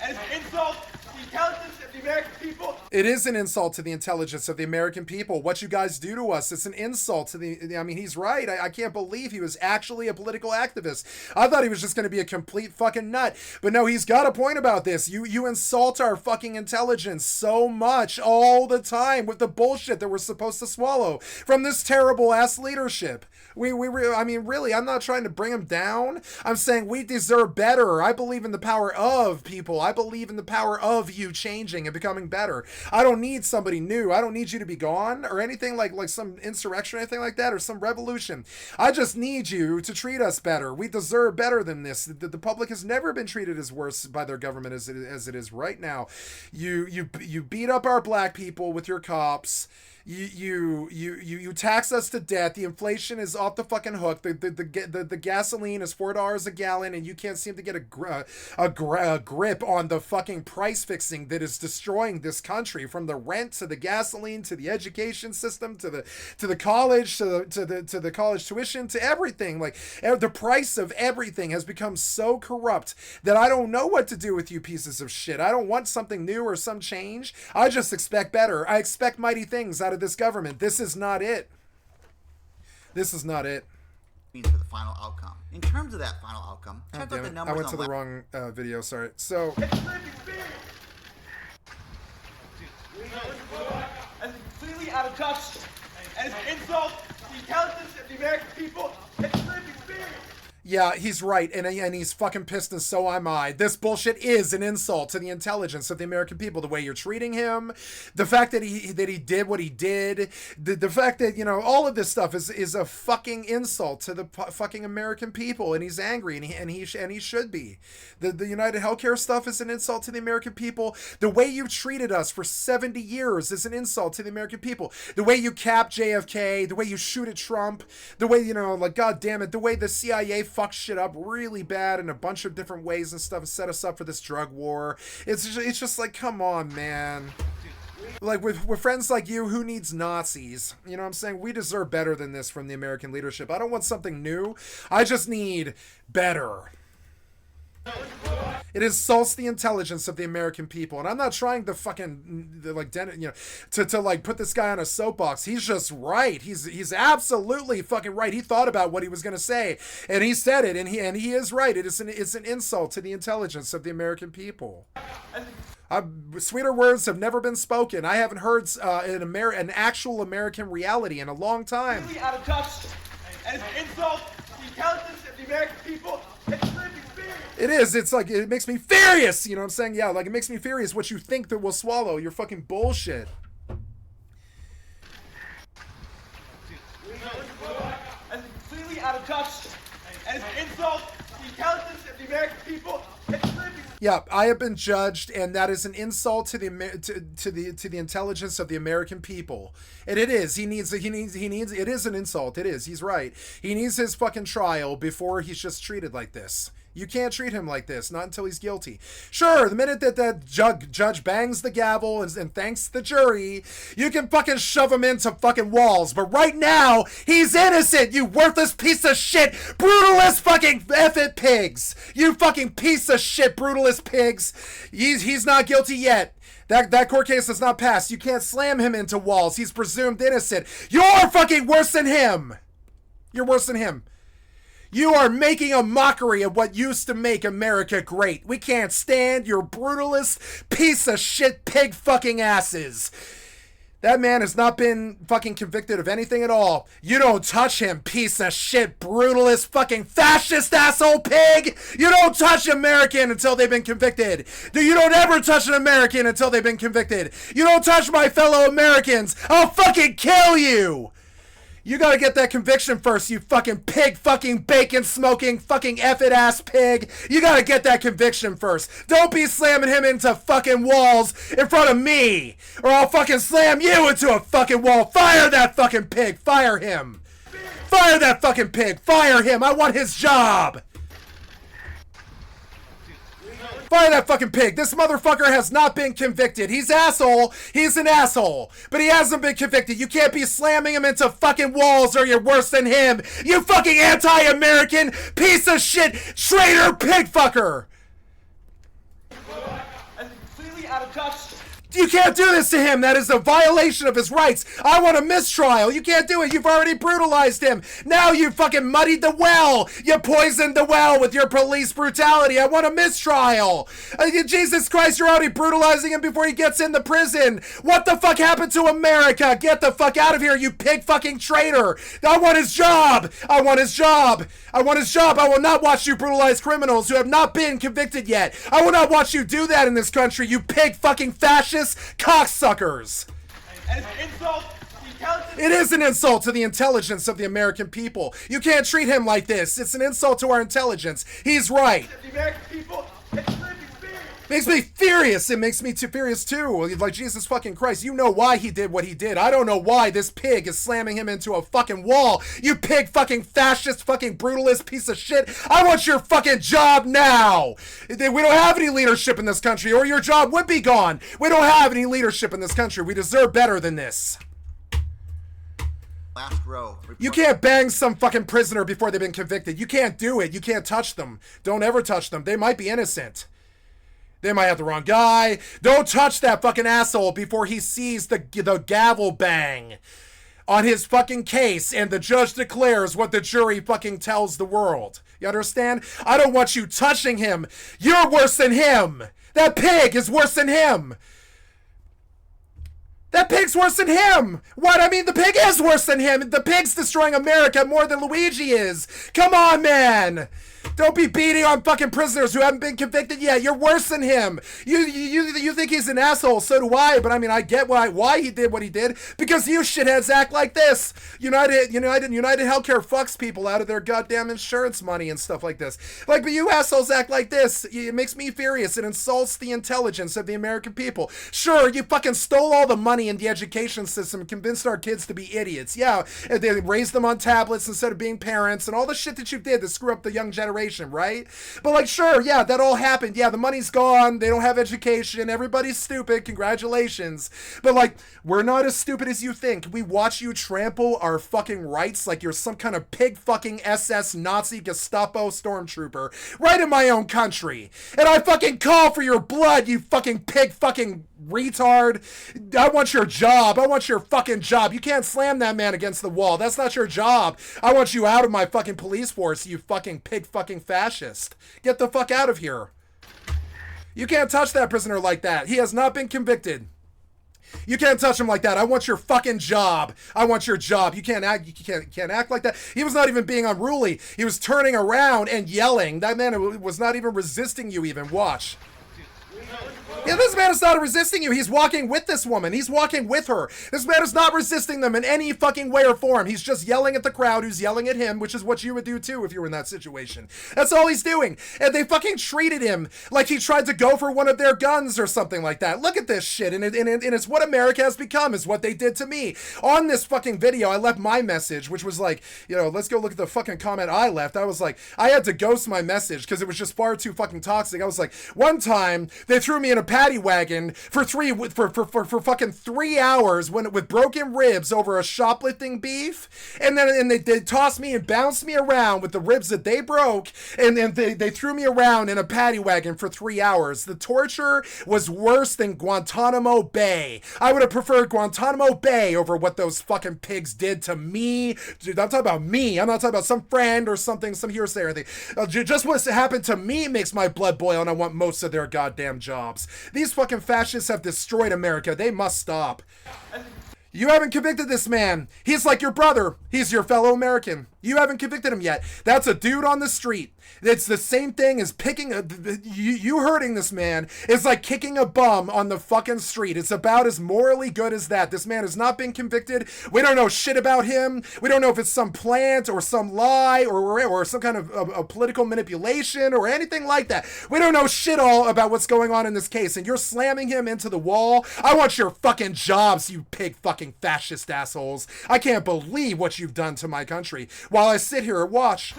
and it's insult to the intelligence of the the American people. It is an insult to the intelligence of the American people. What you guys do to us, it's an insult to the, I mean, he's right. I can't believe he was actually a political activist. I thought he was just going to be a complete fucking nut. But no, he's got a point about this. You insult our fucking intelligence so much all the time with the bullshit that we're supposed to swallow from this terrible ass leadership. I mean, really, I'm not trying to bring him down. I'm saying we deserve better. I believe in the power of people. I believe in the power of you changing and becoming better. I don't need somebody new. I don't need you to be gone or anything like some insurrection or anything like that or some revolution. I just need you to treat us better. We deserve better than this. The public has never been treated as worse by their government as it is right now. You beat up our black people with your cops. You tax us to death. The inflation is off the fucking hook. The gasoline is $4 a gallon, and you can't seem to get a grip on the fucking price fixing that is destroying this country, from the rent to the gasoline to the education system to the college to the college tuition to everything. Like, the price of everything has become so corrupt that I don't know what to do with you pieces of shit. I don't want something new or some change. I just expect better. I expect mighty things out of this government. This is not it. This is not it. For the final outcome. In terms of that final outcome, check out the numbers. I went to the wrong video. Sorry. So. That's completely out of touch, and it's an insult to the intelligence of the American people. It's lived experience. Yeah, he's right, and he's fucking pissed, and so am I. This bullshit is an insult to the intelligence of the American people. The way you're treating him, the fact that he did what he did, the fact that, you know, all of this stuff is a fucking insult to the fucking American people, and he's angry, and he should be. The United Healthcare stuff is an insult to the American people. The way you treated us for 70 years is an insult to the American people. The way you cap JFK, the way you shoot at Trump, the way, you know, like, God damn it, the way the CIA fucked shit up really bad in a bunch of different ways and stuff, set us up for this drug war. It's just like, come on, man. Like, with friends like you, who needs Nazis? You know what I'm saying? We deserve better than this from the American leadership. I don't want something new. I just need better. It insults the intelligence of the American people, and I'm not trying to fucking like, you know, to like put this guy on a soapbox. He's just right. He's absolutely fucking right. He thought about what he was gonna say, and he said it, and he is right. It's an insult to the intelligence of the American people. Sweeter words have never been spoken. I haven't heard an actual American reality in a long time. Completely out of touch, and it's an insult to the intelligence of the American people. It's lived experience. It is. It's like, it makes me furious. You know what I'm saying? Yeah, like, it makes me furious what you think that we'll swallow. Your fucking bullshit. That's completely out of touch, and it's an insult to the intelligence of the American people. It's lived experience. Yeah, I have been judged, and that is an insult to the intelligence of the American people. And it is. He needs. It is an insult. It is. He's right. He needs his fucking trial before he's just treated like this. You can't treat him like this, not until he's guilty. Sure, the minute that judge bangs the gavel and thanks the jury, you can fucking shove him into fucking walls. But right now, he's innocent, you worthless piece of shit, brutalist fucking effing pigs. You fucking piece of shit, brutalist pigs. He's not guilty yet. That court case has not passed. You can't slam him into walls. He's presumed innocent. You're fucking worse than him. You're worse than him. You are making a mockery of what used to make America great. We can't stand your brutalist piece of shit pig fucking asses. That man has not been fucking convicted of anything at all. You don't touch him, piece of shit, brutalist fucking fascist asshole pig. You don't touch an American until they've been convicted. You don't ever touch an American until they've been convicted. You don't touch my fellow Americans. I'll fucking kill you. You gotta get that conviction first, you fucking pig, fucking bacon smoking, fucking effed ass pig. You gotta get that conviction first. Don't be slamming him into fucking walls in front of me, or I'll fucking slam you into a fucking wall. Fire that fucking pig. Fire him. Fire that fucking pig. Fire him. I want his job. Fire that fucking pig. This motherfucker has not been convicted. He's asshole. He's an asshole. But he hasn't been convicted. You can't be slamming him into fucking walls or you're worse than him. You fucking anti-American piece of shit traitor pig fucker. That's completely out of touch. You can't do this to him. That is a violation of his rights. I want a mistrial. You can't do it. You've already brutalized him. Now you fucking muddied the well. You poisoned the well with your police brutality. I want a mistrial. Jesus Christ, you're already brutalizing him before he gets into prison. What the fuck happened to America? Get the fuck out of here, you pig fucking traitor. I want his job. I want his job. I want his job. I will not watch you brutalize criminals who have not been convicted yet. I will not watch you do that in this country, you pig fucking fascist cocksuckers. And it's an insult to the intelligence. It is an insult to the intelligence of the American people. You can't treat him like this. It's an insult to our intelligence. He's right. The American people, it's a lived experience. Makes me furious. It makes me too furious too. Like, Jesus fucking Christ, you know why he did what he did. I don't know why this pig is slamming him into a fucking wall. You pig fucking fascist fucking brutalist piece of shit. I want your fucking job now. We don't have any leadership in this country, or your job would be gone. We don't have any leadership in this country. We deserve better than this. Last row. You can't bang some fucking prisoner before they've been convicted. You can't do it. You can't touch them. Don't ever touch them. They might be innocent. They might have the wrong guy. Don't touch that fucking asshole before he sees the gavel bang on his fucking case and the judge declares what the jury fucking tells the world. You understand? I don't want you touching him. You're worse than him. That pig is worse than him. That pig's worse than him. What? I mean, the pig is worse than him. The pig's destroying America more than Luigi is. Come on, man. Don't be beating on fucking prisoners who haven't been convicted yet. You're worse than him. You think he's an asshole. So do I. But I mean, I get why he did what he did. Because you shitheads act like this. United Healthcare fucks people out of their goddamn insurance money and stuff like this. Like, but you assholes act like this. It makes me furious. It insults the intelligence of the American people. Sure, you fucking stole all the money in the education system and convinced our kids to be idiots. Yeah, and they raised them on tablets instead of being parents and all the shit that you did to screw up the young generation, right? But like, sure, yeah, that all happened. Yeah, the money's gone. They don't have education. Everybody's stupid. Congratulations. But like, we're not as stupid as you think. We watch you trample our fucking rights like you're some kind of pig fucking SS Nazi Gestapo stormtrooper right in my own country. And I fucking call for your blood, you fucking pig fucking retard. I want your job. I want your fucking job. You can't slam that man against the wall. That's not your job. I want you out of my fucking police force, you fucking pig fucking fascist. Get the fuck out of here. You can't touch that prisoner like that. He has not been convicted. You can't touch him like that. I want your fucking job. I want your job. You can't act like that. He was not even being unruly. He was turning around and yelling. That man was not even resisting you even. Watch. Yeah, this man is not resisting you. He's walking with this woman. He's walking with her. This man is not resisting them in any fucking way or form. He's just yelling at the crowd who's yelling at him, which is what you would do too if you were in that situation. That's all he's doing. And they fucking treated him like he tried to go for one of their guns or something like that. Look at this shit. And it's what America has become, is what they did to me. On this fucking video, I left my message, which was like, let's go look at the fucking comment I left. I was like, I had to ghost my message because it was just far too fucking toxic. I was like, one time they threw me in a paddy wagon for fucking 3 hours with broken ribs over a shoplifting beef, and then they tossed me and bounced me around with the ribs that they broke, and then they threw me around in a paddy wagon for 3 hours. The torture was worse than Guantanamo Bay. I would have preferred Guantanamo Bay over what those fucking pigs did to me. Dude, I'm talking about me. I'm not talking about some friend or something, some hearsay or anything. Just what happened to me makes my blood boil, and I want most of their goddamn jobs. These fucking fascists have destroyed America. They must stop. You haven't convicted this man. He's like your brother. He's your fellow American. You haven't convicted him yet. That's a dude on the street. It's the same thing as you hurting this man is like kicking a bum on the fucking street. It's about as morally good as that. This man has not been convicted. We don't know shit about him. We don't know if it's some plant or some lie or some kind of a political manipulation or anything like that. We don't know shit all about what's going on in this case, and you're slamming him into the wall. I want your fucking jobs, you pig fucking fascist assholes. I can't believe what you've done to my country. While I sit here and watch,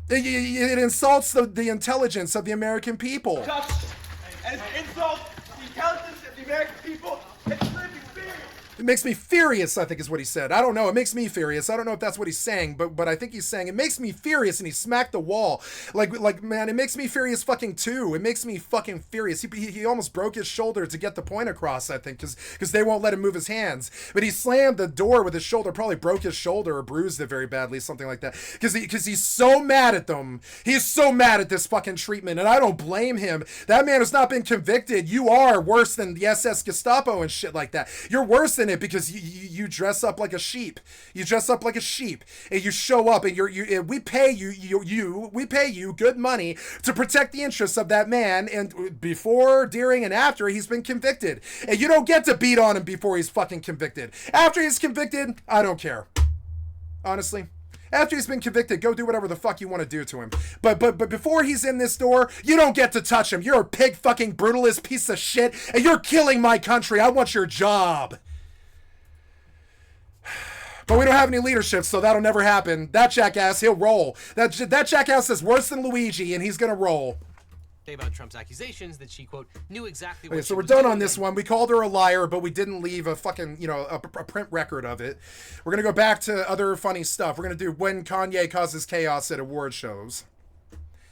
it insults the intelligence of the American people. And it's an insult to the intelligence of the American people. It's a lived experience. It makes me furious, I think is what he said. I don't know. It makes me furious. I don't know if that's what he's saying, but I think he's saying it makes me furious, and he smacked the wall. Like man, it makes me furious fucking too. It makes me fucking furious. He almost broke his shoulder to get the point across, I think, because they won't let him move his hands. But he slammed the door with his shoulder, probably broke his shoulder or bruised it very badly, something like that. Because he's so mad at them. He's so mad at this fucking treatment, and I don't blame him. That man has not been convicted. You are worse than the SS Gestapo and shit like that. You're worse than it because you dress up like a sheep. You dress up like a sheep, and you show up, and we pay you good money to protect the interests of that man. And before, during, and after he's been convicted, and you don't get to beat on him before he's fucking convicted. After he's convicted, I don't care. Honestly. After he's been convicted, go do whatever the fuck you want to do to him. But before he's in this door, you don't get to touch him. You're a pig fucking brutalist piece of shit, and you're killing my country. I want your job. But we don't have any leadership, so that'll never happen. That jackass, he'll roll. That jackass is worse than Luigi, and he's gonna roll. About Trump's accusations that she, quote, knew exactly what Okay, she so we're was done doing on this one. We called her a liar, but we didn't leave a fucking, a print record of it. We're going to go back to other funny stuff. We're going to do when Kanye causes chaos at award shows.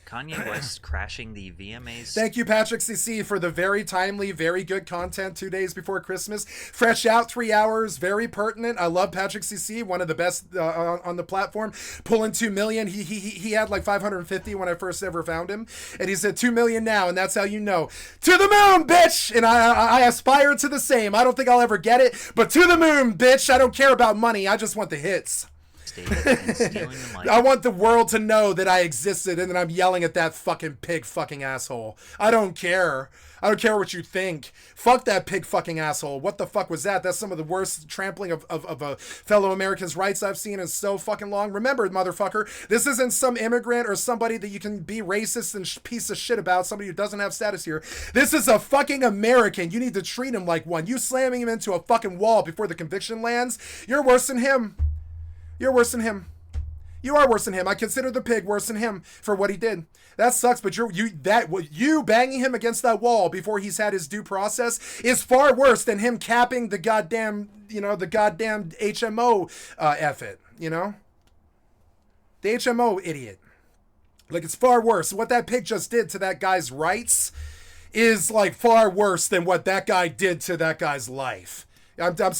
Kanye West crashing the VMAs. Thank you, Patrick CC, for the very timely, very good content 2 days before Christmas. Fresh out, 3 hours, very pertinent. I love Patrick CC, one of the best on the platform. Pulling 2 million. He had like 550 when I first ever found him, and he's at 2 million now, and that's how you know. To the moon, bitch! And I aspire to the same. I don't think I'll ever get it, but to the moon, bitch! I don't care about money. I just want the hits. I want the world to know that I existed and that I'm yelling at that fucking pig fucking asshole. I don't care. I don't care what you think. Fuck that pig fucking asshole. What the fuck was that? That's some of the worst trampling of a fellow American's rights I've seen in so fucking long. Remember, motherfucker, this isn't some immigrant or somebody that you can be racist and piece of shit about, somebody who doesn't have status here. This is a fucking American. You need to treat him like one. You slamming him into a fucking wall before the conviction lands, you're worse than him. You're worse than him. You are worse than him. I consider the pig worse than him for what he did. That sucks, but you banging him against that wall before he's had his due process is far worse than him capping the goddamn, the goddamn HMO effort, The HMO idiot. Like, it's far worse. What that pig just did to that guy's rights is like far worse than what that guy did to that guy's life. I'm dead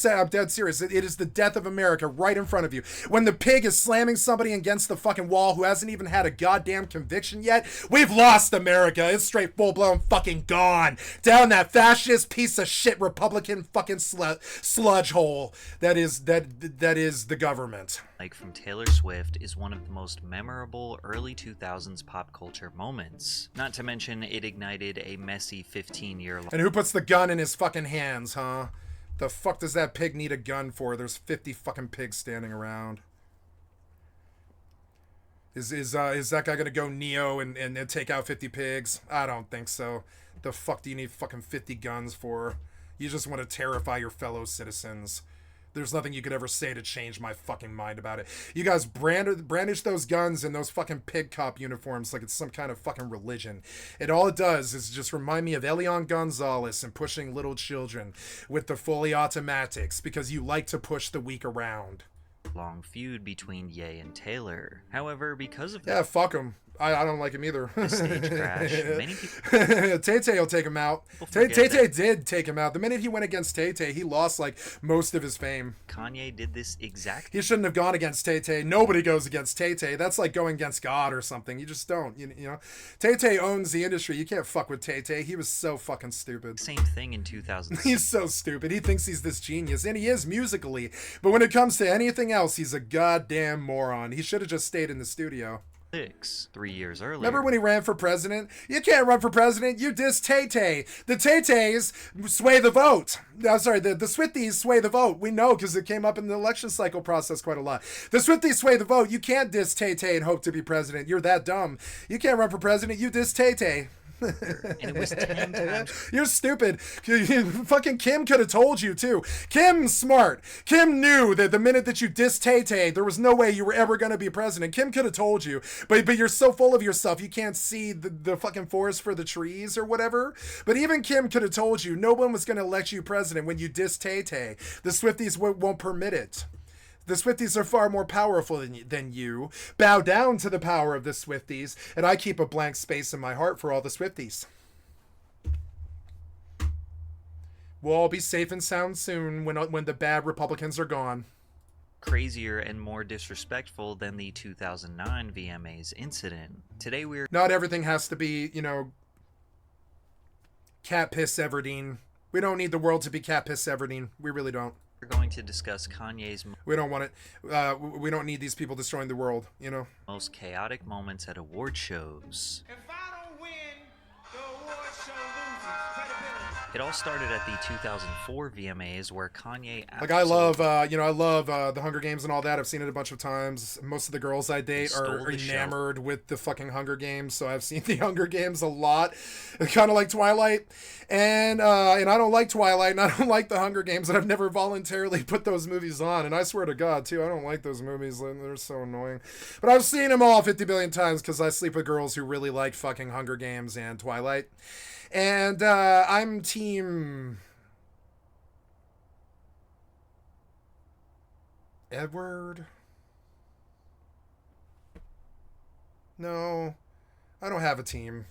serious. It is the death of America right in front of you. When the pig is slamming somebody against the fucking wall who hasn't even had a goddamn conviction yet, we've lost America. It's straight full-blown fucking gone. Down that fascist piece of shit Republican fucking sludge hole that is the government. Like from Taylor Swift is one of the most memorable early 2000s pop culture moments. Not to mention it ignited a messy 15-year long... And who puts the gun in his fucking hands, huh? The fuck does that pig need a gun for? There's 50 fucking pigs standing around. Is that guy gonna go Neo and take out 50 pigs? I don't think so. The fuck do you need fucking 50 guns for? You just want to terrify your fellow citizens. There's nothing you could ever say to change my fucking mind about it. You guys brandish those guns and those fucking pig cop uniforms like it's some kind of fucking religion. And all it does is just remind me of Elian Gonzalez and pushing little children with the fully automatics because you like to push the weak around. Long feud between Ye and Taylor. However, because of Yeah, fuck him. I don't like him either. the stage crash, many people... Tay-Tay will take him out. Tay-Tay did take him out. The minute he went against Tay-Tay, he lost like most of his fame. Kanye did this exactly. He shouldn't have gone against Tay-Tay. Nobody goes against Tay-Tay. That's like going against God or something. You just don't. You know. Tay-Tay owns the industry. You can't fuck with Tay-Tay. He was so fucking stupid. Same thing in 2000. He's so stupid. He thinks he's this genius, and he is musically. But when it comes to anything else, he's a goddamn moron. He should have just stayed in the studio. 3 years earlier. Remember when he ran for president? You can't run for president. You diss Tay-Tay. The Tay-Tays sway the vote. I'm sorry, the Swifties sway the vote. We know because it came up in the election cycle process quite a lot. The Swifties sway the vote. You can't diss Tay-Tay and hope to be president. You're that dumb. You can't run for president. You diss Tay-Tay. and it was 10 times. You're stupid. Fucking Kim could have told you too. Kim's smart. Kim knew that the minute that you dissed Tay-Tay, there was no way you were ever going to be president. Kim could have told you, but you're so full of yourself you can't see the fucking forest for the trees or whatever. But even Kim could have told you no one was going to elect you president when you dissed Tay-Tay. The Swifties won't permit it. The Swifties are far more powerful than you. Bow down to the power of the Swifties, and I keep a blank space in my heart for all the Swifties. We'll all be safe and sound soon when the bad Republicans are gone. Crazier and more disrespectful than the 2009 VMAs incident. Today we're... Not everything has to be, cat piss Everdeen. We don't need the world to be cat piss Everdeen. We really don't. We're going to discuss Kanye's We don't want it. We don't need these people destroying the world, most chaotic moments at award shows. If I don't win, the award show loses credibility. It all started at the 2004 VMAs where Kanye... I love the Hunger Games and all that. I've seen it a bunch of times. Most of the girls I date are enamored with the fucking Hunger Games, so I've seen the Hunger Games a lot. Kind of like Twilight. And I don't like Twilight, and I don't like the Hunger Games, and I've never voluntarily put those movies on. And I swear to God, too, I don't like those movies. They're so annoying. But I've seen them all 50 billion times because I sleep with girls who really like fucking Hunger Games and Twilight. And I'm team Edward. No, I don't have a team.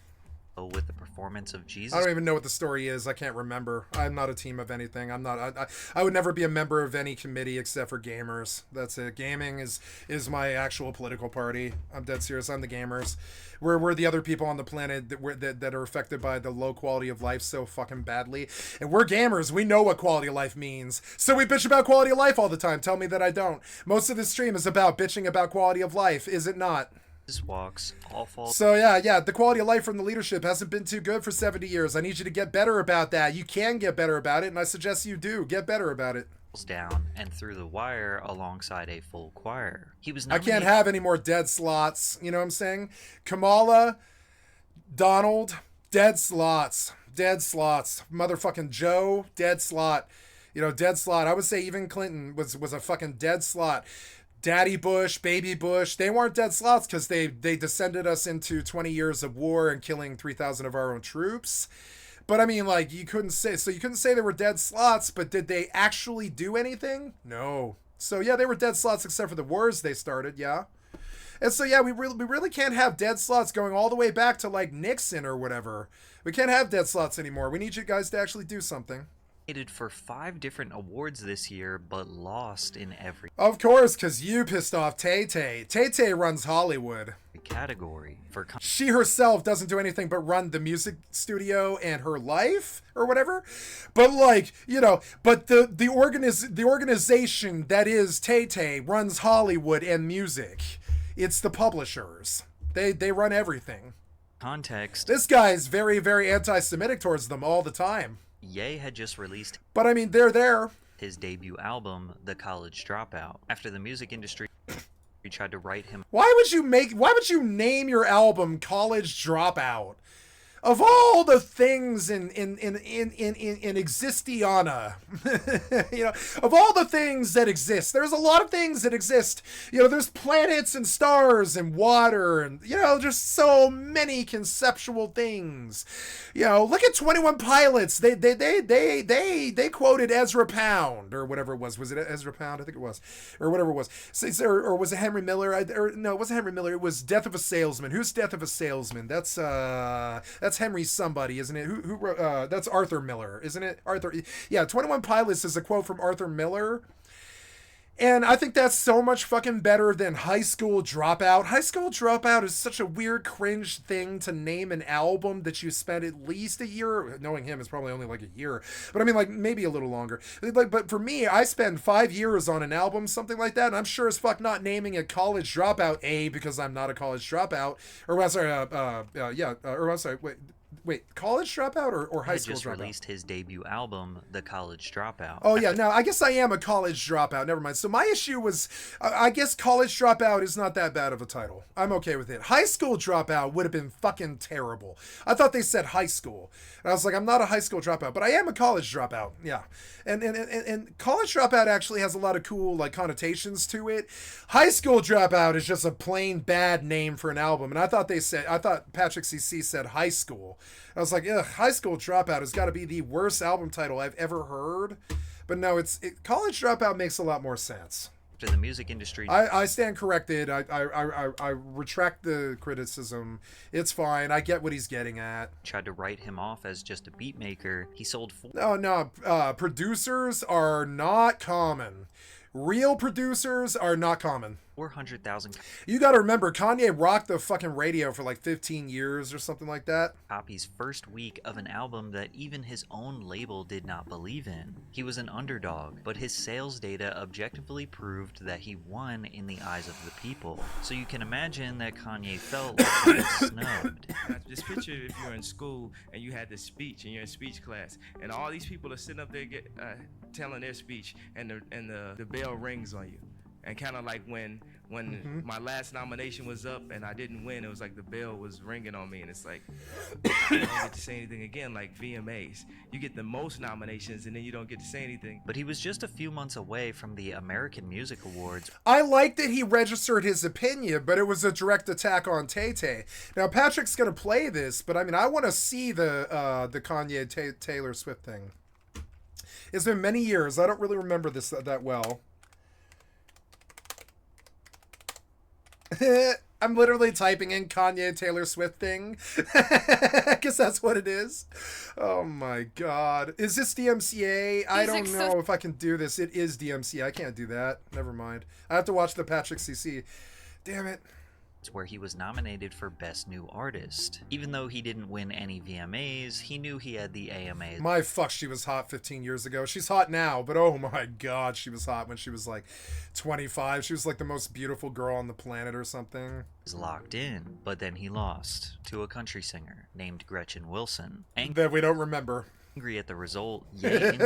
With the performance of Jesus. I don't even know what the story is. I can't remember. I'm not a team of anything. I'm not. I would never be a member of any committee except for gamers. That's it. Gaming is my actual political party. I'm dead serious. I'm the gamers. We're the other people on the planet that are affected by the low quality of life so fucking badly. And we're gamers. We know what quality of life means. So we bitch about quality of life all the time. Tell me that I don't. Most of this stream is about bitching about quality of life. Is it not? Walks all fall. So yeah, the quality of life from the leadership hasn't been too good for 70 years. I need you to get better about that. You can get better about it, and I suggest you do. Get better about it. Down and through the wire alongside a full choir. He was I can't have any more dead slots. You know what I'm saying? Kamala, Donald, dead slots. Dead slots. Motherfucking Joe, dead slot. Dead slot. I would say even Clinton was a fucking dead slot. Daddy Bush, Baby Bush, they weren't dead slots because they descended us into 20 years of war and killing 3,000 of our own troops. But I mean, you couldn't say they were dead slots, but did they actually do anything? No. So yeah, they were dead slots except for the wars they started, yeah. And so yeah, we really can't have dead slots going all the way back to Nixon or whatever. We can't have dead slots anymore. We need you guys to actually do something. For 5 different awards this year, but lost in every Of course, because you pissed off Tay-Tay. Tay-Tay runs Hollywood. Category. She herself doesn't do anything but run the music studio and her life or whatever. But but the organization that is Tay-Tay runs Hollywood and music. It's the publishers. They run everything. Context. This guy's very, very anti-Semitic towards them all the time. Ye had just released, but I mean, they're there. His debut album, The College Dropout. After the music industry tried to write him. Why would you name your album College Dropout? Of all the things in Existiana, of all the things that exist, there's a lot of things that exist. There's planets and stars and water and, just so many conceptual things. Look at 21 Pilots. They quoted Ezra Pound or whatever it was. Was it Ezra Pound? I think it was, or whatever it was. Or was it Henry Miller? No, it wasn't Henry Miller. It was Death of a Salesman. Who's Death of a Salesman? That's Henry somebody, isn't it? Who wrote, that's Arthur Miller, isn't it? Arthur, yeah, 21 Pilots is a quote from Arthur Miller. And I think that's so much fucking better than High School Dropout. High School Dropout is such a weird, cringe thing to name an album that you spent at least a year. Knowing him, it's probably only a year. But I mean, maybe a little longer. But for me, I spend 5 years on an album, something like that, and I'm sure as fuck not naming it College Dropout, because I'm not a college dropout. Or, I'm sorry, Wait, College Dropout or High Had School just Dropout? released his debut album, The College Dropout. Oh yeah, no, I guess I am a college dropout. Never mind. So my issue was, I guess College Dropout is not that bad of a title. I'm okay with it. High School Dropout would have been fucking terrible. I thought they said high school, and I was like, I'm not a high school dropout, but I am a college dropout. Yeah, and College Dropout actually has a lot of cool like connotations to it. High School Dropout is just a plain bad name for an album, and I thought Patrick CC said high school. I was like, ugh, High School Dropout has got to be the worst album title I've ever heard. But no, College Dropout makes a lot more sense. To the music industry. I stand corrected. I retract the criticism. It's fine. I get what he's getting at. Tried to write him off as just a beat maker. He sold No. Producers are not common. Real producers are not common. 400,000 You gotta remember, Kanye rocked the fucking radio for like 15 years or something like that. copies first week of an album that even his own label did not believe in. He was an underdog, but his sales data objectively proved that he won in the eyes of the people. So you can imagine that Kanye felt like he was snubbed. Just picture if you're in school and you had this speech and you're in speech class, and all these people are sitting up there telling their speech, and the bell rings on you. And kind of like when my last nomination was up and I didn't win, it was like the bell was ringing on me, and it's like I don't get to say anything again. Like VMAs, you get the most nominations and then you don't get to say anything. But he was just a few months away from the American Music Awards. I like that he registered his opinion, but it was a direct attack on Tay-Tay. Now Patrick's gonna play this, but I mean I want to see the Kanye Taylor Swift thing. It's been many years. I don't really remember this that well. I'm literally typing in Kanye Taylor Swift thing. I guess that's what it is. Oh my god. Is this DMCA? I don't know if I can do this. It is DMCA. I can't do that. Never mind. I have to watch the Patrick CC. Damn it. Where he was nominated for Best New Artist. Even though he didn't win any VMAs, he knew he had the AMAs. My fuck, she was hot 15 years ago. She's hot now, but oh my god, she was hot when she was like 25. She was like the most beautiful girl on the planet or something. Was locked in, but then he lost to a country singer named Gretchen Wilson. That we don't remember. Angry at the result, yay.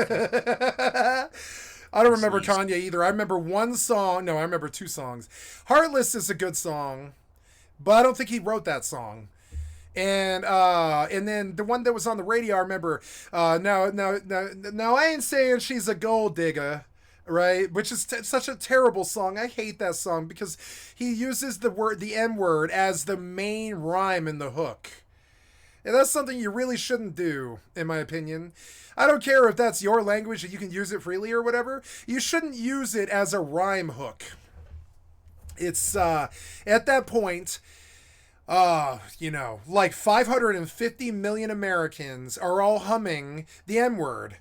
I don't remember Kanye either. I remember one song. No, I remember two songs. Heartless is a good song, but I don't think he wrote that song. And then the one that was on the radio, I remember. No, I ain't saying she's a gold digger, right? Which is such a terrible song. I hate that song because he uses the M word as the main rhyme in the hook. And that's something you really shouldn't do, in my opinion. I don't care if that's your language and you can use it freely or whatever. You shouldn't use it as a rhyme hook. It's, at that point, like 550 million Americans are all humming the N-word.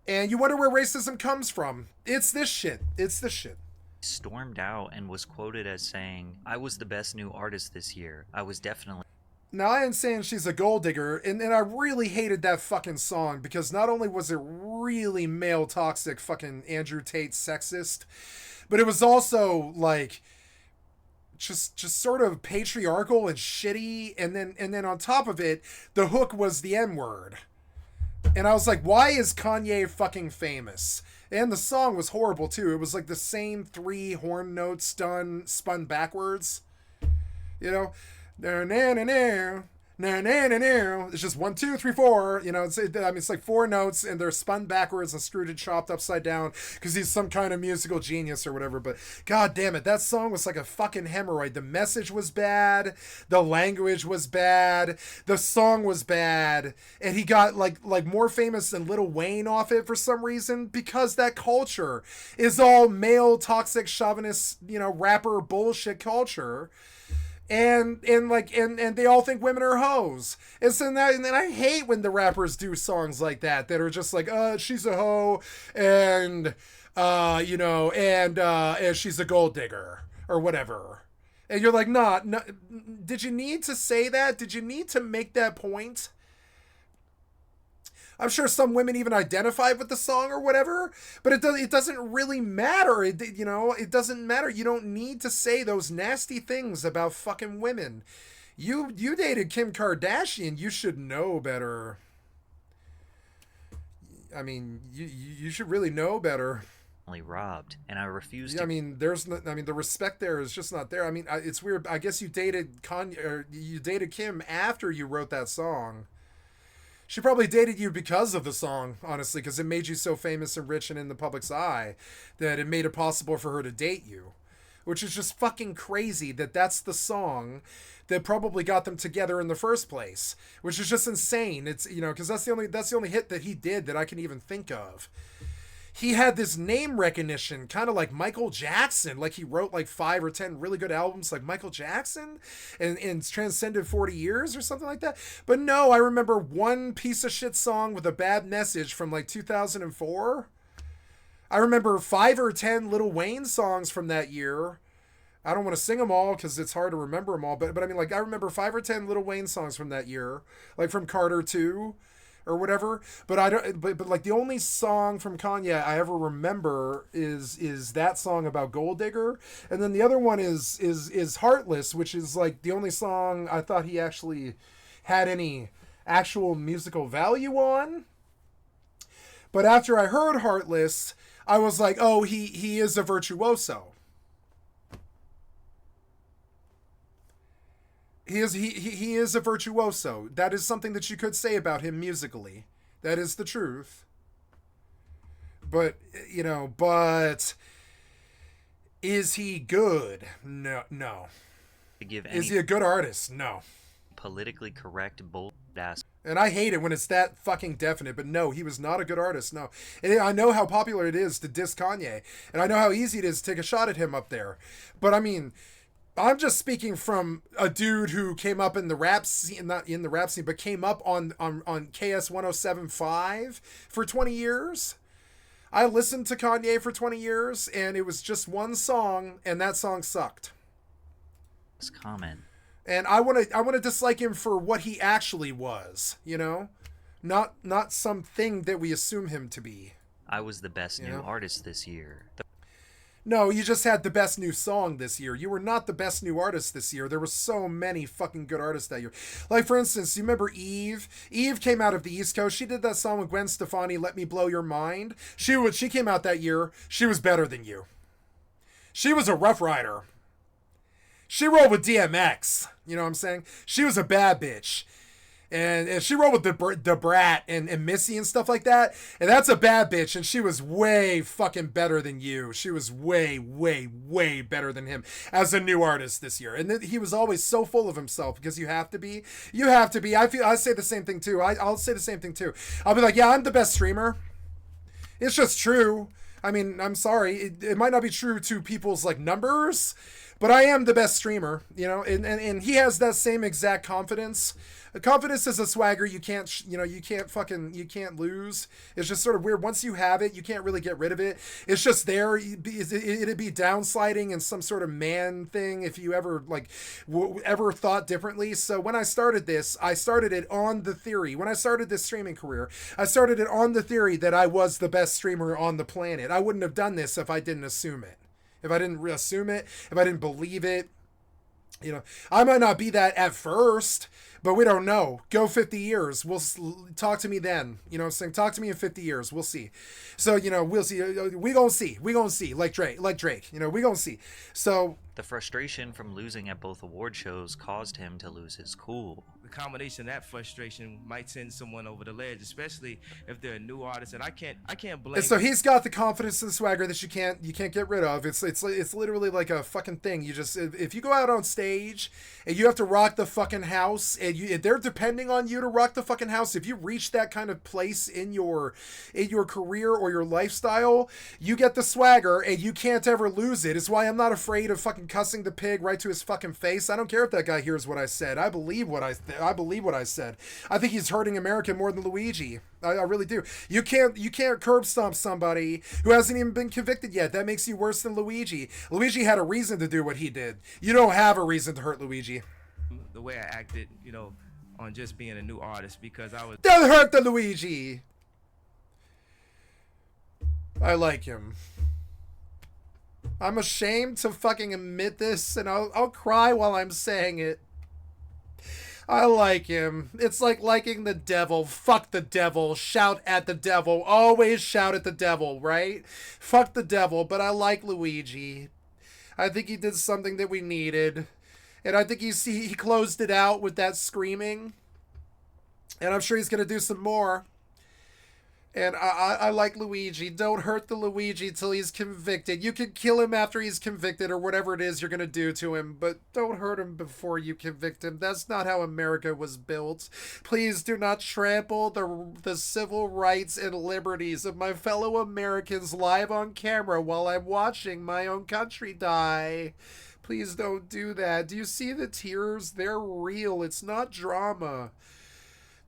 And you wonder where racism comes from. It's this shit. It's this shit. Stormed out and was quoted as saying, "I was the best new artist this year. I was definitely..." Now, I ain't saying she's a gold digger, and I really hated that fucking song because not only was it really male toxic fucking Andrew Tate sexist, but it was also like just sort of patriarchal and shitty, and then on top of it, the hook was the N-word. And I was like, why is Kanye fucking famous? And the song was horrible too. It was like the same 3 horn notes spun backwards. You know? It's just 1, 2, 3, 4. You know, it's like 4 notes and they're spun backwards and screwed and chopped upside down because he's some kind of musical genius or whatever. But god damn it, that song was like a fucking hemorrhoid. The message was bad, the language was bad, the song was bad, and he got like more famous than Lil Wayne off it for some reason because that culture is all male toxic chauvinist, rapper bullshit culture. And they all think women are hoes. And so and then I hate when the rappers do songs like that are just like, she's a hoe, and and she's a gold digger or whatever. And you're like, no, did you need to say that? Did you need to make that point? I'm sure some women even identify with the song or whatever, but it doesn't really matter. It doesn't matter. You don't need to say those nasty things about fucking women. You dated Kim Kardashian. You should know better. I mean, you should really know better. Robbed, and I refuse Yeah, to. I mean, the respect there is just not there. I mean, it's weird. I guess you dated you dated Kim after you wrote that song. She probably dated you because of the song, honestly, because it made you so famous and rich and in the public's eye that it made it possible for her to date you, which is just fucking crazy that that's the song that probably got them together in the first place, which is just insane. It's, you know, because that's the only hit that he did that I can even think of. He had this name recognition, kind of like Michael Jackson. Like he wrote like 5 or 10 really good albums like Michael Jackson and transcended 40 years or something like that. But no, I remember one piece of shit song with a bad message from like 2004. I remember 5 or 10 Lil Wayne songs from that year. I don't want to sing them all because it's hard to remember them all. But I mean, like, I remember 5 or 10 Lil Wayne songs from that year, like from Carter 2. Or whatever, but I don't. But like the only song from Kanye I ever remember is that song about Gold Digger, and then the other one is Heartless, which is like the only song I thought he actually had any actual musical value on. But after I heard Heartless, I was like, oh, he is a virtuoso. He is a virtuoso. That is something that you could say about him musically. That is the truth. But, you know, is he good? No. To give Is he a good artist? No. Politically correct bull ass. And I hate it when it's that fucking definite, but no, he was not a good artist, no. And I know how popular it is to diss Kanye, and I know how easy it is to take a shot at him up there. But I mean, I'm just speaking from a dude who came up in the rap scene, not in the rap scene, but came up on KS 107.5 for 20 years. I listened to Kanye for 20 years, and it was just one song, and that song sucked. Comment. And I want to dislike him for what he actually was, you know? Not something that we assume him to be. I was the best new artist this year. No, you just had the best new song this year. You were not the best new artist this year. There were so many fucking good artists that year. Like, for instance, you remember Eve? Eve came out of the East Coast. She did that song with Gwen Stefani, Let Me Blow Your Mind. She came out that year. She was better than you. She was a Rough Rider. She rolled with DMX. You know what I'm saying? She was a bad bitch. And she rolled with the Brat and Missy and stuff like that. And that's a bad bitch. And she was way fucking better than you. She was way, way, way better than him as a new artist this year. And he was always so full of himself because you have to be. You have to be. I say the same thing too. I'll say the same thing too. I'll be like, yeah, I'm the best streamer. It's just true. I mean, I'm sorry. It might not be true to people's like numbers, but I am the best streamer, you know, and he has that same exact confidence. Confidence is a swagger you can't lose. It's just sort of weird. Once you have it, you can't really get rid of it. It's just there. It'd be downsliding and some sort of man thing if you ever ever thought differently. So when I started this, I started it on the theory. When I started this streaming career, I started it on the theory that I was the best streamer on the planet. I wouldn't have done this if I didn't assume it. If I didn't assume it, if I didn't believe it, you know, I might not be that at first, but we don't know. Go 50 years. We'll talk to me then. You know what I'm saying? Talk to me in 50 years. We'll see. So, you know, we'll see. We gonna see. We gonna see. Like Drake. You know, we gonna see. So the frustration from losing at both award shows caused him to lose his cool. The combination of that frustration might send someone over the ledge, especially if they're a new artist. And I can't blame. And so he's got the confidence and swagger that you can't get rid of. It's literally like a fucking thing. You just, if you go out on stage and you have to rock the fucking house, and they're depending on you to rock the fucking house. If you reach that kind of place in your career or your lifestyle, you get the swagger and you can't ever lose it. It's why I'm not afraid of fucking cussing the pig right to his fucking face. I don't care if that guy hears what I said. I believe what I said. I think he's hurting America more than Luigi. I really do. You can't curb stomp somebody who hasn't even been convicted yet. That makes you worse than Luigi. Luigi had a reason to do what he did. You don't have a reason to hurt Luigi. The way I acted, you know, on just being a new artist, because I was... Don't hurt the Luigi! I like him. I'm ashamed to fucking admit this, and I'll cry while I'm saying it. I like him. It's like liking the devil. Fuck the devil. Shout at the devil. Always shout at the devil, right? Fuck the devil, but I like Luigi. I think he did something that we needed. And I think he closed it out with that screaming. And I'm sure he's going to do some more. And I like Luigi. Don't hurt the Luigi till he's convicted. You can kill him after he's convicted or whatever it is you're going to do to him, but don't hurt him before you convict him. That's not how America was built. Please do not trample the civil rights and liberties of my fellow Americans live on camera while I'm watching my own country die. Please don't do that. Do you see the tears? They're real. It's not drama.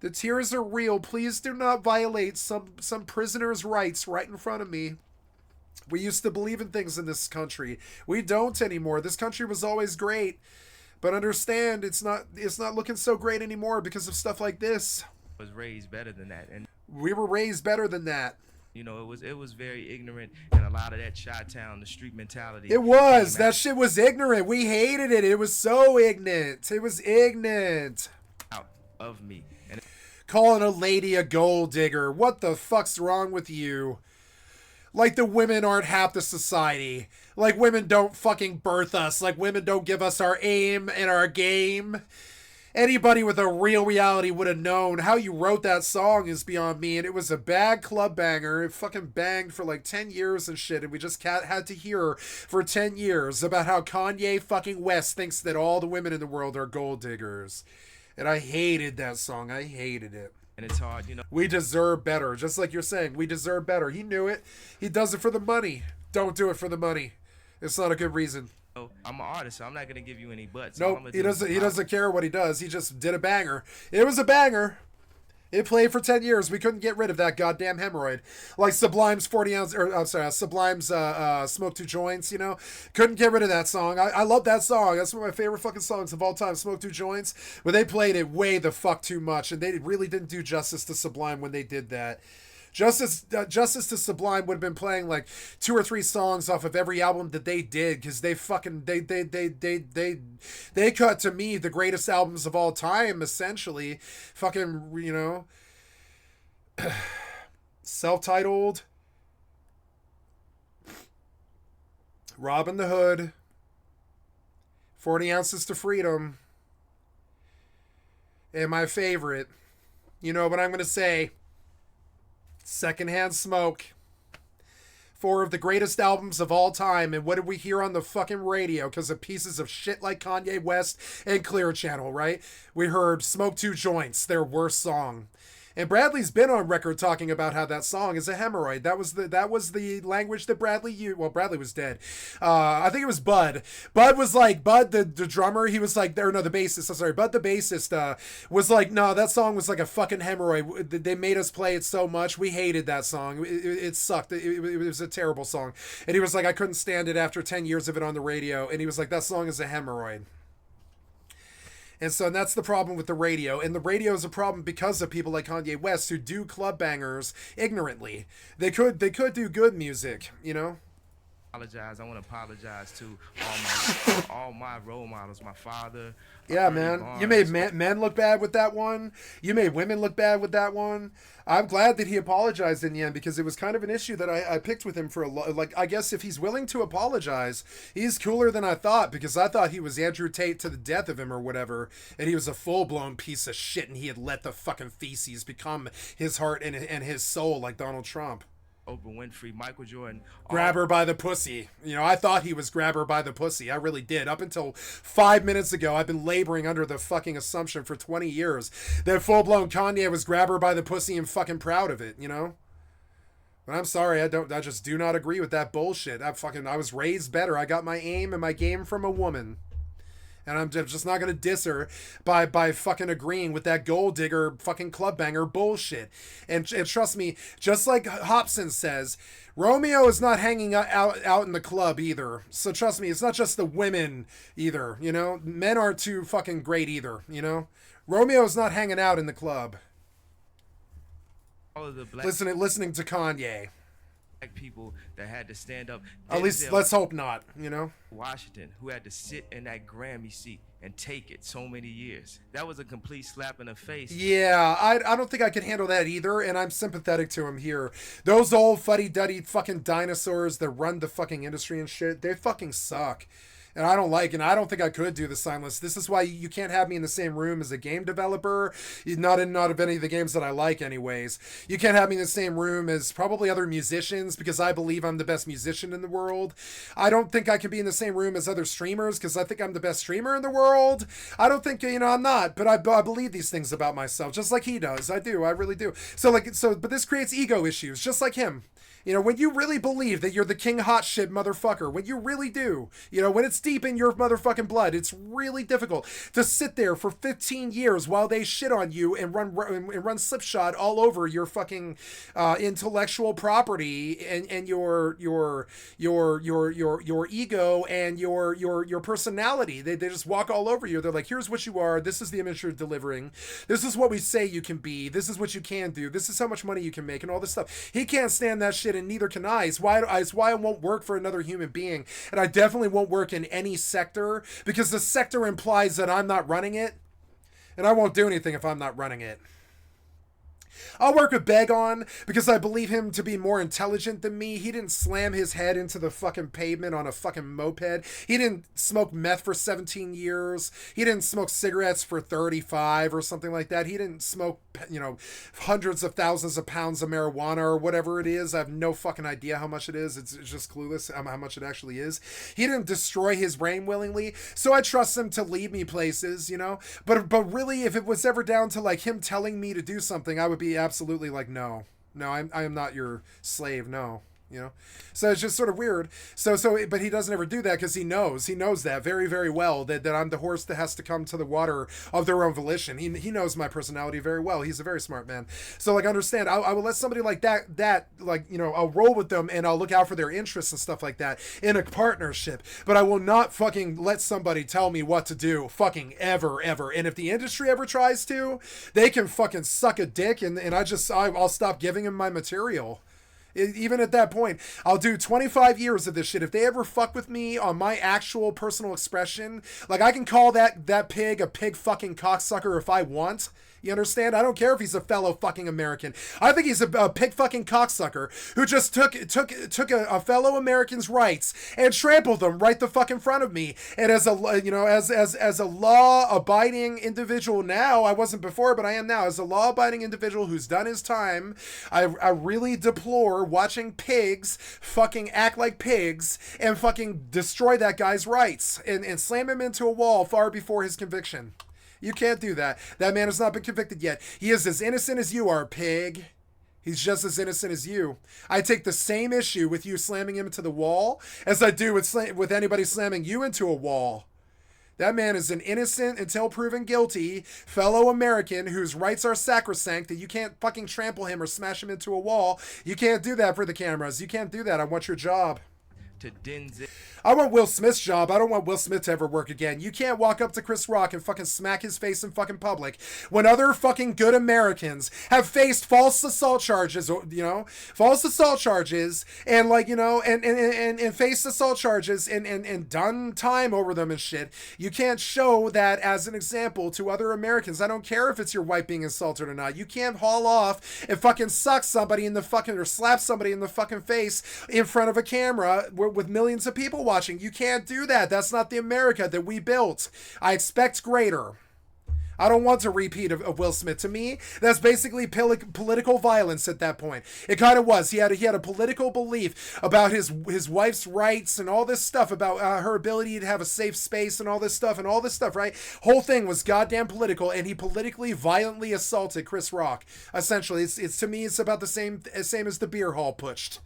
The tears are real. Please do not violate some prisoner's rights right in front of me. We used to believe in things in this country. We don't anymore. This country was always great. But understand, it's not looking so great anymore because of stuff like this. Was raised better than that. And we were raised better than that. You know, it was very ignorant, and a lot of that Chi-Town, the street mentality. It was. That shit was ignorant. We hated it. It was so ignorant. It was ignorant. Out of me. And calling a lady a gold digger. What the fuck's wrong with you? Like the women aren't half the society. Like women don't fucking birth us. Like women don't give us our aim and our game. Anybody with a real reality would have known. How you wrote that song is beyond me. And it was a bad club banger. It fucking banged for like 10 years and shit. And we just had to hear for 10 years about how Kanye fucking West thinks that all the women in the world are gold diggers. And I hated that song. I hated it. And it's hard, you know. We deserve better. Just like you're saying, we deserve better. He knew it. He does it for the money. Don't do it for the money. It's not a good reason. I'm an artist, so I'm not gonna give you any buts. Nope, he doesn't care what he does. He just did a banger. It was a banger. It played for 10 years. We couldn't get rid of that goddamn hemorrhoid. Like Sublime's 40 ounce, or I'm sorry, Sublime's Smoke Two Joints, you know? Couldn't get rid of that song. I love that song. That's one of my favorite fucking songs of all time, Smoke Two Joints. But they played it way the fuck too much, and they really didn't do justice to Sublime when they did that. Justice to Sublime would have been playing like 2 or 3 songs off of every album that they did, because they fucking they cut to me the greatest albums of all time, essentially. Fucking, you know, self-titled, Robin the Hood, 40 Ounces to Freedom, and my favorite, you know what I'm gonna say, Secondhand Smoke. 4 of the greatest albums of all time. And what did we hear on the fucking radio because of pieces of shit like Kanye West and Clear Channel, right? We heard Smoke Two Joints, their worst song. And Bradley's been on record talking about how that song is a hemorrhoid. That was the language that Bradley used. Well, Bradley was dead. I think it was Bud. Bud was like, Bud, the drummer, he was like, or no, the bassist, I'm sorry. Bud, the bassist, was like, no, that song was like a fucking hemorrhoid. They made us play it so much. We hated that song. It sucked. It was a terrible song. And he was like, I couldn't stand it after 10 years of it on the radio. And he was like, that song is a hemorrhoid. And so that's the problem with the radio. And the radio is a problem because of people like Kanye West who do club bangers ignorantly. They could do good music, you know? I want to apologize to all my role models, my father. Yeah, man. You made men look bad with that one. You made women look bad with that one. I'm glad that he apologized in the end, because it was kind of an issue that I picked with him for like, I guess if he's willing to apologize, he's cooler than I thought, because I thought he was Andrew Tate to the death of him or whatever, and he was a full-blown piece of shit, and he had let the fucking feces become his heart and his soul like Donald Trump. Oprah Winfrey, Michael Jordan. Grab her by the pussy. You know, I thought he was grab her by the pussy. I really did. Up until 5 minutes ago, I've been laboring under the fucking assumption for 20 years that full-blown Kanye was grab her by the pussy and fucking proud of it, you know? But I'm sorry, I just do not agree with that bullshit. I was raised better. I got my aim and my game from a woman. And I'm just not going to diss her by fucking agreeing with that gold digger fucking club banger bullshit. And trust me, just like Hobson says, Romeo is not hanging out in the club either. So trust me, it's not just the women either, you know? Men aren't too fucking great either, you know? Romeo's not hanging out in the club. All of the black Listening to Kanye. people that had to stand up. At least Denzel let's hope not, you know? Washington, who had to sit in that Grammy seat and take it so many years. That was a complete slap in the face. Yeah, I don't think I can handle that either, and I'm sympathetic to him here. Those old fuddy-duddy fucking dinosaurs that run the fucking industry and shit, they fucking suck. And I don't like, and I don't think I could do the Signless. This is why you can't have me in the same room as a game developer. Not of any of the games that I like, anyways. You can't have me in the same room as probably other musicians because I believe I'm the best musician in the world. I don't think I can be in the same room as other streamers because I think I'm the best streamer in the world. I don't think, I'm not, but I believe these things about myself, just like he does. I do, I really do. But this creates ego issues, just like him. When you really believe that you're the king hot shit motherfucker, when you really do, when it's deep in your motherfucking blood, it's really difficult to sit there for 15 years while they shit on you and run slipshod all over your fucking intellectual property and your ego and your personality. They just walk all over you. They're like, here's what you are. This is the image you're delivering. This is what we say you can be. This is what you can do. This is how much money you can make and all this stuff. He can't stand that shit, and neither can I. It's why I won't work for another human being, and I definitely won't work in any sector because the sector implies that I'm not running it, and I won't do anything if I'm not running it. I'll work with Begon because I believe him to be more intelligent than me. He didn't slam his head into the fucking pavement on a fucking moped. He didn't smoke meth for 17 years. He didn't smoke cigarettes for 35 or something like that. He didn't smoke, hundreds of thousands of pounds of marijuana or whatever it is. I have no fucking idea how much it is. It's just clueless how much it actually is. He didn't destroy his brain willingly, so I trust him to lead me places, But really, if it was ever down to like him telling me to do something, I would be absolutely like, no, I am not your slave. No, so it's just sort of weird. But he doesn't ever do that because he knows that very, very well that I'm the horse that has to come to the water of their own volition. He knows my personality very well. He's a very smart man. So understand, I will let somebody like that I'll roll with them and I'll look out for their interests and stuff like that in a partnership, but I will not fucking let somebody tell me what to do fucking ever. And if the industry ever tries to, they can fucking suck a dick and I'll stop giving them my material. Even at that point, I'll do 25 years of this shit. If they ever fuck with me on my actual personal expression, I can call that pig a pig fucking cocksucker if I want. You understand? I don't care if he's a fellow fucking American. I think he's a pig fucking cocksucker who just took a fellow American's rights and trampled them right the fuck in front of me. And as a law-abiding individual now, I wasn't before, but I am now. As a law-abiding individual who's done his time, I really deplore watching pigs fucking act like pigs and fucking destroy that guy's rights and slam him into a wall far before his conviction. You can't do that. That man has not been convicted yet. He is as innocent as you are, pig. He's just as innocent as you. I take the same issue with you slamming him into the wall as I do with anybody slamming you into a wall. That man is an innocent until proven guilty fellow American whose rights are sacrosanct, that you can't fucking trample him or smash him into a wall. You can't do that for the cameras. You can't do that. I want your job. To Denzel. I want Will Smith's job. I don't want Will Smith to ever work again. You can't walk up to Chris Rock and fucking smack his face in fucking public when other fucking good Americans have faced false assault charges, and faced assault charges and done time over them and shit. You can't show that as an example to other Americans. I don't care if it's your wife being assaulted or not. You can't haul off and fucking suck somebody in the fucking or slap somebody in the fucking face in front of a camera with millions of people watching. You can't do that. That's not the America that we built. I expect greater. I don't want a repeat of Will Smith. To me, that's basically political violence at that point. It kind of was. He had a political belief about his wife's rights and all this stuff, about her ability to have a safe space and all this stuff, right? Whole thing was goddamn political, and he politically violently assaulted Chris Rock. Essentially, it's to me, it's about the same as the beer hall pushed.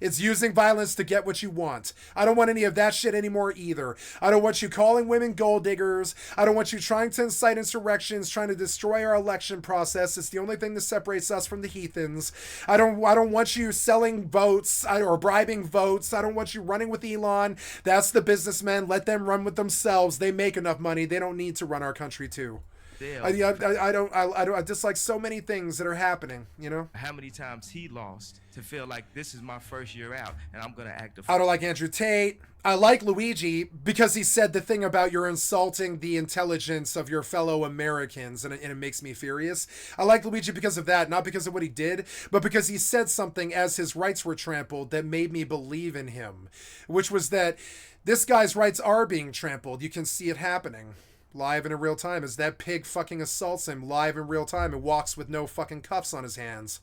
It's using violence to get what you want. I don't want any of that shit anymore either. I don't want you calling women gold diggers. I don't want you trying to incite insurrections, trying to destroy our election process. It's the only thing that separates us from the heathens. I don't want you selling votes or bribing votes. I don't want you running with Elon. That's the businessmen. Let them run with themselves. They make enough money. They don't need to run our country too. I dislike so many things that are happening, you know? How many times he lost to feel like this is my first year out and I'm going to act a I don't like Andrew Tate. I like Luigi because he said the thing about you're insulting the intelligence of your fellow Americans, and it makes me furious. I like Luigi because of that, not because of what he did, but because he said something as his rights were trampled that made me believe in him, which was that this guy's rights are being trampled. You can see it happening live and in real time as that pig fucking assaults him live in real time and walks with no fucking cuffs on his hands.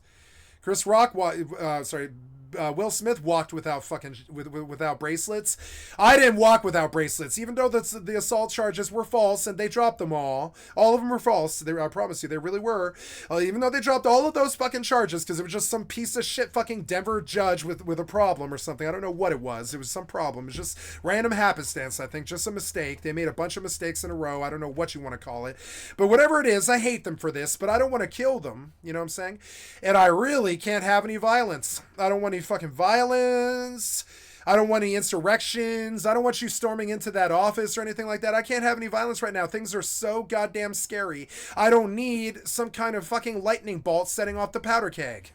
Chris Rock, Will Smith walked without without bracelets. I didn't walk without bracelets, even though the assault charges were false and they dropped them all. All of them were false. I promise you, they really were. Even though they dropped all of those fucking charges because it was just some piece of shit fucking Denver judge with a problem or something. I don't know what it was. It was some problem. It was just random happenstance, I think. Just a mistake. They made a bunch of mistakes in a row. I don't know what you want to call it. But whatever it is, I hate them for this, but I don't want to kill them. You know what I'm saying? And I really can't have any violence. I don't want any fucking violence. I don't want any insurrections. I don't want you storming into that office or anything like that. I can't have any violence right now. Things are so goddamn scary. I don't need some kind of lightning bolt setting off the powder keg.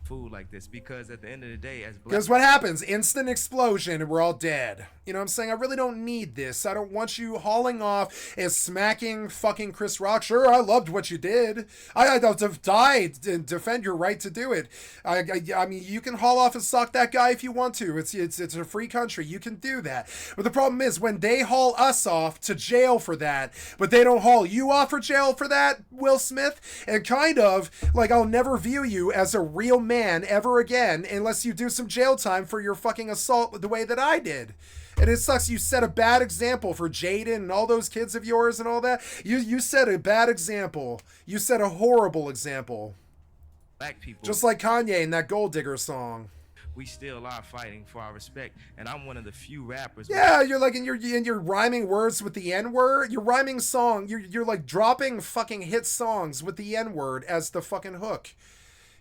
Food like this, because at the end of the day, as black, because what happens? Instant explosion and we're all dead. You know what I'm saying? I really don't need this. I don't want you hauling off and smacking fucking Chris Rock. Sure, I loved what you did. I'd have died and defend your right to do it. I mean, you can haul off and sock that guy if you want to. It's a free country. You can do that. But the problem is when they haul us off to jail for that, but they don't haul you off for jail for that, Will Smith, and kind of like I'll never view you as a real man ever again unless you do some jail time for your fucking assault the way that I did. And it sucks. You set a bad example for Jaden and all those kids of yours and all that. You set a bad example. You set a horrible example. Black people, just like Kanye in that Gold Digger song. We still are fighting for our respect, and I'm one of the few rappers. Yeah, you're like, and you're rhyming words with the N-word. You're rhyming song. You're like dropping fucking hit songs with the N-word as the fucking hook.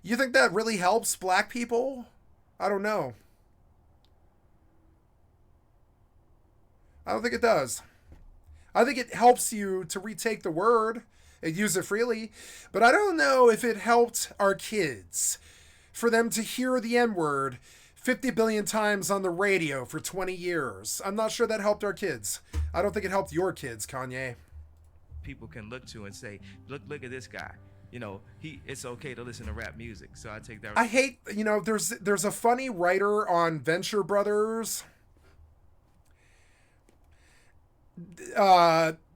You think that really helps black people? I don't know. I don't think it does. I think it helps you to retake the word and use it freely, but I don't know if it helped our kids for them to hear the N-word 50 billion times on the radio for 20 years. I'm not sure that helped our kids. I don't think it helped your kids, Kanye. People can look to and say, look at this guy. You know, it's okay to listen to rap music. So I take that. I hate, there's a funny writer on Venture Brothers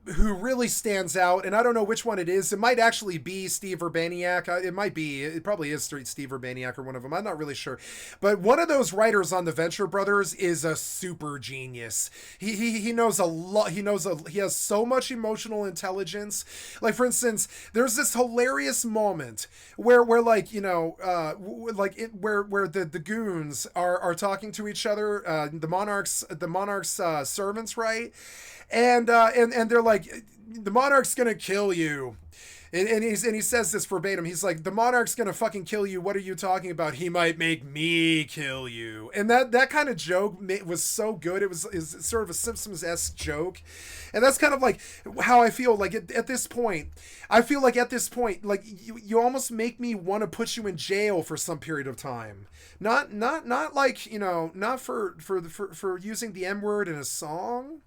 who really stands out, and I don't know which one it is. It might actually be Steve Urbaniak. It might be. It probably is Steve Urbaniak or one of them. I'm not really sure. But one of those writers on the Venture Brothers is a super genius. He knows a lot. He has so much emotional intelligence. Like, for instance, there's this hilarious moment where where the goons are talking to each other, the monarch's servants, right? And they're like, the monarch's gonna kill you, and he says this verbatim. He's like, the monarch's gonna fucking kill you. What are you talking about? He might make me kill you. And that kind of joke was so good. It's sort of a Simpsons-esque joke, and that's kind of like how I feel. Like at this point, like you almost make me want to put you in jail for some period of time. Not like not for using the N-word in a song.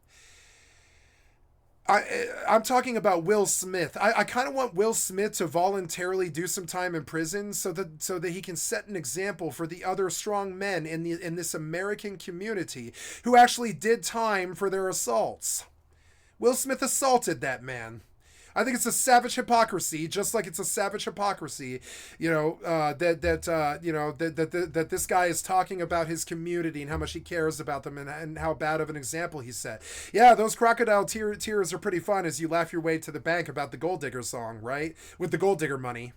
I'm talking about Will Smith. I kind of want Will Smith to voluntarily do some time in prison so that he can set an example for the other strong men in this American community who actually did time for their assaults. Will Smith assaulted that man. I think it's a savage hypocrisy, just like it's a savage hypocrisy, that this guy is talking about his community and how much he cares about them and how bad of an example he set. Yeah, those crocodile tears are pretty fun as you laugh your way to the bank about the Gold Digger song, right? With the Gold Digger money.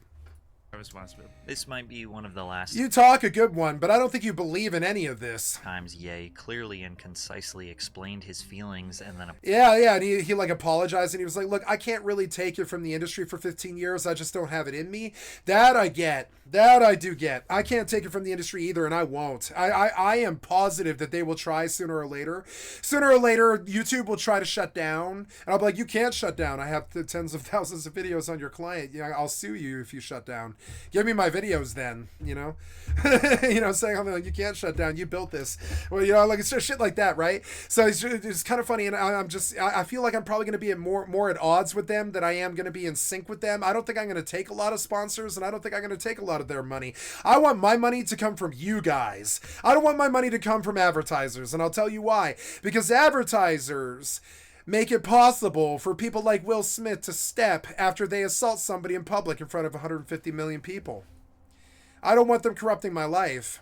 responsibility. This might be one of the last You talk a good one, but I don't think you believe in any of this. times Ye clearly and concisely explained his feelings and then Yeah, and he like apologized and he was like, look, I can't really take it from the industry for 15 years. I just don't have it in me. That I get. That I do get. I can't take it from the industry either, and I won't. I am positive that they will try sooner or later. Sooner or later, YouTube will try to shut down, and I'll be like, you can't shut down. I have the tens of thousands of videos on your client. You know, I'll sue you if you shut down. Give me my videos then, you know? You know, saying, like, you can't shut down. You built this. Well, you know, like, it's just shit like that, right? So it's kind of funny, and I feel like I'm probably going to be more at odds with them than I am going to be in sync with them. I don't think I'm going to take a lot of sponsors, and I don't think I'm going to take a lot of their money. I want my money to come from you guys. I don't want my money to come from advertisers, and I'll tell you why. Because advertisers make it possible for people like Will Smith to step after they assault somebody in public in front of 150 million people. I don't want them corrupting my life.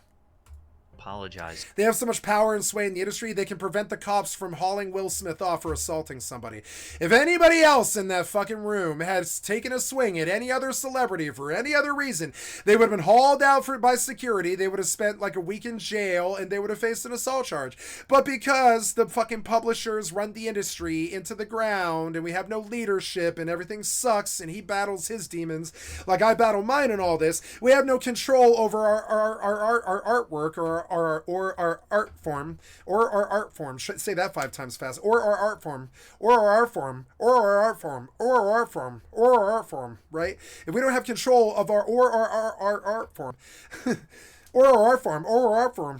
apologized. They have so much power and sway in the industry, they can prevent the cops from hauling Will Smith off for assaulting somebody. If anybody else in that fucking room had taken a swing at any other celebrity for any other reason, they would have been hauled out by security, they would have spent like a week in jail, and they would have faced an assault charge. But because the fucking publishers run the industry into the ground, and we have no leadership, and everything sucks, and he battles his demons like I battle mine and all this, we have no control over our artwork or our art form, or our art form. Should say that 5 times fast. Or our art form, or our art form, or our art form, or our art form, or our art form, right? If we don't have control of our art form, or our art form, or our art form,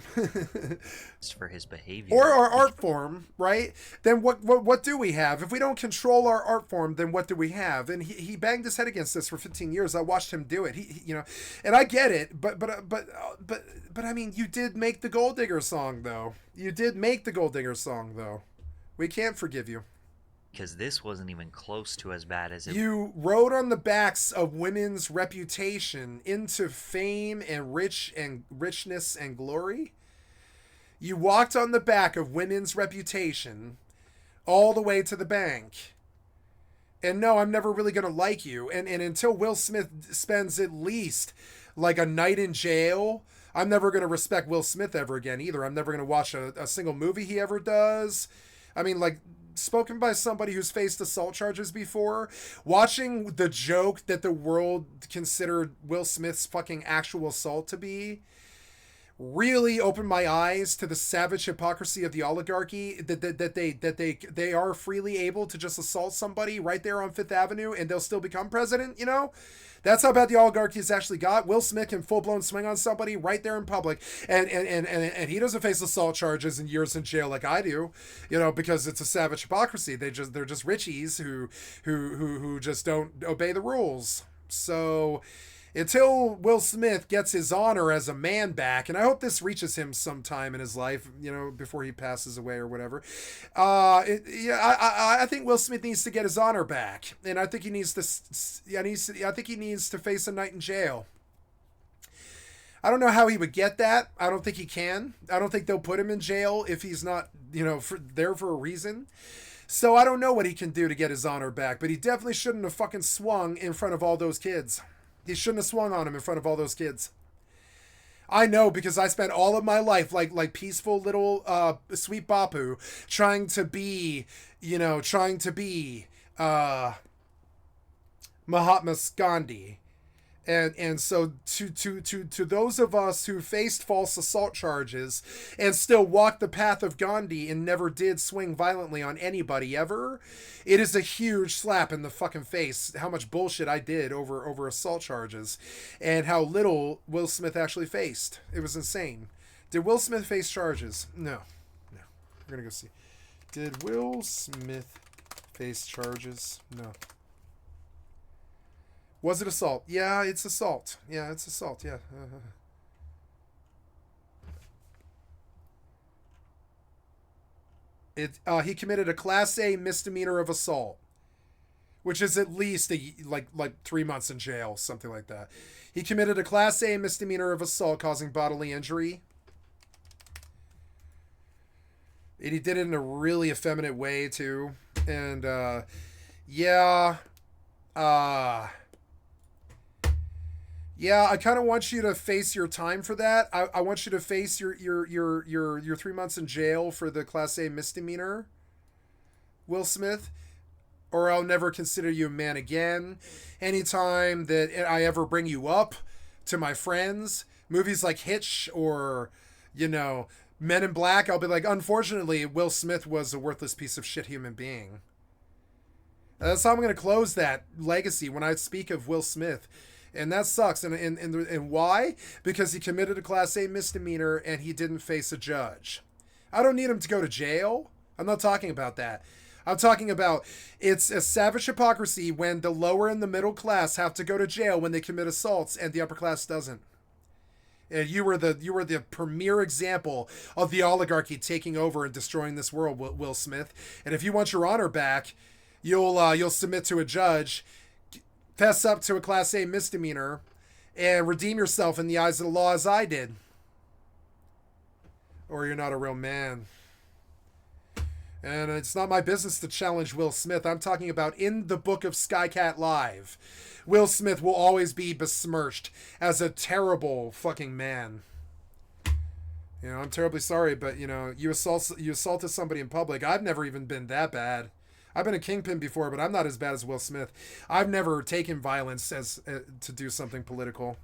for his behavior, or our art form, right? Then what do we have? If we don't control our art form, then what do we have? And he banged his head against this for 15 years. I watched him do it. He you know, and I get it, but I mean, you did make the Gold Digger song, though. You did make the Gold Digger song, though. We can't forgive you. because this wasn't even close to as bad as it. You rode on the backs of women's reputation into fame and richness and glory. You walked on the back of women's reputation all the way to the bank. And no, I'm never really going to like you. And until Will Smith spends at least like a night in jail, I'm never going to respect Will Smith ever again either. I'm never going to watch a single movie he ever does. I mean, like, spoken by somebody who's faced assault charges before, watching the joke that the world considered Will Smith's fucking actual assault to be really opened my eyes to the savage hypocrisy of the oligarchy, that they are freely able to just assault somebody right there on Fifth Avenue and they'll still become president, you know? That's how bad the oligarchy has actually got. Will Smith can full-blown swing on somebody right there in public, and he doesn't face assault charges and years in jail like I do, you know, because it's a savage hypocrisy. They're just richies who just don't obey the rules. So until Will Smith gets his honor as a man back, and I hope this reaches him sometime in his life, you know, before he passes away or whatever. I think Will Smith needs to get his honor back, and I think he needs to. I think he needs to face a night in jail. I don't know how he would get that. I don't think he can. I don't think they'll put him in jail if he's not, you know, there for a reason. So I don't know what he can do to get his honor back, but he definitely shouldn't have fucking swung in front of all those kids. He shouldn't have swung on him in front of all those kids. I know, because I spent all of my life like peaceful little sweet Bapu trying to be Mahatma Gandhi. And so to those of us who faced false assault charges and still walked the path of Gandhi and never did swing violently on anybody ever, it is a huge slap in the fucking face how much bullshit I did over assault charges and how little Will Smith actually faced. It was insane. Did Will Smith face charges? No. We're gonna go see. Did Will Smith face charges? No. Was it assault? Yeah, it's assault. Yeah, it's assault. Yeah. He committed a Class A misdemeanor of assault, which is at least like 3 months in jail, something like that. He committed a Class A misdemeanor of assault causing bodily injury. And he did it in a really effeminate way too. And Yeah, I kind of want you to face your time for that. I want you to face your 3 months in jail for the Class A misdemeanor, Will Smith, or I'll never consider you a man again. Anytime that I ever bring you up to my friends, movies like Hitch or, Men in Black, I'll be like, unfortunately, Will Smith was a worthless piece of shit human being. That's how I'm going to close that legacy when I speak of Will Smith. And that sucks. And why? Because he committed a Class A misdemeanor and he didn't face a judge. I don't need him to go to jail. I'm not talking about that. I'm talking about it's a savage hypocrisy when the lower and the middle class have to go to jail when they commit assaults and the upper class doesn't. And you were the premier example of the oligarchy taking over and destroying this world, Will Smith. And if you want your honor back, you'll submit to a judge, fess up to a Class A misdemeanor, and redeem yourself in the eyes of the law as I did. Or you're not a real man. And it's not my business to challenge Will Smith. I'm talking about in the book of Skycatlive. Will Smith will always be besmirched as a terrible fucking man. I'm terribly sorry, but, you assaulted somebody in public. I've never even been that bad. I've been a kingpin before, but I'm not as bad as Will Smith. I've never taken violence to do something political.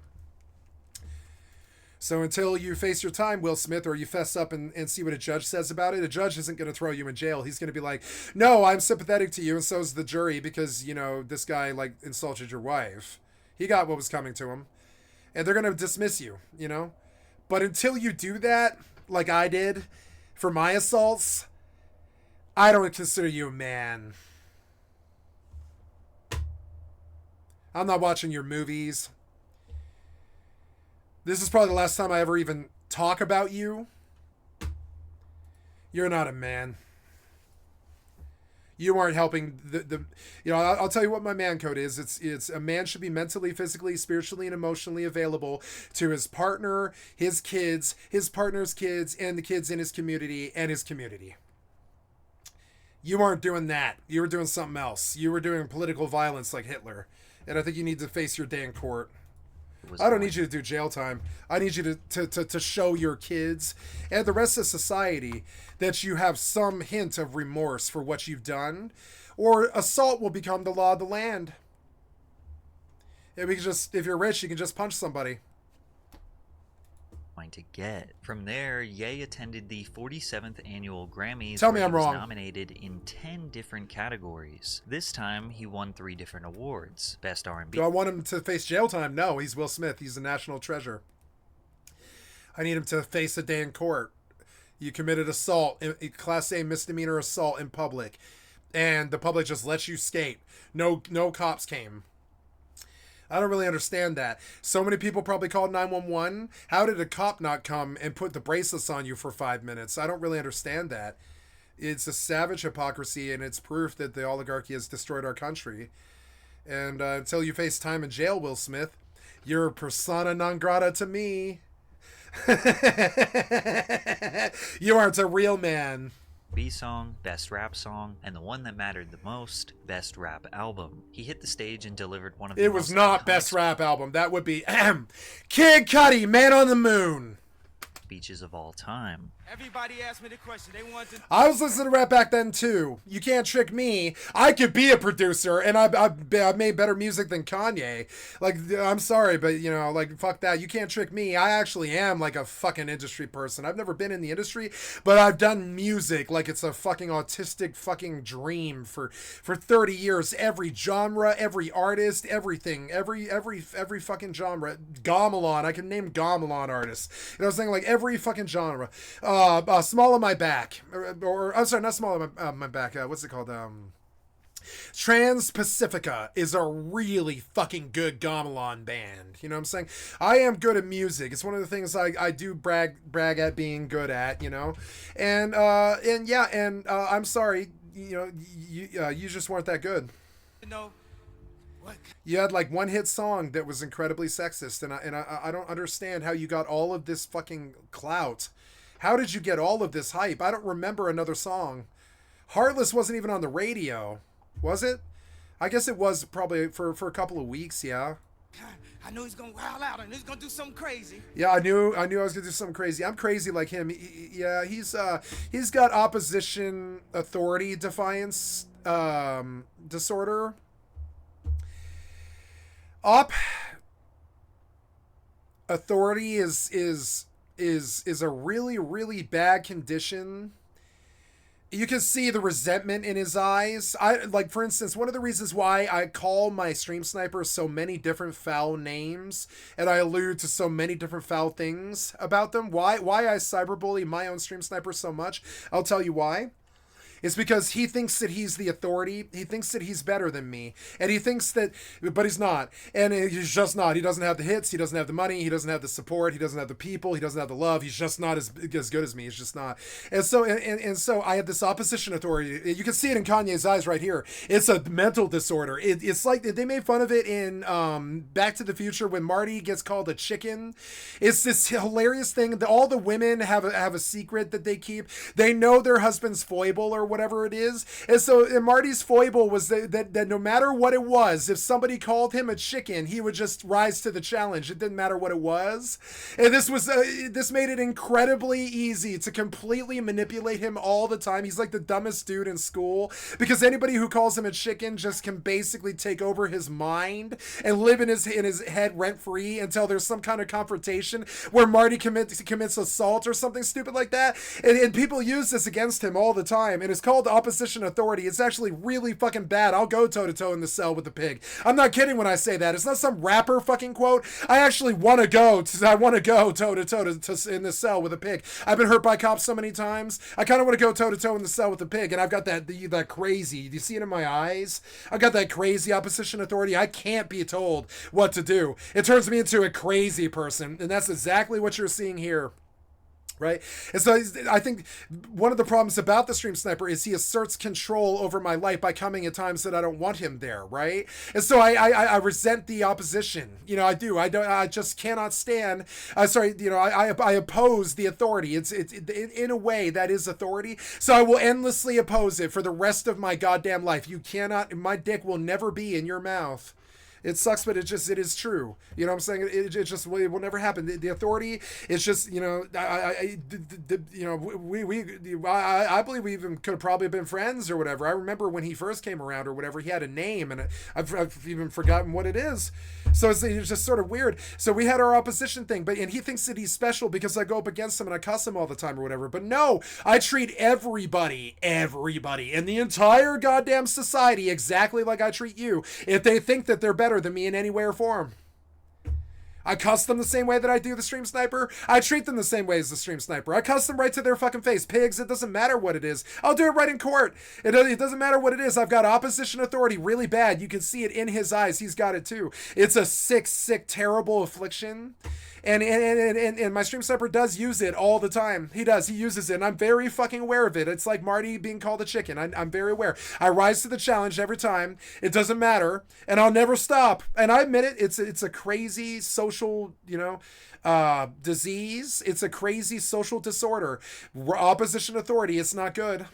So until you face your time, Will Smith, or you fess up and see what a judge says about it, a judge isn't going to throw you in jail. He's going to be like, no, I'm sympathetic to you, and so is the jury because, this guy, insulted your wife. He got what was coming to him. And they're going to dismiss you, But until you do that, like I did for my assaults, I don't consider you a man. I'm not watching your movies. This is probably the last time I ever even talk about you. You're not a man. You aren't helping I'll tell you what my man code is. It's a man should be mentally, physically, spiritually, and emotionally available to his partner, his kids, his partner's kids, and the kids in his community and his community. You aren't doing that. You were doing something else. You were doing political violence like Hitler. And I think you need to face your day in court. I don't need you to do jail time. I need you to show your kids and the rest of society that you have some hint of remorse for what you've done, or assault will become the law of the land. And if you're rich, you can just punch somebody. To get. From there, Ye attended the 47th annual Grammys. Tell me where I'm he was wrong. Nominated in 10 different categories. This time, he won 3 different awards: Best R&B. Do I want him to face jail time? No, he's Will Smith. He's a national treasure. I need him to face a day in court. You committed assault, a Class A misdemeanor assault in public, and the public just let you skate. No cops came. I don't really understand that. So many people probably called 911. How did a cop not come and put the bracelets on you for 5 minutes? I don't really understand that. It's a savage hypocrisy, and it's proof that the oligarchy has destroyed our country. And until you face time in jail, Will Smith, you're persona non grata to me. You aren't a real man. B song, Best Rap Song, and the one that mattered the most, Best Rap Album. He hit the stage and delivered one of the It was most not iconic Best Rap Album. That would be Kid Cudi, Man on the Moon. speeches of all time. Everybody asked me the question. They wanted to... I was listening to rap back then too. You can't trick me. I could be a producer, and I've made better music than Kanye. Like, I'm sorry, but you know, like, fuck that. You can't trick me. I actually am like a fucking industry person. I've never been in the industry, but I've done music like it's a fucking autistic fucking dream for 30 years. Every genre, every artist, everything, every fucking genre. Gamelan. I can name Gamelan artists. You know what I'm saying? Like every fucking genre. Small on My Back, or I'm sorry, not Small on My Back. What's it called? Trans-Pacifica is a really fucking good gamelan band. You know what I'm saying? I am good at music. It's one of the things I do brag at being good at. You know, and I'm sorry. You know, you just weren't that good. No. What? You had like one hit song that was incredibly sexist, and I don't understand how you got all of this fucking clout. How did you get all of this hype? I don't remember another song. Heartless wasn't even on the radio, was it? I guess it was probably for a couple of weeks, yeah. I know he's gonna wild out and he's gonna do something crazy. Yeah, I knew I was gonna do something crazy. I'm crazy like him. Yeah, he's got opposition authority defiance disorder. Authority is a really, really bad condition. You can see the resentment in his eyes. Like, for instance, one of the reasons why I call my stream snipers so many different foul names, and I allude to so many different foul things about them, why I cyberbully my own stream sniper so much, I'll tell you why. It's because he thinks that he's the authority. He thinks that he's better than me. And he thinks that, but he's not. And he's just not. He doesn't have the hits. He doesn't have the money. He doesn't have the support. He doesn't have the people. He doesn't have the love. He's just not as good as me. He's just not. And so, and so I have this opposition authority. You can see it in Kanye's eyes right here. It's a mental disorder. It's like they made fun of it in Back to the Future when Marty gets called a chicken. It's this hilarious thing that all the women have a secret that they keep. They know their husband's foible or whatever it is. And so and Marty's foible was that no matter what it was, if somebody called him a chicken, he would just rise to the challenge. It didn't matter what it was. And this made it incredibly easy to completely manipulate him all the time. He's like the dumbest dude in school because anybody who calls him a chicken just can basically take over his mind and live in his head rent free until there's some kind of confrontation where Marty commits assault or something stupid like that. And people use this against him all the time. And it's called opposition authority. It's actually really fucking bad. I'll go toe to toe in the cell with the pig. I'm not kidding when I say that. It's not some rapper fucking quote. I actually want to go toe to toe in the cell with a pig. I've been hurt by cops so many times. I kind of want to go toe to toe in the cell with the pig. And I've got that crazy. Do you see it in my eyes? I've got that crazy opposition authority. I can't be told what to do. It turns me into a crazy person. And that's exactly what you're seeing here. Right? And so I think one of the problems about the stream sniper is he asserts control over my life by coming at times that I don't want him there, right? And so I resent the opposition. You know, I do. I just cannot stand. I oppose the authority. It's in a way that is authority. So I will endlessly oppose it for the rest of my goddamn life. You cannot. My dick will never be in your mouth. It sucks, but it is true. You know what I'm saying? It will never happen. The authority is just, you know, I believe we even could have probably been friends or whatever. I remember when he first came around or whatever, he had a name and I've even forgotten what it is. So it's just sort of weird. So we had our opposition thing, and he thinks that he's special because I go up against him and I cuss him all the time or whatever. But no, I treat everybody in the entire goddamn society exactly like I treat you. If they think that they're better than me in any way or form. I cuss them the same way that I do the stream sniper. I treat them the same way as the stream sniper. I cuss them right to their fucking face. Pigs, it doesn't matter what it is. I'll do it right in court. It doesn't matter what it is. I've got opposition authority really bad. You can see it in his eyes. He's got it too. It's a sick, terrible affliction. And my stream sniper does use it all the time. He does. He uses it. And I'm very fucking aware of it. It's like Marty being called a chicken. I'm very aware. I rise to the challenge every time. It doesn't matter. And I'll never stop. And I admit it. It's a crazy social, disease. It's a crazy social disorder. Opposition authority. It's not good.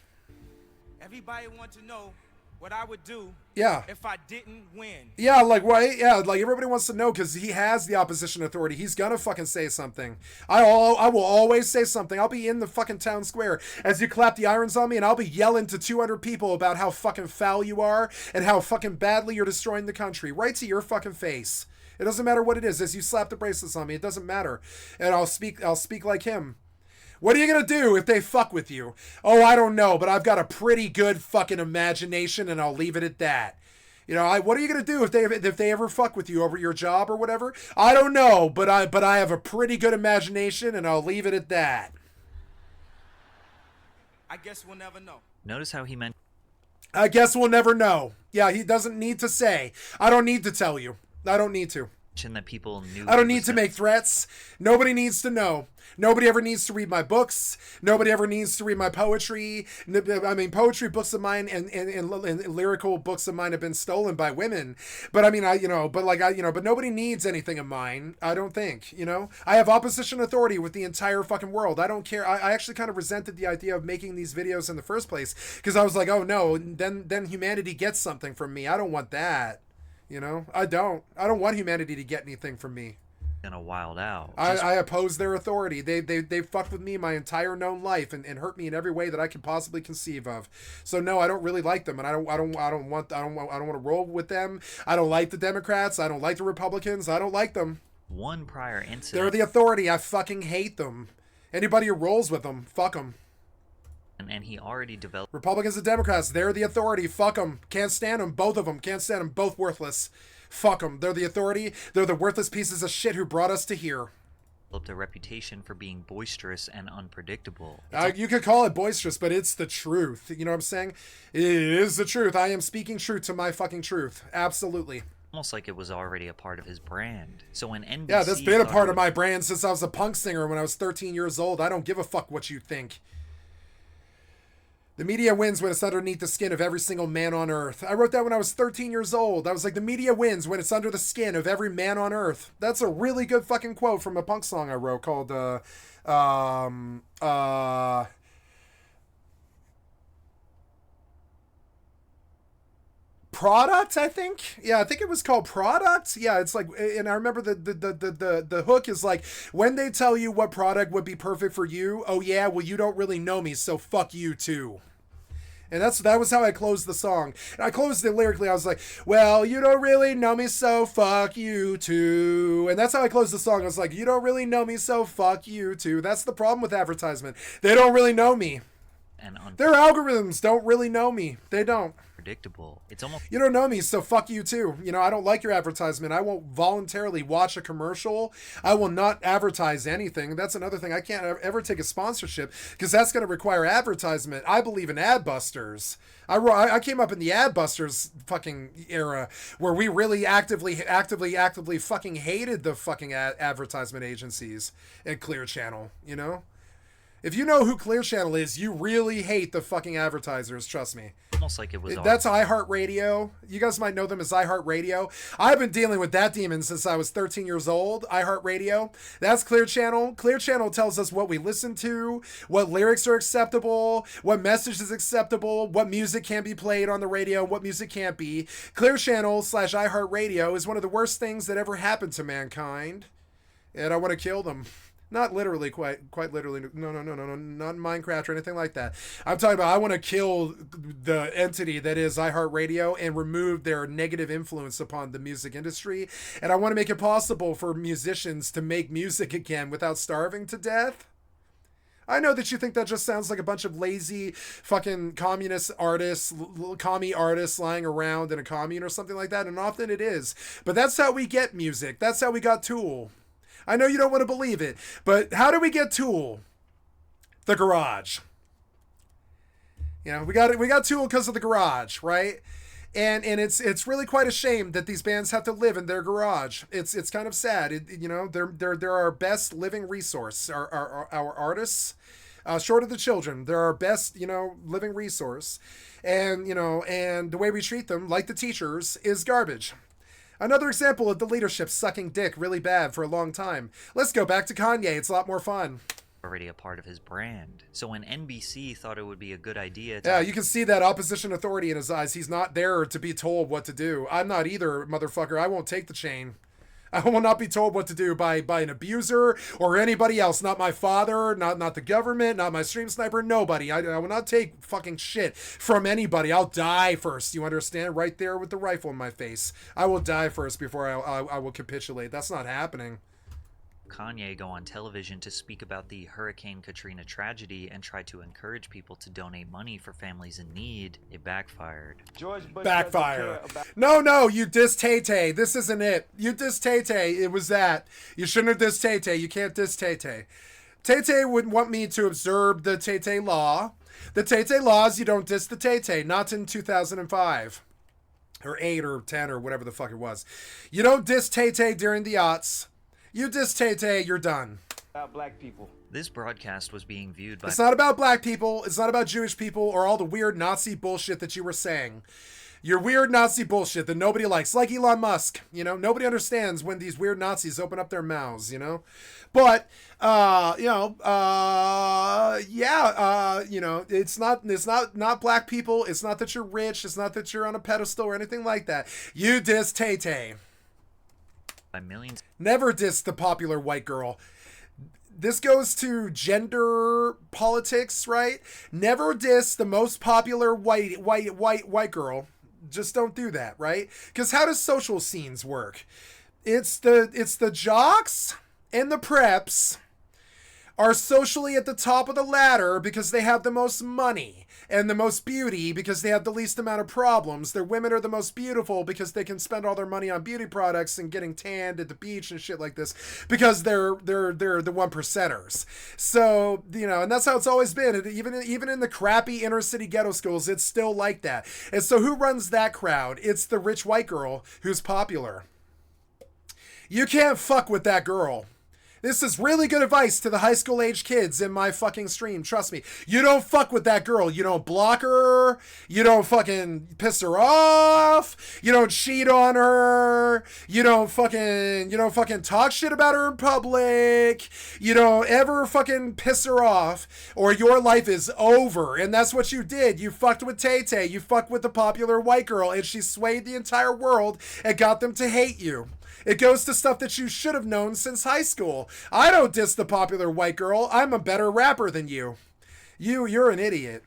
Everybody wants to know what I would do if I didn't win. Yeah, like why? Yeah, like everybody wants to know because he has the opposition authority. He's gonna fucking say something. I will always say something. I'll be in the fucking town square as you clap the irons on me, and I'll be yelling to 200 people about how fucking foul you are and how fucking badly you're destroying the country, right to your fucking face. It doesn't matter what it is. As you slap the bracelets on me, it doesn't matter, and I'll speak like him. What are you going to do if they fuck with you? Oh, I don't know, but I've got a pretty good fucking imagination, and I'll leave it at that. You know, what are you going to do if they ever fuck with you over your job or whatever? I don't know, but I have a pretty good imagination, and I'll leave it at that. I guess we'll never know. Notice how he meant... I guess we'll never know. Yeah, he doesn't need to say. I don't need to tell you. I don't need to. That people knew. I don't need to make threats. Nobody needs to know. Nobody ever needs to read my books. Nobody ever needs to read my poetry. I mean, poetry books of mine and lyrical books of mine have been stolen by women. But I mean, but nobody needs anything of mine. I don't think, I have opposition authority with the entire fucking world. I don't care. I actually kind of resented the idea of making these videos in the first place because I was like, oh no, then humanity gets something from me. I don't want that. You know, I don't want humanity to get anything from me. Gonna wild out. I oppose their authority. They fucked with me my entire known life and hurt me in every way that I can possibly conceive of. So no, I don't really like them, and I don't want to roll with them. I don't like the Democrats. I don't like the Republicans. I don't like them. One prior incident. They're the authority. I fucking hate them. Anybody who rolls with them, fuck them. And he already developed Republicans and Democrats, they're the authority. Fuck them. Can't stand them. Both of them. Can't stand them. Both worthless. Fuck them. They're the authority. They're the worthless pieces of shit who brought us to here. a reputation for being boisterous and unpredictable. You could call it boisterous, but it's the truth. You know what I'm saying? It is the truth. I am speaking truth to my fucking truth. Absolutely. Almost like it was already a part of his brand. So when NBC... Yeah, that's been a part of my brand since I was a punk singer when I was 13 years old. I don't give a fuck what you think. The media wins when it's underneath the skin of every single man on earth. I wrote that when I was 13 years old. I was like, the media wins when it's under the skin of every man on earth. That's a really good fucking quote from a punk song I wrote called, Product, I think. Yeah, I think it was called Product. Yeah, it's like, and I remember the hook is like, when they tell you what product would be perfect for you, oh yeah, well you don't really know me, so fuck you too. And that was how I closed the song. And I closed it lyrically. I was like, well, you don't really know me, so fuck you too. And that's how I closed the song. I was like, you don't really know me, so fuck you too. That's the problem with advertisement. They don't really know me. And their algorithms don't really know me. They don't. Predictable. It's almost... You don't know me, so fuck you too. You know, I don't like your advertisement. I won't voluntarily watch a commercial. I will not advertise anything. That's another thing. I can't ever take a sponsorship because that's going to require advertisement. I believe in ad busters. I came up in the ad busters fucking era where we really actively fucking hated the fucking advertisement agencies at Clear Channel, you know? If you know who Clear Channel is, you really hate the fucking advertisers, trust me. Almost like it was... That's iHeartRadio. You guys might know them as iHeartRadio. I've been dealing with that demon since I was 13 years old. iHeartRadio. That's Clear Channel. Clear Channel tells us what we listen to, what lyrics are acceptable, what message is acceptable, what music can be played on the radio, what music can't be. Clear Channel / iHeartRadio is one of the worst things that ever happened to mankind. And I want to kill them. Not literally, quite literally. No, not Minecraft or anything like that. I'm talking about I want to kill the entity that is iHeartRadio and remove their negative influence upon the music industry. And I want to make it possible for musicians to make music again without starving to death. I know that you think that just sounds like a bunch of lazy fucking communist artists, commie artists lying around in a commune or something like that, and often it is. But that's how we get music. That's how we got Tool. I know you don't want to believe it, but how do we get Tool? The garage. You know, we got Tool because of the garage, right? And it's really quite a shame that these bands have to live in their garage. It's kind of sad. You know, they're our best living resource. Our artists, short of the children, they're our best, you know, living resource. And, you know, and the way we treat them, like the teachers, is garbage. Another example of the leadership sucking dick really bad for a long time. Let's go back to Kanye. It's a lot more fun. Already a part of his brand. So when NBC thought it would be a good idea to... Yeah, you can see that opposition authority in his eyes. He's not there to be told what to do. I'm not either, motherfucker. I won't take the chain. I will not be told what to do by an abuser or anybody else. Not my father, not the government, not my stream sniper, nobody. I will not take fucking shit from anybody. I'll die first, you understand? Right there with the rifle in my face. I will die first before I will capitulate. That's not happening. Kanye go on television to speak about the Hurricane Katrina tragedy and try to encourage people to donate money for families in need. It backfired. Backfire. No, you diss Tay-Tay. This isn't it. You diss Tay-Tay. It was that. You shouldn't have dissed Tay-Tay. You can't diss Tay-Tay. Tay-Tay would want me to observe the Tay-Tay law. The Tay-Tay laws, you don't diss the Tay-Tay. Not in 2005. Or 8 or 10 or whatever the fuck it was. You don't diss Tay-Tay during the aughts. You diss Tay-Tay, you're done. About black people. This broadcast was being viewed by... It's not about black people. It's not about Jewish people or all the weird Nazi bullshit that you were saying. Your weird Nazi bullshit that nobody likes, like Elon Musk. You know, nobody understands when these weird Nazis open up their mouths. You know, but it's not black people. It's not that you're rich. It's not that you're on a pedestal or anything like that. You diss Tay-Tay. By millions. Never diss the popular white girl. This goes to gender politics, right? Never diss the most popular white girl. Just don't do that, right? Because how does social scenes work? It's the jocks and the preps are socially at the top of the ladder because they have the most money and the most beauty because they have the least amount of problems. Their women are the most beautiful because they can spend all their money on beauty products and getting tanned at the beach and shit like this because they're the one percenters. So, you know, and that's how it's always been. Even in the crappy inner city ghetto schools, it's still like that. And so who runs that crowd? It's the rich white girl who's popular. You can't fuck with that girl. This is really good advice to the high school age kids in my fucking stream. Trust me. You don't fuck with that girl. You don't block her. You don't fucking piss her off. You don't cheat on her. You don't fucking talk shit about her in public. You don't ever fucking piss her off or your life is over. And that's what you did. You fucked with Tay-Tay. You fucked with the popular white girl and she swayed the entire world and got them to hate you. It goes to stuff that you should have known since high school. I don't diss the popular white girl. I'm a better rapper than you. You're an idiot.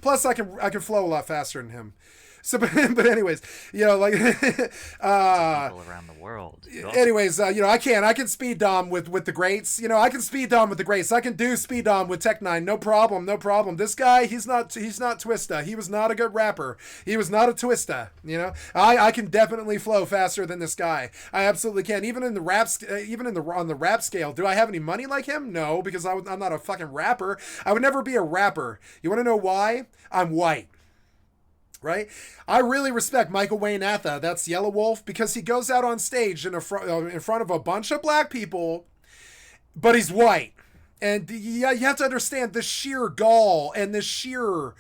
Plus, I can flow a lot faster than him. So, but anyways, you know, like, people around the world. Anyways, you know, I can speed dom with the greats. You know, I can speed dom with the greats. I can do speed dom with Tech9. No problem. This guy, he's not Twista. He was not a good rapper. He was not a Twista. You know, I can definitely flow faster than this guy. I absolutely can. Even in the raps, on the rap scale, do I have any money like him? No, because I'm not a fucking rapper. I would never be a rapper. You want to know why? I'm white. Right? I really respect Michael Wayne Atha, that's Yellow Wolf, because he goes out on stage in front of a bunch of black people, but he's white. And yeah, you have to understand the sheer gall and the sheer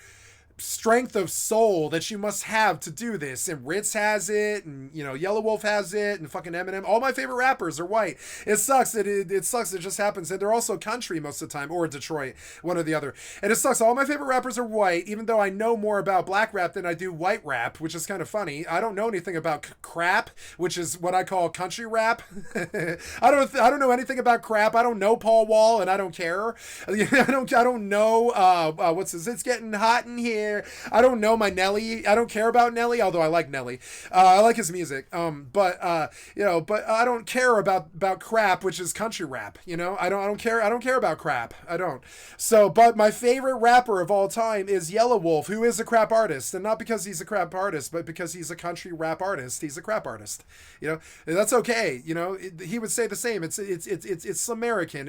strength of soul that you must have to do this. And Ritz has it, and you know, Yellow Wolf has it, and fucking Eminem. All my favorite rappers are white. It sucks. It sucks. It just happens. And they're also country most of the time, or Detroit, one or the other. And it sucks. All my favorite rappers are white, even though I know more about black rap than I do white rap, which is kind of funny. I don't know anything about crap, which is what I call country rap. I don't know anything about crap. I don't know Paul Wall, and I don't care. I don't know what's this? It's getting hot in here. I don't know my Nelly. I don't care about Nelly, although I like Nelly. I like his music. But I don't care about crap, which is country rap. You know, I don't care. I don't care about crap. I don't. So, but my favorite rapper of all time is Yellow Wolf, who is a crap artist, and not because he's a crap artist, but because he's a country rap artist. He's a crap artist. You know, and that's okay. You know, he would say the same. It's Slumerican.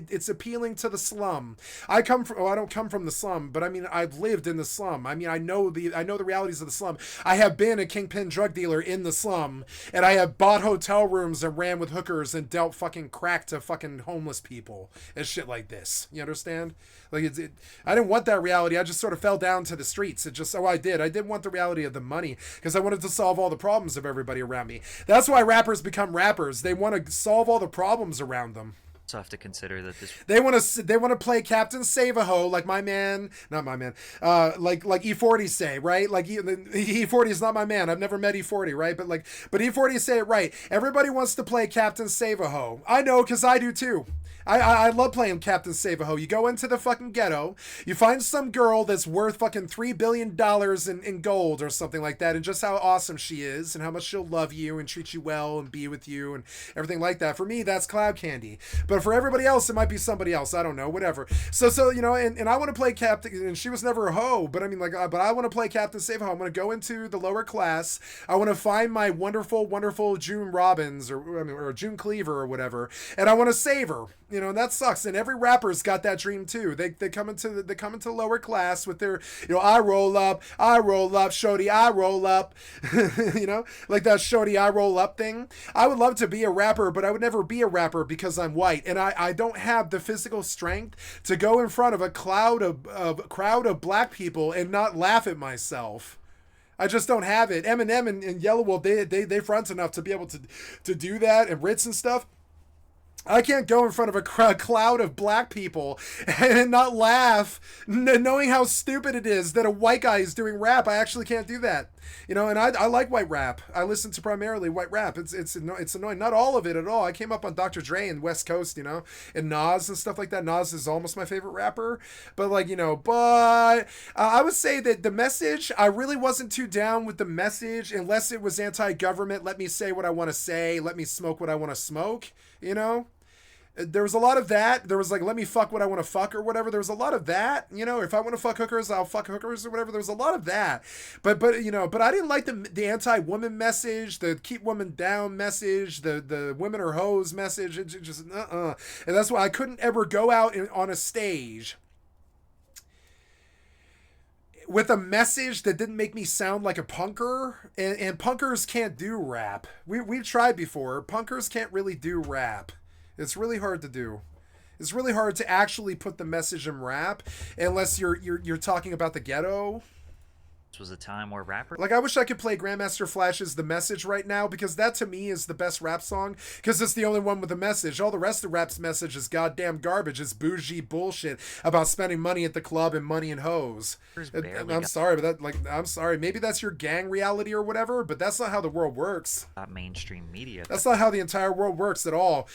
It's appealing to the slum. I don't come from the slum, but I mean, I've lived in the slum. I mean, I know the realities of the slum. I have been a kingpin drug dealer in the slum, and I have bought hotel rooms and ran with hookers and dealt fucking crack to fucking homeless people and shit like this. You understand? Like, I didn't want that reality. I just sort of fell down to the streets. I did. I didn't want the reality of the money because I wanted to solve all the problems of everybody around me. That's why rappers become rappers. They want to solve all the problems around them. Also have to consider that this they want to play Captain Save-A-Ho like like E40 say, right? Like E40 is not my man. I've never met E40, right? But E40 say it right. Everybody wants to play Captain Save-A-Ho. I know, because I do too. I love playing Captain Save-A-Ho. You go into the fucking ghetto, you find some girl that's worth fucking $3 billion in gold or something like that, and just how awesome she is, and how much she'll love you and treat you well and be with you and everything like that. For me, that's cloud candy. But for everybody else, it might be somebody else. I don't know, whatever. So you know, and I want to play Captain, and she was never a hoe, but I mean, but I want to play Captain Save-A-Ho. I'm going to go into the lower class. I want to find my wonderful June Robbins or June Cleaver or whatever, and I want to save her. You know, and that sucks. And every rapper's got that dream too. They come into lower class with their, you know, I roll up, shorty, I roll up. You know, like that shorty, I roll up thing. I would love to be a rapper, but I would never be a rapper because I'm white, and I don't have the physical strength to go in front of a crowd of black people and not laugh at myself. I just don't have it. Eminem and Yellow Wolf, they front enough to be able to do that, and Ritz and stuff. I can't go in front of a cloud of black people and not laugh, knowing how stupid it is that a white guy is doing rap. I actually can't do that. You know, and I like white rap. I listen to primarily white rap. It's annoying. Not all of it at all. I came up on Dr. Dre and West Coast, you know, and Nas and stuff like that. Nas is almost my favorite rapper. But like, you know, I would say that the message, I really wasn't too down with the message unless it was anti-government. Let me say what I want to say. Let me smoke what I want to smoke, you know? There was a lot of that. There was like, let me fuck what I want to fuck or whatever. There was a lot of that, you know, if I want to fuck hookers, I'll fuck hookers or whatever. There was a lot of that. But you know, but I didn't like the anti-woman message, the keep women down message, the women are hoes message. It just, And that's why I couldn't ever go out on a stage with a message that didn't make me sound like a punker. And punkers can't do rap. We've tried before. Punkers can't really do rap. It's really hard to do. It's really hard to actually put the message in rap unless you're talking about the ghetto. This was a time where rappers... Like, I wish I could play Grandmaster Flash's The Message right now, because that, to me, is the best rap song, because it's the only one with a message. All the rest of rap's message is goddamn garbage. It's bougie bullshit about spending money at the club and money and hoes. I'm sorry, but that, like, I'm sorry. Maybe that's your gang reality or whatever, but that's not how the world works. Not mainstream media. That's not how the entire world works at all.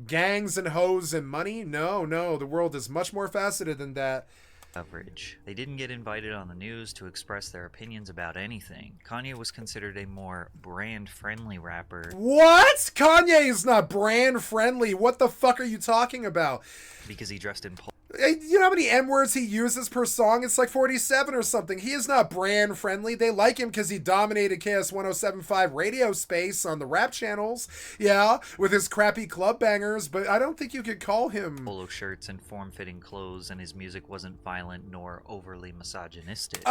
Gangs and hoes and money? No, the world is much more faceted than that. Coverage. They didn't get invited on the news to express their opinions about anything. Kanye was considered a more brand-friendly rapper. What? Kanye is not brand-friendly. What the fuck are you talking about? Because he dressed in You know how many N-words he uses per song? It's like 47 or something. He is not brand friendly. They like him because he dominated KS 107.5 radio space on the rap channels. Yeah, with his crappy club bangers, but I don't think you could call him... polo shirts and form-fitting clothes, and his music wasn't violent nor overly misogynistic.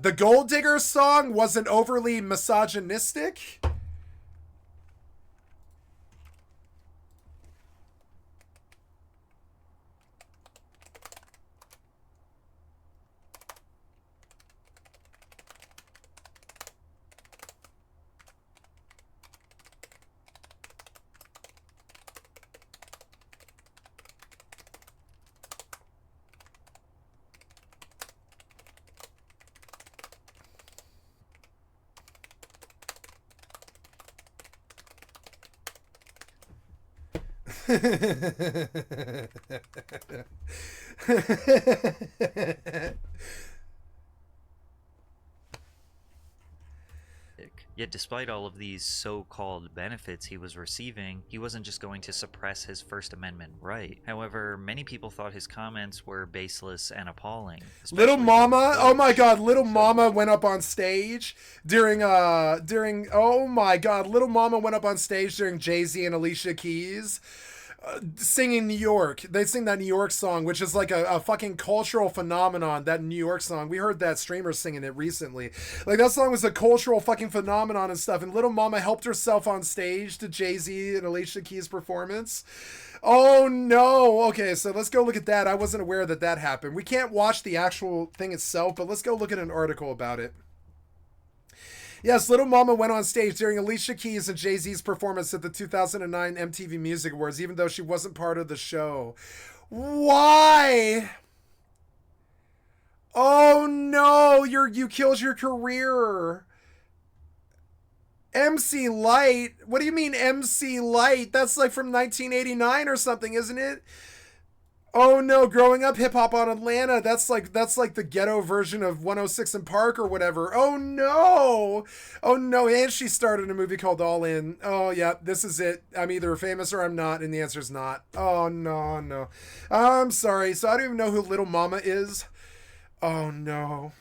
The Gold Digger song wasn't overly misogynistic? Yet despite all of these so-called benefits he was receiving, he wasn't just going to suppress his First Amendment right. However, many people thought his comments were baseless and appalling. Little Mama, oh my god, Little Mama went up on stage during oh my god, Little Mama went up on stage during Jay-Z and Alicia Keys. Singing New York. They sing that New York song, which is like a fucking cultural phenomenon, that New York song. We heard that streamer singing it recently. Like, that song was a cultural fucking phenomenon and stuff, and Little Mama helped herself on stage to Jay-Z and Alicia Keys' performance. Oh no. Okay, so let's go look at that. I wasn't aware that happened. We can't watch the actual thing itself, but let's go look at an article about it. Yes, Little Mama went on stage during Alicia Keys and Jay-Z's performance at the 2009 MTV Music Awards, even though she wasn't part of the show. Why? Oh no, you killed your career. MC Light? What do you mean MC Light? That's like from 1989 or something, isn't it? Oh no, growing up hip hop on Atlanta, that's like the ghetto version of 106 and Park or whatever. Oh no, and she starred in a movie called All In. Oh yeah, this is it. I'm either famous or I'm not, and the answer's not. Oh no. I'm sorry, so I don't even know who Little Mama is. Oh no.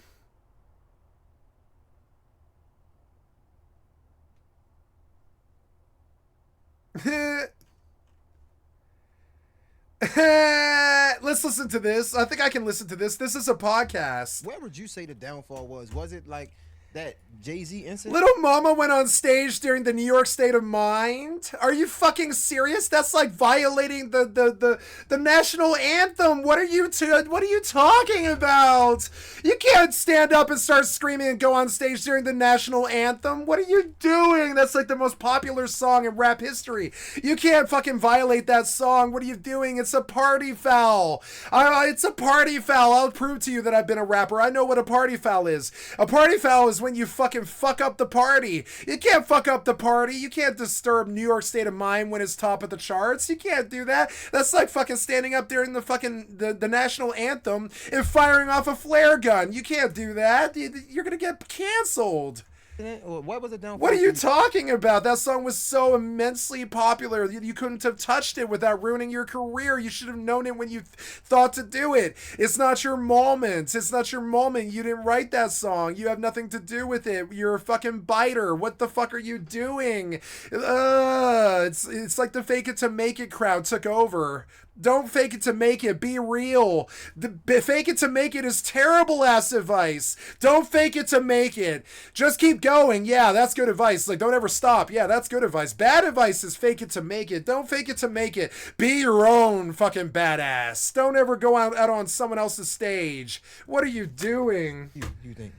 Let's listen to this. I think I can listen to this. This is a podcast. Where would you say the downfall was? Was it like that Jay-Z incident? Little Mama went on stage during the New York State of Mind. Are you fucking serious? That's like violating the national anthem. What are you talking about? You can't stand up and start screaming and go on stage during the national anthem. What are you doing? That's like the most popular song in rap history. You can't fucking violate that song. What are you doing? It's a party foul. It's a party foul. I'll prove to you that I've been a rapper. I know what a party foul is. A party foul is when you fucking fuck up the party. You can't fuck up the party. You can't disturb New York State of Mind when it's top of the charts. You can't do that. That's like fucking standing up during the fucking the national anthem and firing off a flare gun. You can't do that. You're gonna get canceled. What was it done? What are you talking about? That song was so immensely popular. You couldn't have touched it without ruining your career. You should have known it when you thought to do it. It's not your moment. It's not your moment. You didn't write that song. You have nothing to do with it. You're a fucking biter. What the fuck are you doing? It's like the fake it to make it crowd took over. Don't fake it to make it. Be real. The fake it to make it is terrible ass advice. Don't fake it to make it. Just keep going. Yeah, that's good advice. Like, don't ever stop. Yeah, that's good advice. Bad advice is fake it to make it. Don't fake it to make it. Be your own fucking badass. Don't ever go out on someone else's stage. What are you doing? You think?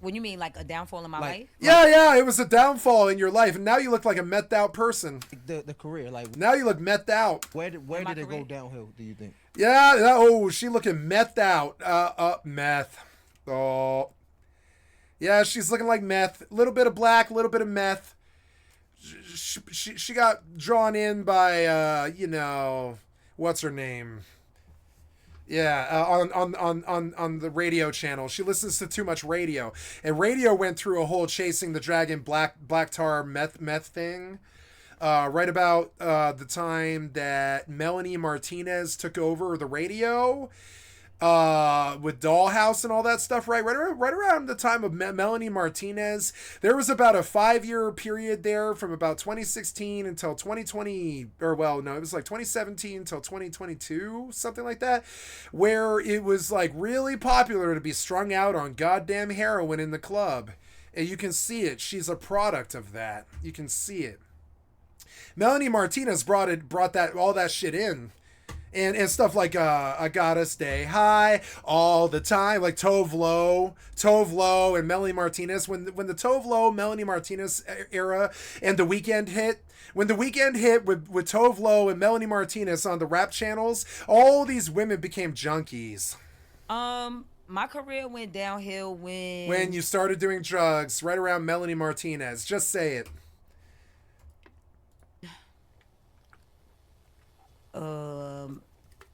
When you mean like a downfall in my life? Yeah, it was a downfall in your life, and now you look like a methed out person. The career, like now you look methed out. Where did it go downhill? Do you think? Yeah. Oh, she looking methed out. Meth. Oh. Yeah, she's looking like meth. A little bit of black, a little bit of meth. She got drawn in by what's her name? Yeah, on the radio channel. She listens to too much radio. And radio went through a whole chasing the dragon black tar meth thing. Right about the time that Melanie Martinez took over the radio. With Dollhouse and all that stuff, right around the time of Melanie Martinez, there was about a 5-year period there from about 2016 until 2020, or well, no, it was like 2017 until 2022, something like that, where it was like really popular to be strung out on goddamn heroin in the club. And you can see it. She's a product of that. You can see it. Melanie Martinez brought all that shit in. And stuff like I gotta stay high all the time, like Tove Lo and Melanie Martinez. When the Tove Lo, Melanie Martinez era and The Weeknd hit, when The Weeknd hit with Tove Lo and Melanie Martinez on the rap channels, all these women became junkies. My career went downhill when you started doing drugs, right around Melanie Martinez. Just say it.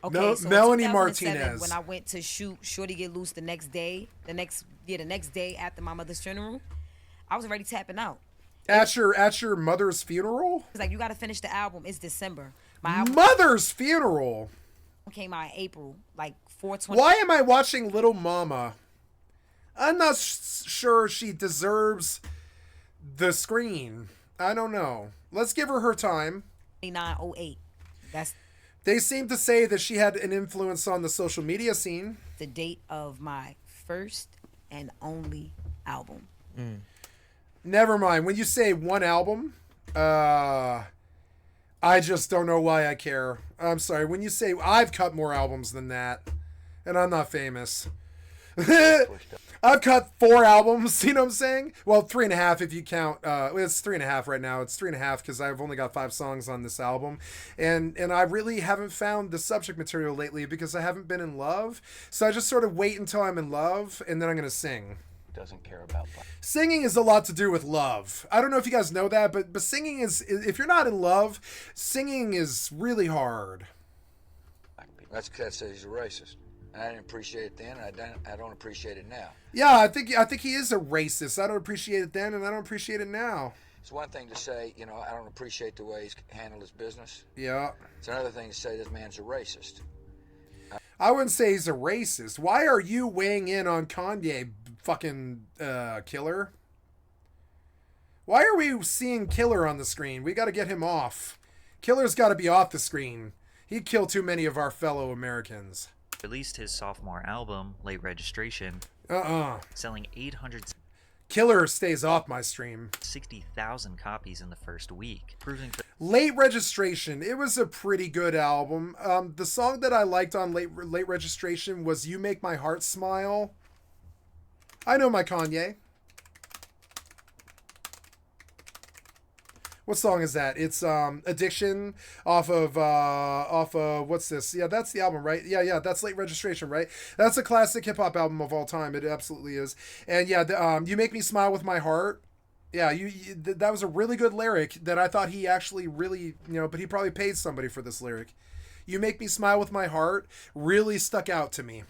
Okay, so Melanie Martinez. When I went to shoot Shorty Get Loose the next day after my mother's funeral, I was already tapping out. At your mother's funeral? It's like, you got to finish the album. It's December. My mother's funeral came out in April, like 4/20. Why am I watching Little Mama? I'm not sure she deserves the screen. I don't know. Let's give her time. 09/08. That's. They seem to say that she had an influence on the social media scene. The date of my first and only album. Never mind. When you say one album, I just don't know why I care. I'm sorry. When you say I've cut more albums than that, and I'm not famous. I've cut 4 albums, you know what I'm saying? Well, 3.5 if you count. It's 3.5 right now. It's 3.5 because I've only got 5 songs on this album. And I really haven't found the subject material lately because I haven't been in love. So I just sort of wait until I'm in love, and then I'm going to sing. Doesn't care about that. Singing is a lot to do with love. I don't know if you guys know that, but singing is, if you're not in love, singing is really hard. That's because he's a racist. I didn't appreciate it then, and I don't appreciate it now. Yeah, I think he is a racist. I don't appreciate it then, and I don't appreciate it now. It's one thing to say, I don't appreciate the way he's handled his business. Yeah. It's another thing to say this man's a racist. I wouldn't say he's a racist. Why are you weighing in on Kanye, fucking Killer? Why are we seeing Killer on the screen? We got to get him off. Killer's got to be off the screen. He'd kill too many of our fellow Americans. Released his sophomore album, Late Registration, selling 800. Killer stays off my stream. 60,000 copies in the first week, proving that Late Registration. It was a pretty good album. The song that I liked on Late Registration was You Make My Heart Smile. I know my Kanye. What song is that? It's Addiction off of what's this? Yeah, that's the album, right? Yeah, that's Late Registration, right? That's a classic hip hop album of all time. It absolutely is. And yeah, You Make Me Smile with My Heart. Yeah, that was a really good lyric that I thought he actually really, but he probably paid somebody for this lyric. You Make Me Smile with My Heart really stuck out to me.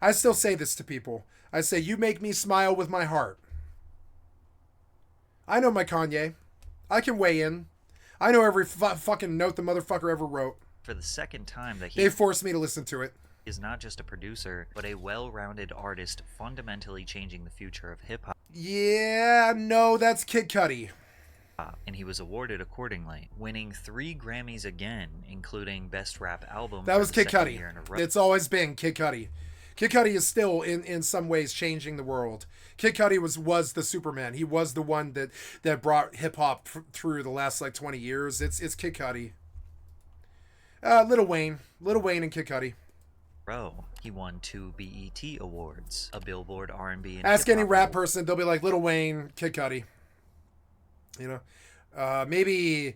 I still say this to people. I say, you make me smile with my heart. I know my Kanye. I can weigh in. I know every fucking note the motherfucker ever wrote. for the second time that they forced me to listen to it. Is not just a producer, but a well-rounded artist fundamentally changing the future of hip-hop. Yeah, no, that's Kid Cudi. And he was awarded accordingly, winning 3 Grammys again, including Best Rap Album. That was Kid Cudi. Row. It's always been Kid Cudi. Kid Cudi is still, in some ways, changing the world. Kid Cudi was the Superman. He was the one that brought hip-hop through the last, 20 years. It's Kid Cudi. Lil Wayne and Kid Cudi. He won 2 BET Awards, a Billboard R&B and Ask any rap award. person, they'll be like, Lil Wayne, Kid Cudi. Maybe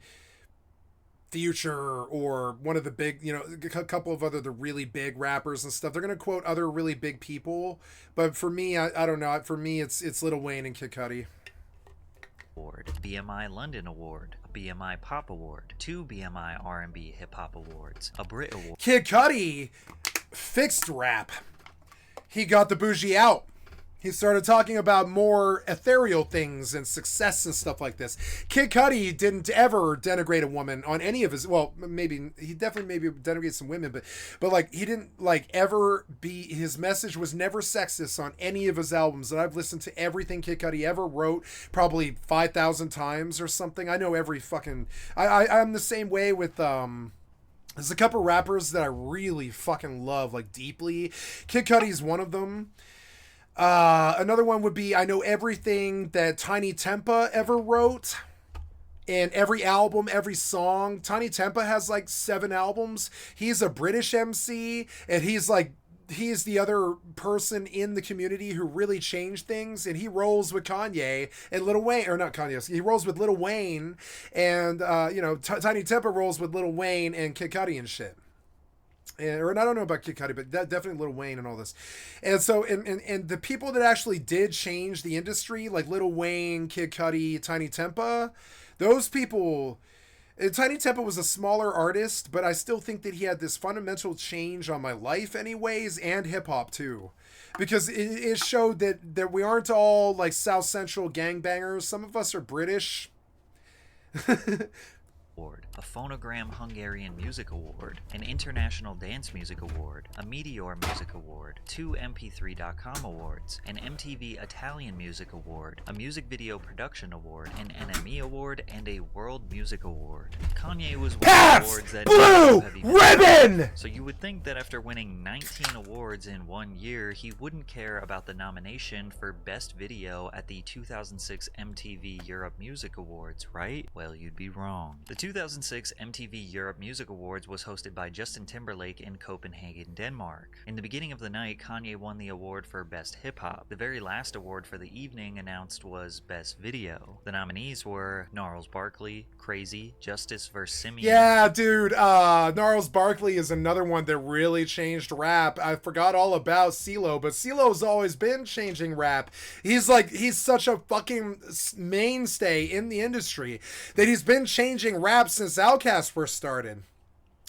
Future or one of the big, a couple of the really big rappers and stuff. They're going to quote other really big people. But for me, I don't know. For me, it's Lil Wayne and Kid Cudi. Award, BMI London Award, a BMI Pop Award, 2 BMI R&B Hip Hop Awards, a Brit Award. Kid Cudi fixed rap. He got the bougie out. He started talking about more ethereal things and success and stuff like this. Kid Cudi didn't ever denigrate a woman on any of his. Well, maybe he definitely denigrated some women, but he didn't ever be. His message was never sexist on any of his albums. And I've listened to everything Kid Cudi ever wrote, probably 5,000 times or something. I know every fucking. I'm the same way with There's a couple rappers that I really fucking love deeply. Kid Cudi's one of them. Another one would be, I know everything that Tiny Tempa ever wrote, and every album, every song. Tiny Tempa has 7 albums. He's a British MC, and he's the other person in the community who really changed things, and he rolls with Kanye and Lil Wayne, or not Kanye, he rolls with Lil Wayne, and Tiny Tempa rolls with Lil Wayne and Kid Cudi and shit. Or I don't know about Kid Cudi, but definitely Lil Wayne and all this. And so, and the people that actually did change the industry, like Lil Wayne, Kid Cudi, Tiny Tempa, those people. Tiny Tempa was a smaller artist, but I still think that he had this fundamental change on my life anyways, and hip-hop too. Because it showed that we aren't all South Central gangbangers. Some of us are British. Award, a Phonogram Hungarian Music Award, an International Dance Music Award, a Meteor Music Award, 2 MP3.com Awards, an MTV Italian Music Award, a Music Video Production Award, an NME Award, and a World Music Award. Kanye was winning awards that Blue Ribbon! So you would think that after winning 19 awards in 1 year, he wouldn't care about the nomination for Best Video at the 2006 MTV Europe Music Awards, right? Well, you'd be wrong. The 2006 MTV Europe Music Awards was hosted by Justin Timberlake in Copenhagen, Denmark. In the beginning of the night, Kanye won the award for Best Hip Hop. The very last award for the evening announced was Best Video. The nominees were Gnarls Barkley, Crazy, Justice vs. Simeon. Yeah, dude, Gnarls Barkley is another one that really changed rap. I forgot all about CeeLo, but CeeLo's always been changing rap. He's such a fucking mainstay in the industry that he's been changing rap since Outkast first started.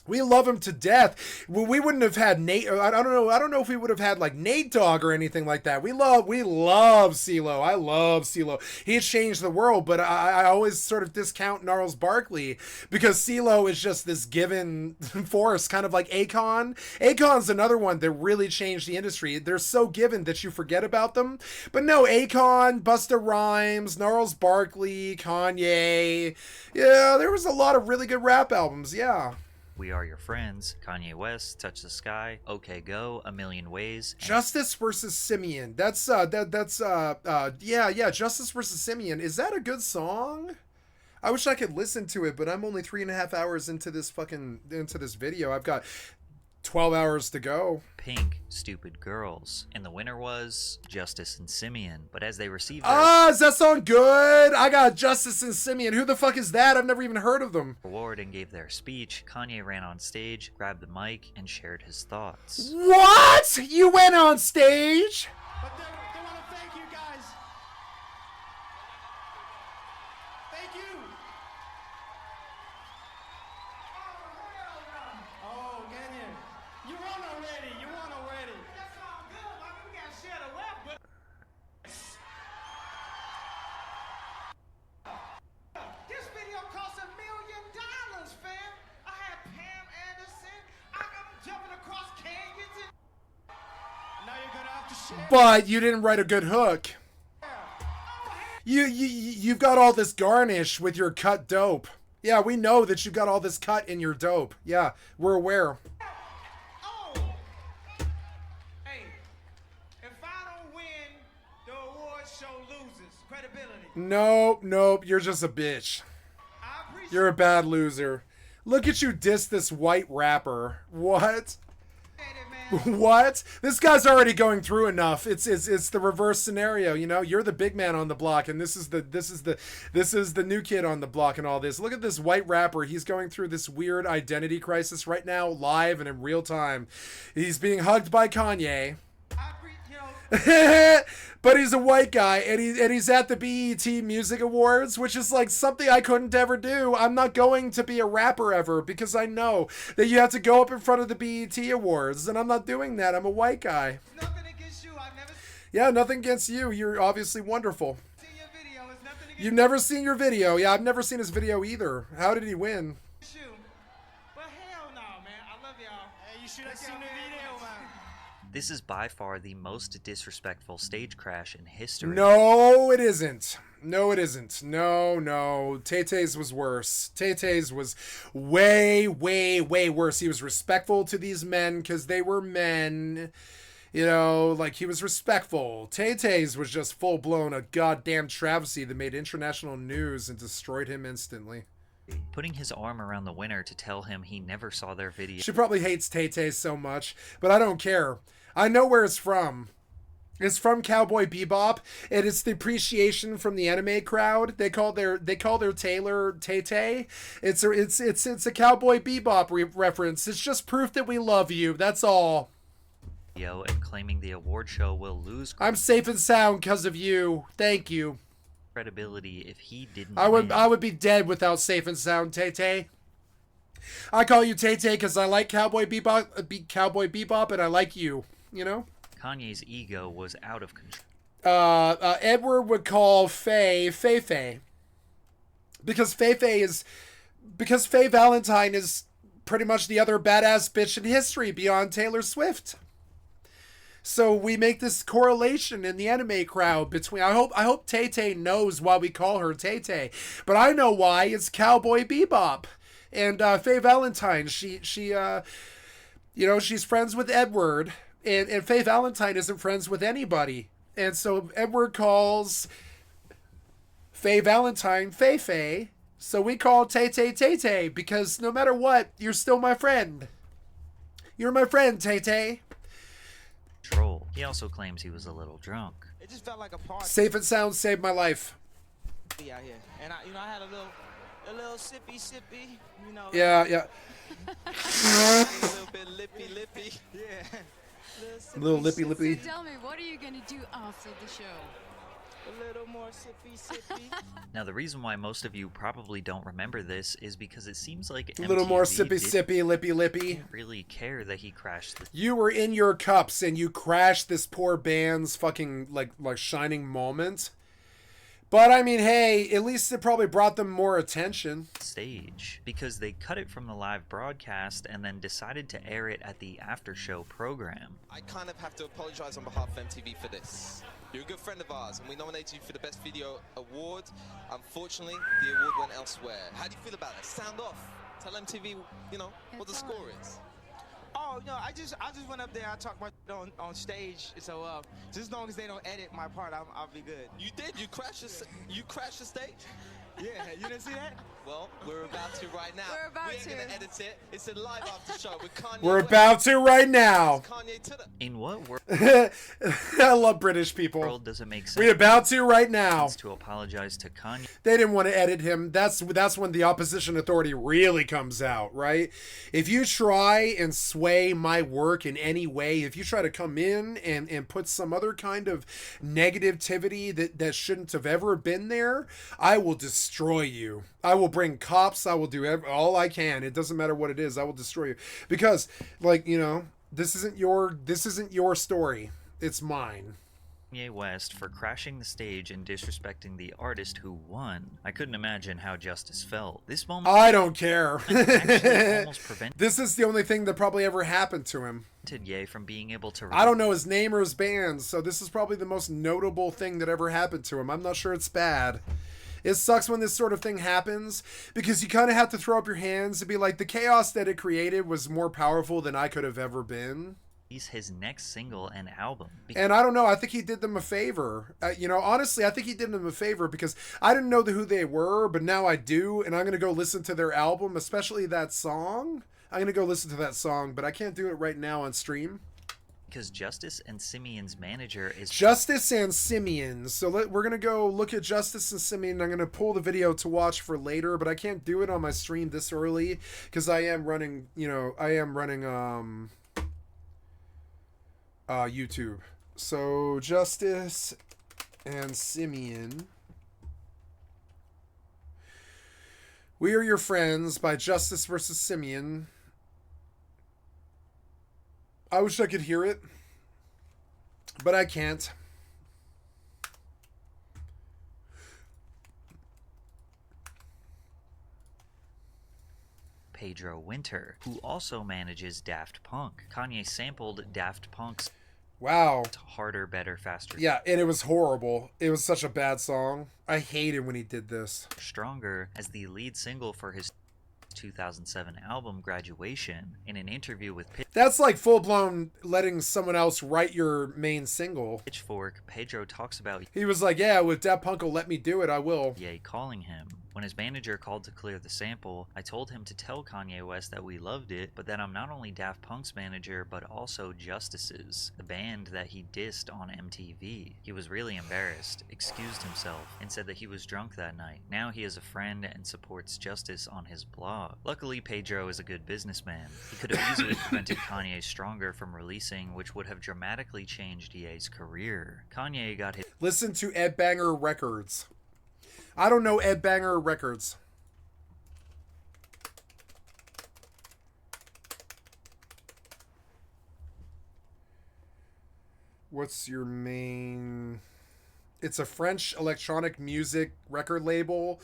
We love him to death. We wouldn't have had Nate. I don't know if we would have had Nate Dogg or anything like that. We love CeeLo. I love CeeLo. He's changed the world, but I always sort of discount Gnarls Barkley because CeeLo is just this given force, kind of like Akon. Akon's another one that really changed the industry. They're so given that you forget about them. But no, Akon, Busta Rhymes, Gnarls Barkley, Kanye. Yeah, there was a lot of really good rap albums. Yeah. We Are Your Friends, Kanye West, Touch the Sky, OK Go, A Million Ways. Justice versus Simeon. That's yeah, Justice versus Simeon. Is that a good song? I wish I could listen to it, but I'm only 3.5 hours into this video. I've got 12 hours to go. Pink, Stupid Girls. And the winner was Justice and Simeon. But as they received is that song good? I got Justice and Simeon. Who the fuck is that? I've never even heard of them. award and gave their speech, Kanye ran on stage, grabbed the mic, and shared his thoughts. What? You went on stage? But they want to thank you guys. Thank you. Oh, get in. You won already. You won already. That's all good. Like, we got to share the wealth, but... This video cost $1 million, fam. I had Pam Anderson. I'm jumping across canyons and... Now you're going to have to share... But you didn't write a good hook. You've got all this garnish with your cut dope. Yeah, we know that you've got all this cut in your dope. Yeah, we're aware. Oh! Hey, if I don't win, the award show loses credibility. Nope, you're just a bitch. You're a bad loser. Look at you diss this white rapper. What? What? This guy's already going through enough. It's the reverse scenario, you know. You're the big man on the block, and this is the new kid on the block, and all this. Look at this white rapper. He's going through this weird identity crisis right now, live and in real time. He's being hugged by Kanye. But he's a white guy, and he's at the BET Music Awards, which is like something I couldn't ever do. I'm not going to be a rapper ever, because I know that you have to go up in front of the BET Awards, and I'm not doing that. I'm a white guy. Nothing against you. I've never... Yeah, nothing against you. You're obviously wonderful. You've never seen your video. Yeah, I've never seen his video either. How did he win? But hell no, man. I love y'all. Hey, you should have seen the video, man. This is by far the most disrespectful stage crash in history. No, it isn't. No, it isn't. No. Tay-Tay's was worse. Tay-Tay's was way worse. He was respectful to these men because they were men. You know, like, he was respectful. Tay-Tay's was just full-blown a goddamn travesty that made international news and destroyed him instantly. Putting his arm around the winner to tell him he never saw their video. She probably hates Tay-Tay so much, but I don't care. I know where it's from. It's from Cowboy Bebop, and it's the appreciation from the anime crowd. They call their tailor Tay-Tay. It's a Cowboy Bebop reference. It's just proof that we love you. That's all. And claiming the award show will lose. I'm safe and sound because of you. Thank you. Credibility if he didn't. I would be dead without safe and sound, Tay-Tay. I call you Tay-Tay because I like Cowboy Bebop, and I like you. You know. Kanye's ego was out of control. Edward would call Faye because Faye Valentine is pretty much the other badass bitch in history beyond Taylor Swift. So we make this correlation in the anime crowd between. I hope Tay-Tay knows why we call her Tay-Tay, but I know why. It's Cowboy Bebop, and Faye Valentine. She's friends with Edward, and Faye Valentine isn't friends with anybody, and so Edward calls Faye Valentine Faye. So we call Tay-Tay Tay-Tay because no matter what, you're still my friend. You're my friend, Tay-Tay. He also claims he was a little drunk. It just felt like a party. Safe and sound saved my life. Out here, and I had a little sippy, you know. Yeah. A little bit lippy. Yeah. A little lippy. So tell me, what are you gonna do after the show? A little more sippy. Now, the reason why most of you probably don't remember this is because it seems like a little more MTV sippy, lippy. Didn't really care that he crashed. You were in your cups and you crashed this poor band's fucking like shining moment. But I mean, hey, at least it probably brought them more attention. Stage because they cut it from the live broadcast and then decided to air it at the after show program. I kind of have to apologize on behalf of MTV for this. You're a good friend of ours, and we nominated you for the Best Video Award. Unfortunately, the award went elsewhere. How do you feel about it? Sound off. Tell MTV, you know, what the score is. Oh no, I just went up there. I talked my on stage. So just as long as they don't edit my part, I'll be good. You did. You crashed the stage. Yeah, you didn't see that? Well, we're about to right now. We ain't gonna edit it. It's a live after show with Kanye. We're about to right now. Kanye to the... In what world? I love British people. World does it make sense? We're about to right now. To apologize to Kanye. They didn't want to edit him. That's when the opposition authority really comes out, right? If you try and sway my work in any way, if you try to come in and put some other kind of negativity that shouldn't have ever been there, I will destroy you. I will bring cops. I will do all I can. It doesn't matter what it is. I will destroy you because, like, you know, this isn't your story. It's mine. Kanye West for crashing the stage and disrespecting the artist who won. I couldn't imagine how Justice felt. This moment I don't care. almost prevented This is the only thing that probably ever happened to him. Ye from being able to I don't know his name or his band, so this is probably the most notable thing that ever happened to him. I'm not sure it's bad. It sucks when this sort of thing happens because you kind of have to throw up your hands and be like, the chaos that it created was more powerful than I could have ever been. He's his next single and album. And I don't know, I think he did them a favor. You know, honestly, I think he did them a favor because I didn't know who they were, but now I do, and I'm going to go listen to their album, especially that song. I'm going to go listen to that song, but I can't do it right now on stream. Because Justice and Simeon's manager is... Justice and Simeon. So we're going to go look at Justice and Simeon. I'm going to pull the video to watch for later, but I can't do it on my stream this early because I am running, YouTube. So Justice and Simeon. We Are Your Friends by Justice versus Simeon. I wish I could hear it, but I can't. Pedro Winter, who also manages Daft Punk. Kanye sampled Daft Punk's Wow. Harder, Better, Faster. Yeah, and it was horrible. It was such a bad song. I hated when he did this. Stronger as the lead single for his 2007 album Graduation. In an interview with That's like full-blown letting someone else write your main single. Pitchfork, Pedro talks about He was like, yeah, if Daft Punk will let me do it, I will. Ye calling him. When his manager called to clear the sample, I told him to tell Kanye West that we loved it, but that I'm not only Daft Punk's manager, but also Justice's, the band that he dissed on MTV. He was really embarrassed, excused himself, and said that he was drunk that night. Now he is a friend and supports Justice on his blog. Luckily, Pedro is a good businessman. He could have easily prevented Kanye Stronger from releasing, which would have dramatically changed Ye's career. Kanye got his... Listen to Ed Banger Records. I don't know Ed Banger Records. What's your main... It's a French electronic music record label.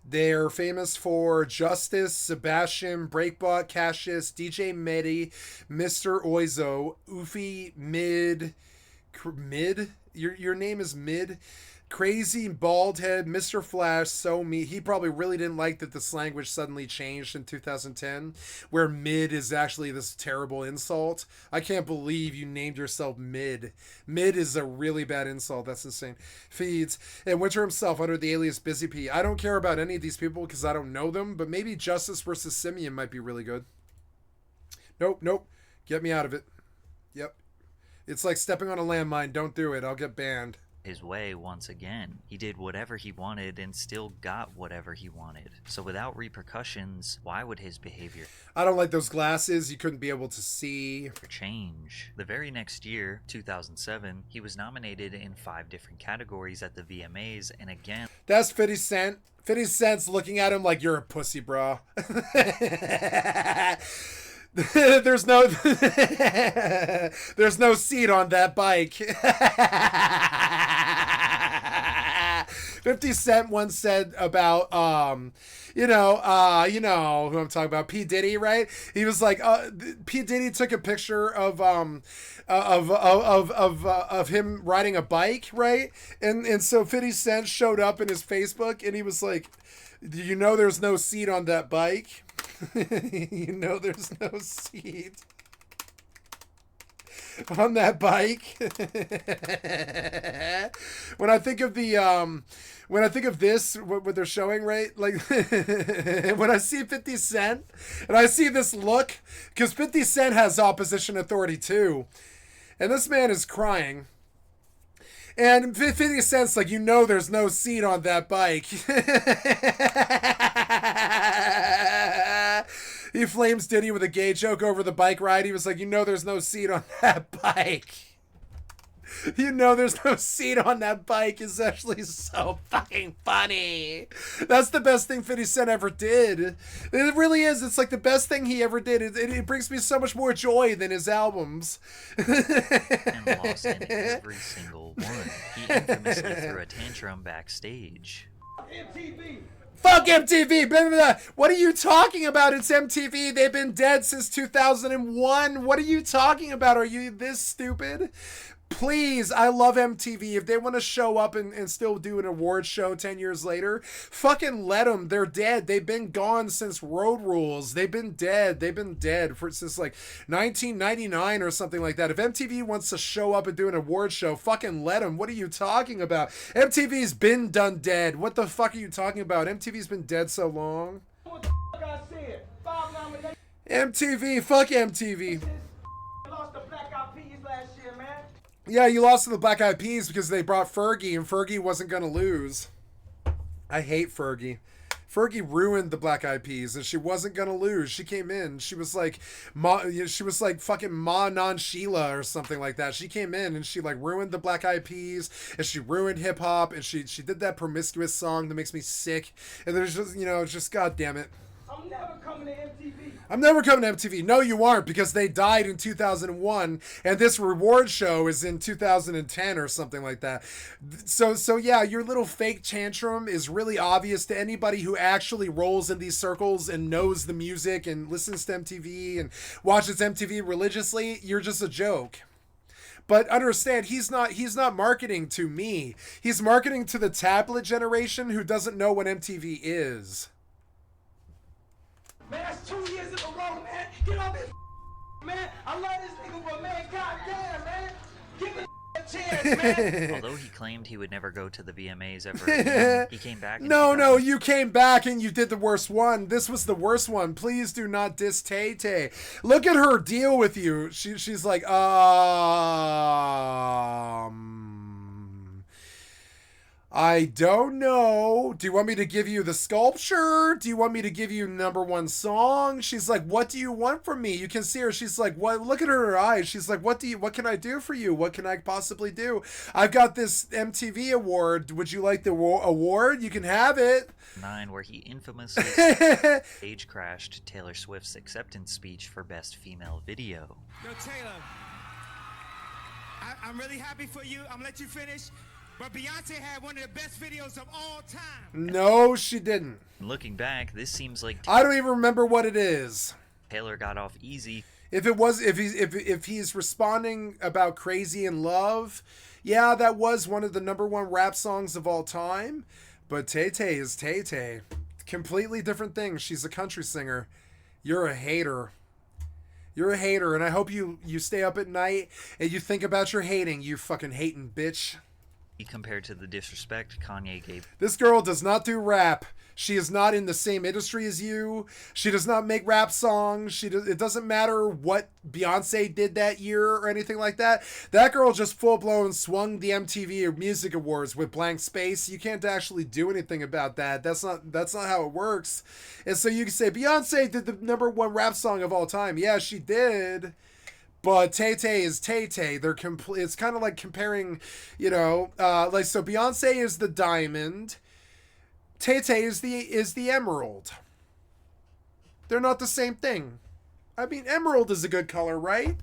They're famous for Justice, Sebastian, Breakbot, Cassius, DJ Medi, Mr. Oizo, Oofy, Mid? Your name is Mid? Crazy, Baldhead, Mr. Flash, So Me. He probably really didn't like that this language suddenly changed in 2010, where mid is actually this terrible insult. I can't believe you named yourself Mid. Mid is a really bad insult. That's insane. Feeds. And Winter himself under the alias Busy P. I don't care about any of these people because I don't know them, but maybe Justice versus Simeon might be really good. Nope. Get me out of it. Yep. It's like stepping on a landmine. Don't do it. I'll get banned. His way once again. He did whatever he wanted and still got whatever he wanted. So without repercussions, why would his behavior... I don't like those glasses. You couldn't be able to see. ...change? The very next year, 2007, he was nominated in 5 different categories at the VMAs, and again... That's 50 Cent. 50 Cent's looking at him like, you're a pussy, bro. There's no seat on that bike. 50 Cent once said about you know who I'm talking about, P. Diddy, right? He was like, P. Diddy took a picture of him riding a bike, right? And so 50 Cent showed up in his Facebook and he was like, do you know there's no seat on that bike? You know there's no seat on that bike. When I think of this, what they're showing, right? Like, when I see 50 Cent and I see this look, because 50 Cent has opposition authority too, and this man is crying. And 50 Cent's like, you know there's no seat on that bike. He flames Diddy with a gay joke over the bike ride. He was like, you know there's no seat on that bike. You know there's no seat on that bike is actually so fucking funny. That's the best thing 50 Cent ever did. It really is. It's like the best thing he ever did. It brings me so much more joy than his albums. And lost in every single one. He infamously threw a tantrum backstage. MTV. Fuck MTV! What are you talking about? It's MTV. They've been dead since 2001. What are you talking about? Are you this stupid? Please, I love MTV. If they want to show up and still do an award show 10 years later, fucking let them. They're dead. They've been gone since Road Rules. They've been dead. They've been dead since like 1999 or something like that. If MTV wants to show up and do an award show, fucking let them. What are you talking about? MTV's been done dead. What the fuck are you talking about? MTV's been dead so long. What the fuck I said? 5 nominations. MTV, fuck MTV. Lost the Black Eyed Peas last year, man. Yeah, you lost to the Black Eyed Peas because they brought Fergie, and Fergie wasn't going to lose. I hate Fergie. Fergie ruined the Black Eyed Peas, and she wasn't going to lose. She came in. She was like fucking Ma Non Sheila or something like that. She came in, and she like ruined the Black Eyed Peas, and she ruined hip-hop, and she did that promiscuous song that makes me sick. And there's just, just God damn it. I'm never coming to MTV. I'm never coming to MTV. No, you aren't, because they died in 2001, and this reward show is in 2010 or something like that. So yeah, your little fake tantrum is really obvious to anybody who actually rolls in these circles and knows the music and listens to MTV and watches MTV religiously. You're just a joke. But understand, he's not marketing to me. He's marketing to the tablet generation who doesn't know what MTV is. Man, that's 2 years in a row, man. Get off this man. I love this nigga, but man, goddamn, man. Give him a chance, man. Although he claimed he would never go to the VMAs ever again, he came back. No, you came back and you did the worst one. This was the worst one. Please do not diss Tay-Tay. Look at her deal with you. She's like, I don't know. Do you want me to give you the sculpture? Do you want me to give you #1 song? She's like, what do you want from me? You can see her. She's like, what? Look at her eyes. She's like, what can I do for you? What can I possibly do? I've got this MTV award. Would you like the award? You can have it. Where he infamously stage crashed Taylor Swift's acceptance speech for Best Female Video. Yo, Taylor, I'm really happy for you. I'm gonna let you finish. But Beyonce had one of the best videos of all time. No, she didn't. Looking back, this seems like I don't even remember what it is. Taylor got off easy. If he's responding about Crazy in Love, yeah, that was one of the #1 rap songs of all time. But Tay-Tay is Tay-Tay. Completely different thing. She's a country singer. You're a hater. You're a hater, and I hope you stay up at night and you think about your hating, you fucking hating bitch. Compared to the disrespect Kanye gave. This girl does not do rap. She is not in the same industry as you. She does not make rap songs. It doesn't matter what Beyonce did that year or anything like that. That girl just full-blown swung the MTV Music Awards with blank space. You can't actually do anything about that. That's not how it works. And so you can say Beyonce did the #1 rap song of all time. Yeah, she did. But Tay-Tay is Tay-Tay. They're it's kind of like comparing, so Beyonce is the diamond. Tay-Tay is the emerald. They're not the same thing. I mean, emerald is a good color, right?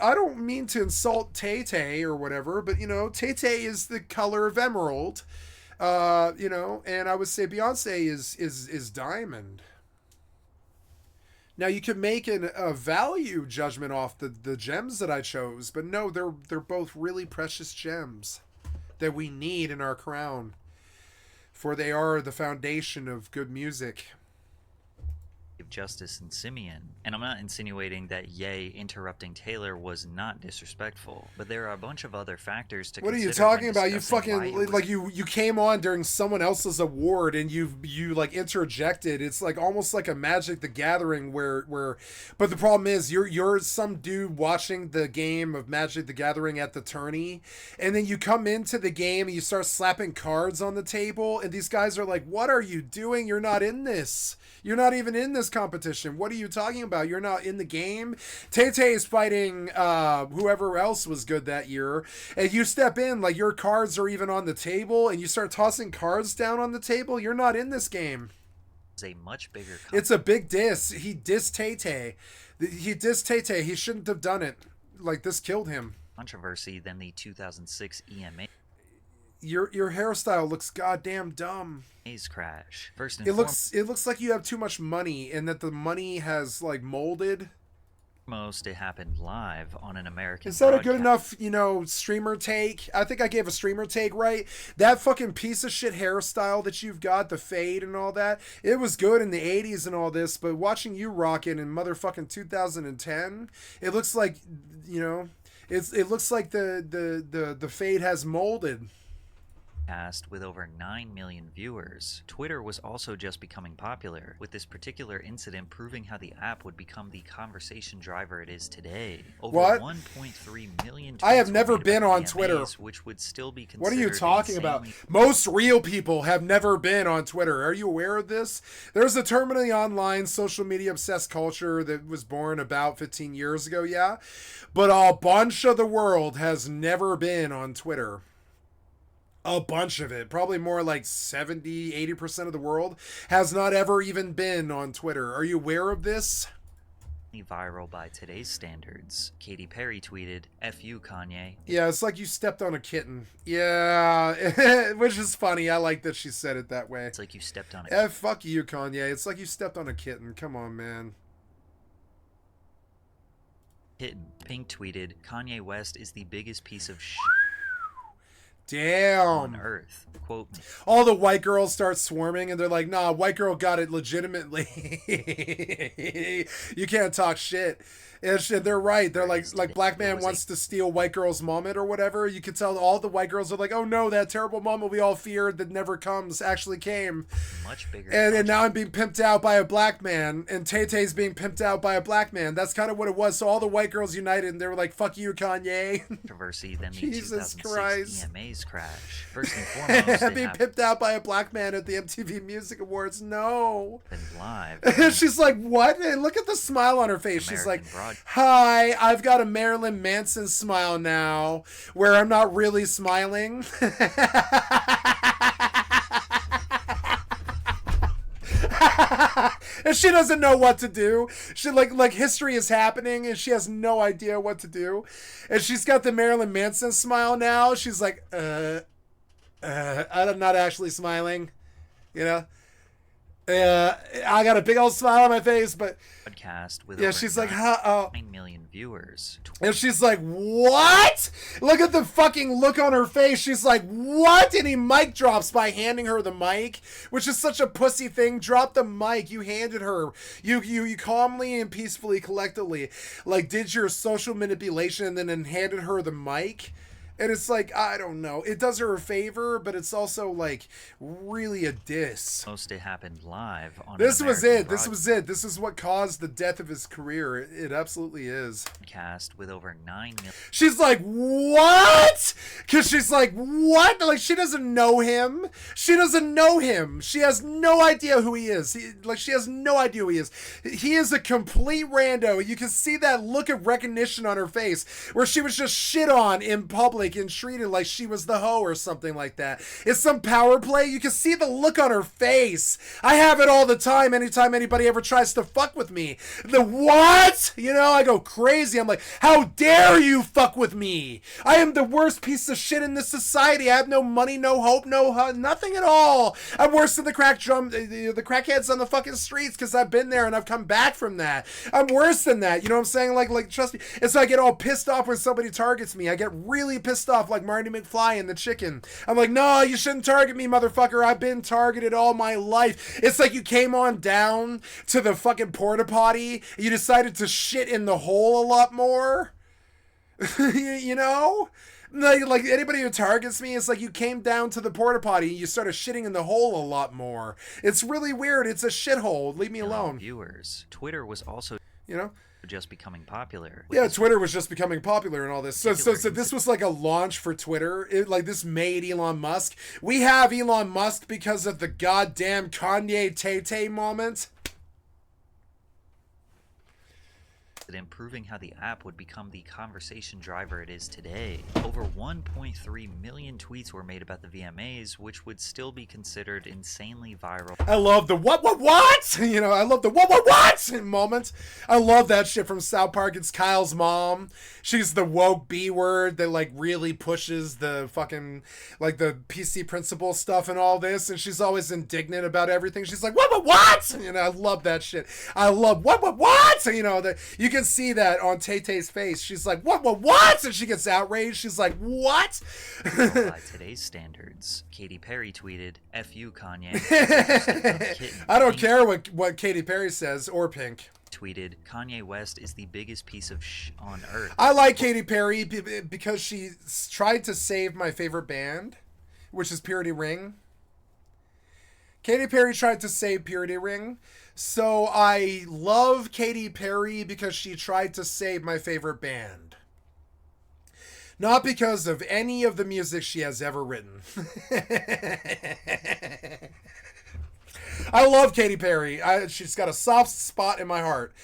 I don't mean to insult Tay-Tay or whatever, but Tay-Tay is the color of emerald. And I would say Beyonce is diamond. Now, you could make a value judgment off the gems that I chose, but no, they're both really precious gems that we need in our crown, for they are the foundation of good music. of justice in Simeon. And I'm not insinuating that Ye interrupting Taylor was not disrespectful, but there are a bunch of other factors to What are consider you talking when about? You discussing why it fucking was like you came on during someone else's award and you like interjected. It's like almost like a Magic the Gathering where but the problem is you're some dude watching the game of Magic the Gathering at the tourney, and then you come into the game and you start slapping cards on the table, and these guys are like, "What are you doing? You're not in this. You're not even in this competition. What are you talking about? You're not in the game." Tay is fighting whoever else was good that year, and you step in like your cards are even on the table, and you start tossing cards down on the table. You're not in this game. It's a much bigger It's a big diss. He dissed Tay. He dissed Tay. He shouldn't have done it. Like, this killed him. controversy than the 2006 EMA. Your hairstyle looks goddamn dumb. Crash. First and It looks like you have too much money and that the money has like molded. Most it happened live on an American. Is that a good enough, streamer take? I think I gave a streamer take, right? That fucking piece of shit hairstyle that you've got, the fade and all that, it was good in the 80s and all this, but watching you rock it in motherfucking 2010, it looks like, it looks like the fade has molded. With over 9 million viewers. Twitter was also just becoming popular, with this particular incident proving how the app would become the conversation driver it is today. Over 1.3 million tweets I have never were made been about on VMAs, Twitter. which would still be considered What are you talking about? insanely- Most real people have never been on Twitter. Are you aware of this? There's a terminally online social media obsessed culture that was born about 15 years ago, yeah? But a bunch of the world has never been on Twitter. A bunch of it, probably more like 70, 80% of the world has not ever even been on Twitter. Are you aware of this? Viral by today's standards. Katy Perry tweeted, "F you, Kanye." Yeah, it's like you stepped on a kitten. Yeah, which is funny. I like that she said it that way. It's like you stepped on a fuck you, Kanye. It's like you stepped on a kitten. Come on, man. Pink tweeted, "Kanye West is the biggest piece of shit Damn. on earth." Quote me. All the white girls start swarming and they're like, nah, white girl got it legitimately. You can't talk shit. And shit, they're right. They're like black man wants to steal white girl's moment or whatever. You can tell all the white girls are like, oh no, that terrible moment we all feared that never comes actually came. Much bigger. And now I'm being pimped out by a black man, and Tay-Tay's being pimped out by a black man. That's kind of what it was. So all the white girls united, and they were like, fuck you, Kanye. Controversy than the Jesus 2006 Christ. EMA's crash. First and foremost, being pimped out by a black man at the MTV Music Awards. No. Live. She's like, what? And look at the smile on her face. She's like, hi, I've got a Marilyn Manson smile now, where I'm not really smiling. And she doesn't know what to do. She like history is happening and she has no idea what to do. And she's got the Marilyn Manson smile now. She's like, I'm not actually smiling, I got a big old smile on my face, but podcast with yeah, over she's like, 9 million viewers. And she's like, what? Look at the fucking look on her face. She's like, what? And he mic drops by handing her the mic, which is such a pussy thing. Drop the mic. You handed her. You calmly and peacefully, collectively, like, did your social manipulation and then handed her the mic. And it's like, I don't know. It does her a favor, but it's also like really a diss. Most it happened live on This was it. This was it. This is what caused the death of his career. It absolutely is. Cast with over 9 million. She's like, what? Because she's like, what? Like, she doesn't know him. She doesn't know him. She has no idea who he is. She has no idea who he is. He is a complete rando. You can see that look of recognition on her face where she was just shit on in public and treated like she was the hoe or something like that. It's some power play. You can see the look on her face. I have it all the time anytime anybody ever tries to fuck with me. The what? I go crazy. I'm like, how dare you fuck with me? I am the worst piece of shit in this society. I have no money, no hope, nothing at all. I'm worse than the crackheads on the fucking streets because I've been there and I've come back from that. I'm worse than that. You know what I'm saying? Like trust me. And so I get all pissed off when somebody targets me. I get really pissed pissed off like Marty McFly and the chicken. I'm like, no, you shouldn't target me, motherfucker. I've been targeted all my life. It's like you came on down to the fucking porta potty. You decided to shit in the hole a lot more. You know? Like anybody who targets me, it's like you came down to the porta potty and you started shitting in the hole a lot more. It's really weird. It's a shithole. Leave me alone. Viewers. Twitter was also, just becoming popular. Yeah, Twitter was just becoming popular and all this. So this was like a launch for Twitter. Like this made Elon Musk. We have Elon Musk because of the goddamn Kanye Tay moment. Improving how the app would become the conversation driver it is today. Over 1.3 million tweets were made about the VMAs, which would still be considered insanely viral. I love the what? I love the what moment. I love that shit from South Park. It's Kyle's mom. She's the woke B word that like really pushes the fucking like the PC principle stuff and all this, and she's always indignant about everything. She's like, what? I love that shit. I love what? That you can see that on Tay-Tay's face. She's like, what? And she gets outraged. She's like, what? By today's standards, Katy Perry tweeted, F you, Kanye. I don't care what Katy Perry says, or Pink. Tweeted, Kanye West is the biggest piece of on earth. I like Katy Perry because she tried to save my favorite band, which is Purity Ring. Katy Perry tried to save Purity Ring. So I love Katy Perry because she tried to save my favorite band. Not because of any of the music she has ever written. I love Katy Perry. She's got a soft spot in my heart.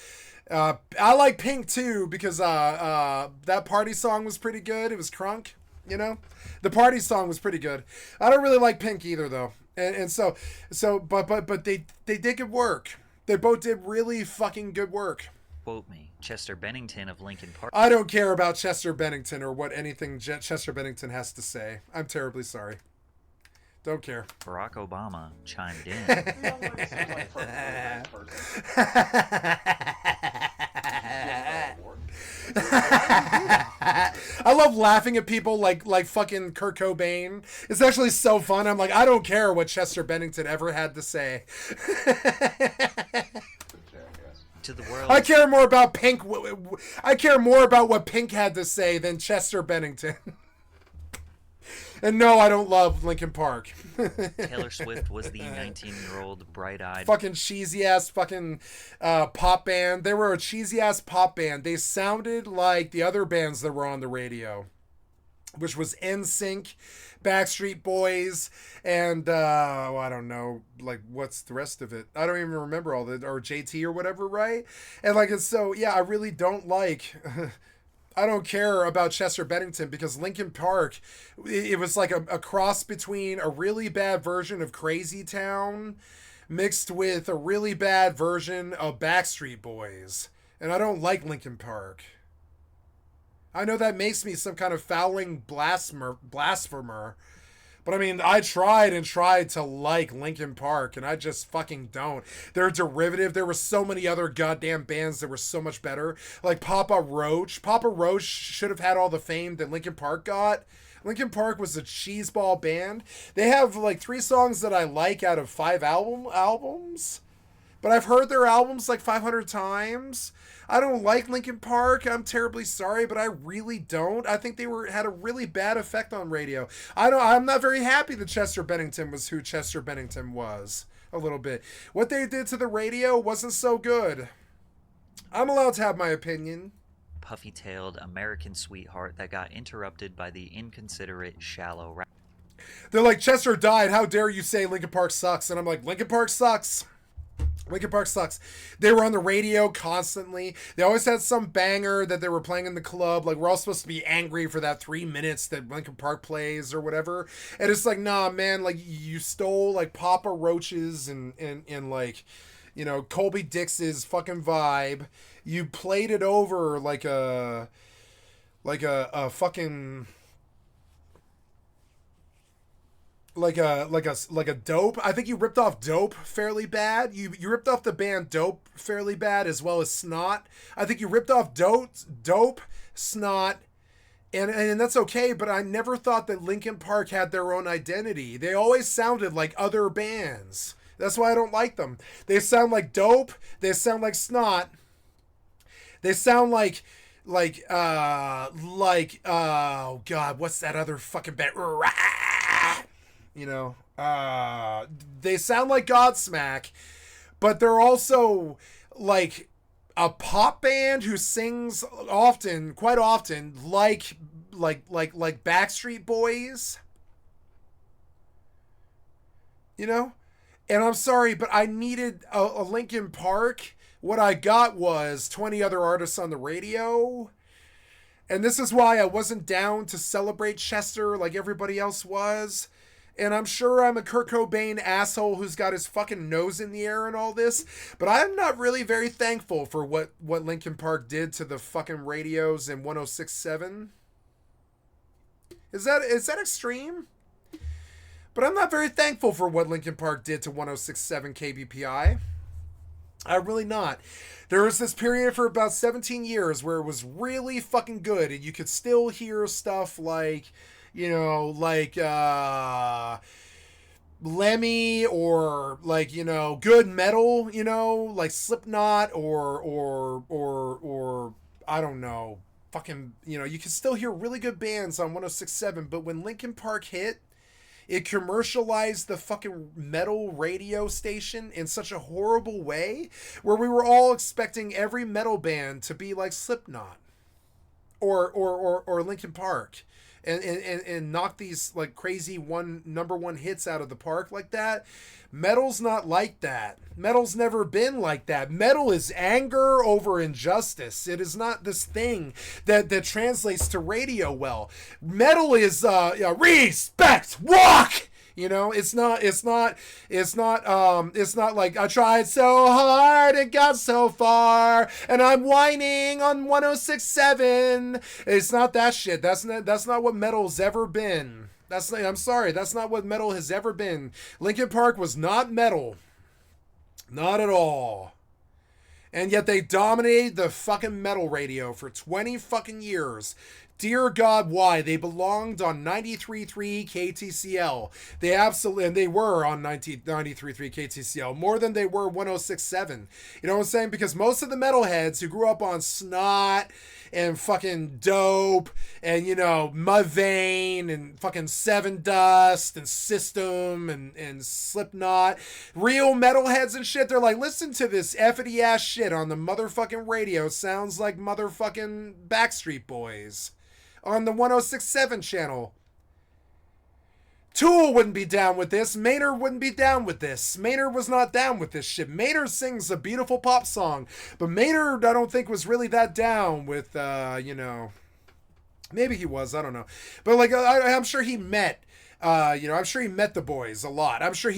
I like Pink too because that party song was pretty good. It was crunk, The party song was pretty good. I don't really like Pink either though. But they did good work. They both did really fucking good work. Quote me, Chester Bennington of Linkin Park. I don't care about Chester Bennington or what anything Chester Bennington has to say. I'm terribly sorry. Don't care. Barack Obama chimed in. I love laughing at people like fucking Kurt Cobain. It's actually so fun. I'm like, I don't care what Chester Bennington ever had to say. To the world. I care more about Pink. I care more about what Pink had to say than Chester Bennington. And no, I don't love Linkin Park. Taylor Swift was the 19-year-old bright-eyed fucking cheesy-ass fucking pop band. They were a cheesy-ass pop band. They sounded like the other bands that were on the radio, which was NSYNC, Backstreet Boys, and I don't know, like, what's the rest of it? I don't even remember all the, or JT or whatever, right? And like, it's so, yeah, I really don't like... I don't care about Chester Bennington because Linkin Park, it was like a cross between a really bad version of Crazy Town mixed with a really bad version of Backstreet Boys. And I don't like Linkin Park. I know that makes me some kind of fouling blasphemer. But I mean, I tried to like Linkin Park, and I just fucking don't. They're derivative. There were so many other goddamn bands that were so much better. Like Papa Roach. Papa Roach should have had all the fame that Linkin Park got. Linkin Park was a cheeseball band. They have like 3 songs that I like out of 5 albums. But I've heard their albums like 500 times. I don't like Linkin Park. I'm terribly sorry, but I really don't. I think they had a really bad effect on radio. I'm not very happy that Chester Bennington was who Chester Bennington was. A little bit. What they did to the radio wasn't so good. I'm allowed to have my opinion. Puffy-tailed American sweetheart that got interrupted by the inconsiderate shallow rap. They're like, Chester died. How dare you say Linkin Park sucks? And I'm like, Linkin Park sucks. Linkin Park sucks. They were on the radio constantly. They always had some banger that they were playing in the club. Like, we're all supposed to be angry for that 3 minutes that Linkin Park plays or whatever. And it's like, nah, man, like, you stole, like, Papa Roach's and like, Colby Dix's fucking vibe. You played it over like a fucking... Like a Dope. I think you ripped off Dope fairly bad. You ripped off the band Dope fairly bad, as well as Snot. I think you ripped off Dope, Snot, And that's okay, but I never thought that Linkin Park had their own identity. They always sounded like other bands. That's why I don't like them. They sound like Dope. They sound like Snot. They sound like oh god, what's that other fucking band? You know, they sound like Godsmack, but they're also like a pop band who sings often, quite often, like Backstreet Boys. You know? And I'm sorry, but I needed a Linkin Park. What I got was 20 other artists on the radio. And this is why I wasn't down to celebrate Chester like everybody else was. And I'm sure I'm a Kurt Cobain asshole who's got his fucking nose in the air and all this. But I'm not really very thankful for what Linkin Park did to the fucking radios in 106.7. Is that extreme? But I'm not very thankful for what Linkin Park did to 106.7 KBPI. I'm really not. There was this period for about 17 years where it was really fucking good. And you could still hear stuff like, you know, like Lemmy, or like, you know, good metal, you know, like Slipknot, or I don't know, fucking, you know, you can still hear really good bands on 106.7. But when Linkin Park hit, it commercialized the fucking metal radio station in such a horrible way, where we were all expecting every metal band to be like Slipknot or Linkin Park, and knock these like crazy number one hits out of the park like that. Metal's not like that. Metal's never been like that. Metal is anger over injustice. It is not this thing that translates to radio well. Metal is respect, walk. You know, it's not like I tried so hard and got so far and I'm whining on 106.7. It's not that shit. That's not what metal's ever been. I'm sorry, that's not what metal has ever been. Linkin Park was not metal. Not at all. And yet they dominated the fucking metal radio for 20 fucking years. Dear God, why? They belonged on 93.3 KTCL. They were on 93.3 KTCL more than they were 106.7. You know what I'm saying? Because most of the metalheads who grew up on Snot and fucking Dope and, you know, Mudvayne and fucking Seven Dust and System and Slipknot, real metalheads and shit, they're like, listen to this effity ass shit on the motherfucking radio. Sounds like motherfucking Backstreet Boys on the 106.7 channel. Tool wouldn't be down with this. Maynard wouldn't be down with this. Maynard was not down with this shit. Maynard sings a beautiful pop song, but Maynard, I don't think, was really that down with, you know, maybe he was, I don't know. But like, I'm sure he met, you know, I'm sure he met the boys a lot. I'm sure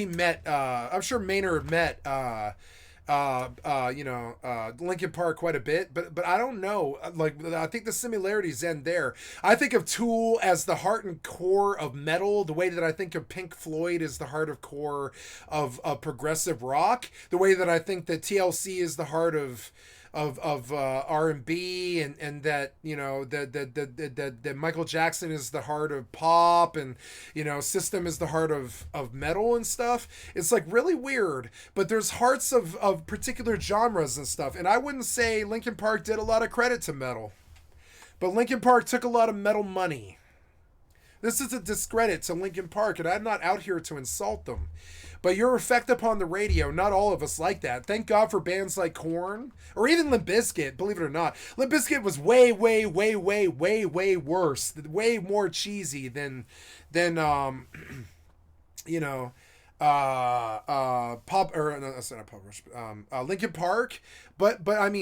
Maynard met, you know, Linkin Park quite a bit, but I don't know. Like, I think the similarities end there. I think of Tool as the heart and core of metal, the way that I think of Pink Floyd as the heart of core of progressive rock, the way that I think that TLC is the heart of R&B, and that, you know, that Michael Jackson is the heart of pop, and, you know, System is the heart of metal and stuff. It's like really weird, but there's hearts of particular genres and stuff. And I wouldn't say Linkin Park did a lot of credit to metal, but Linkin Park took a lot of metal money. This is a discredit to Linkin Park, and I'm not out here to insult them. But your effect upon the radio, not all of us like that. Thank God for bands like Korn, or even Limp Bizkit, believe it or not. Limp Bizkit was way worse, way more cheesy than you know, Linkin Park. But I mean,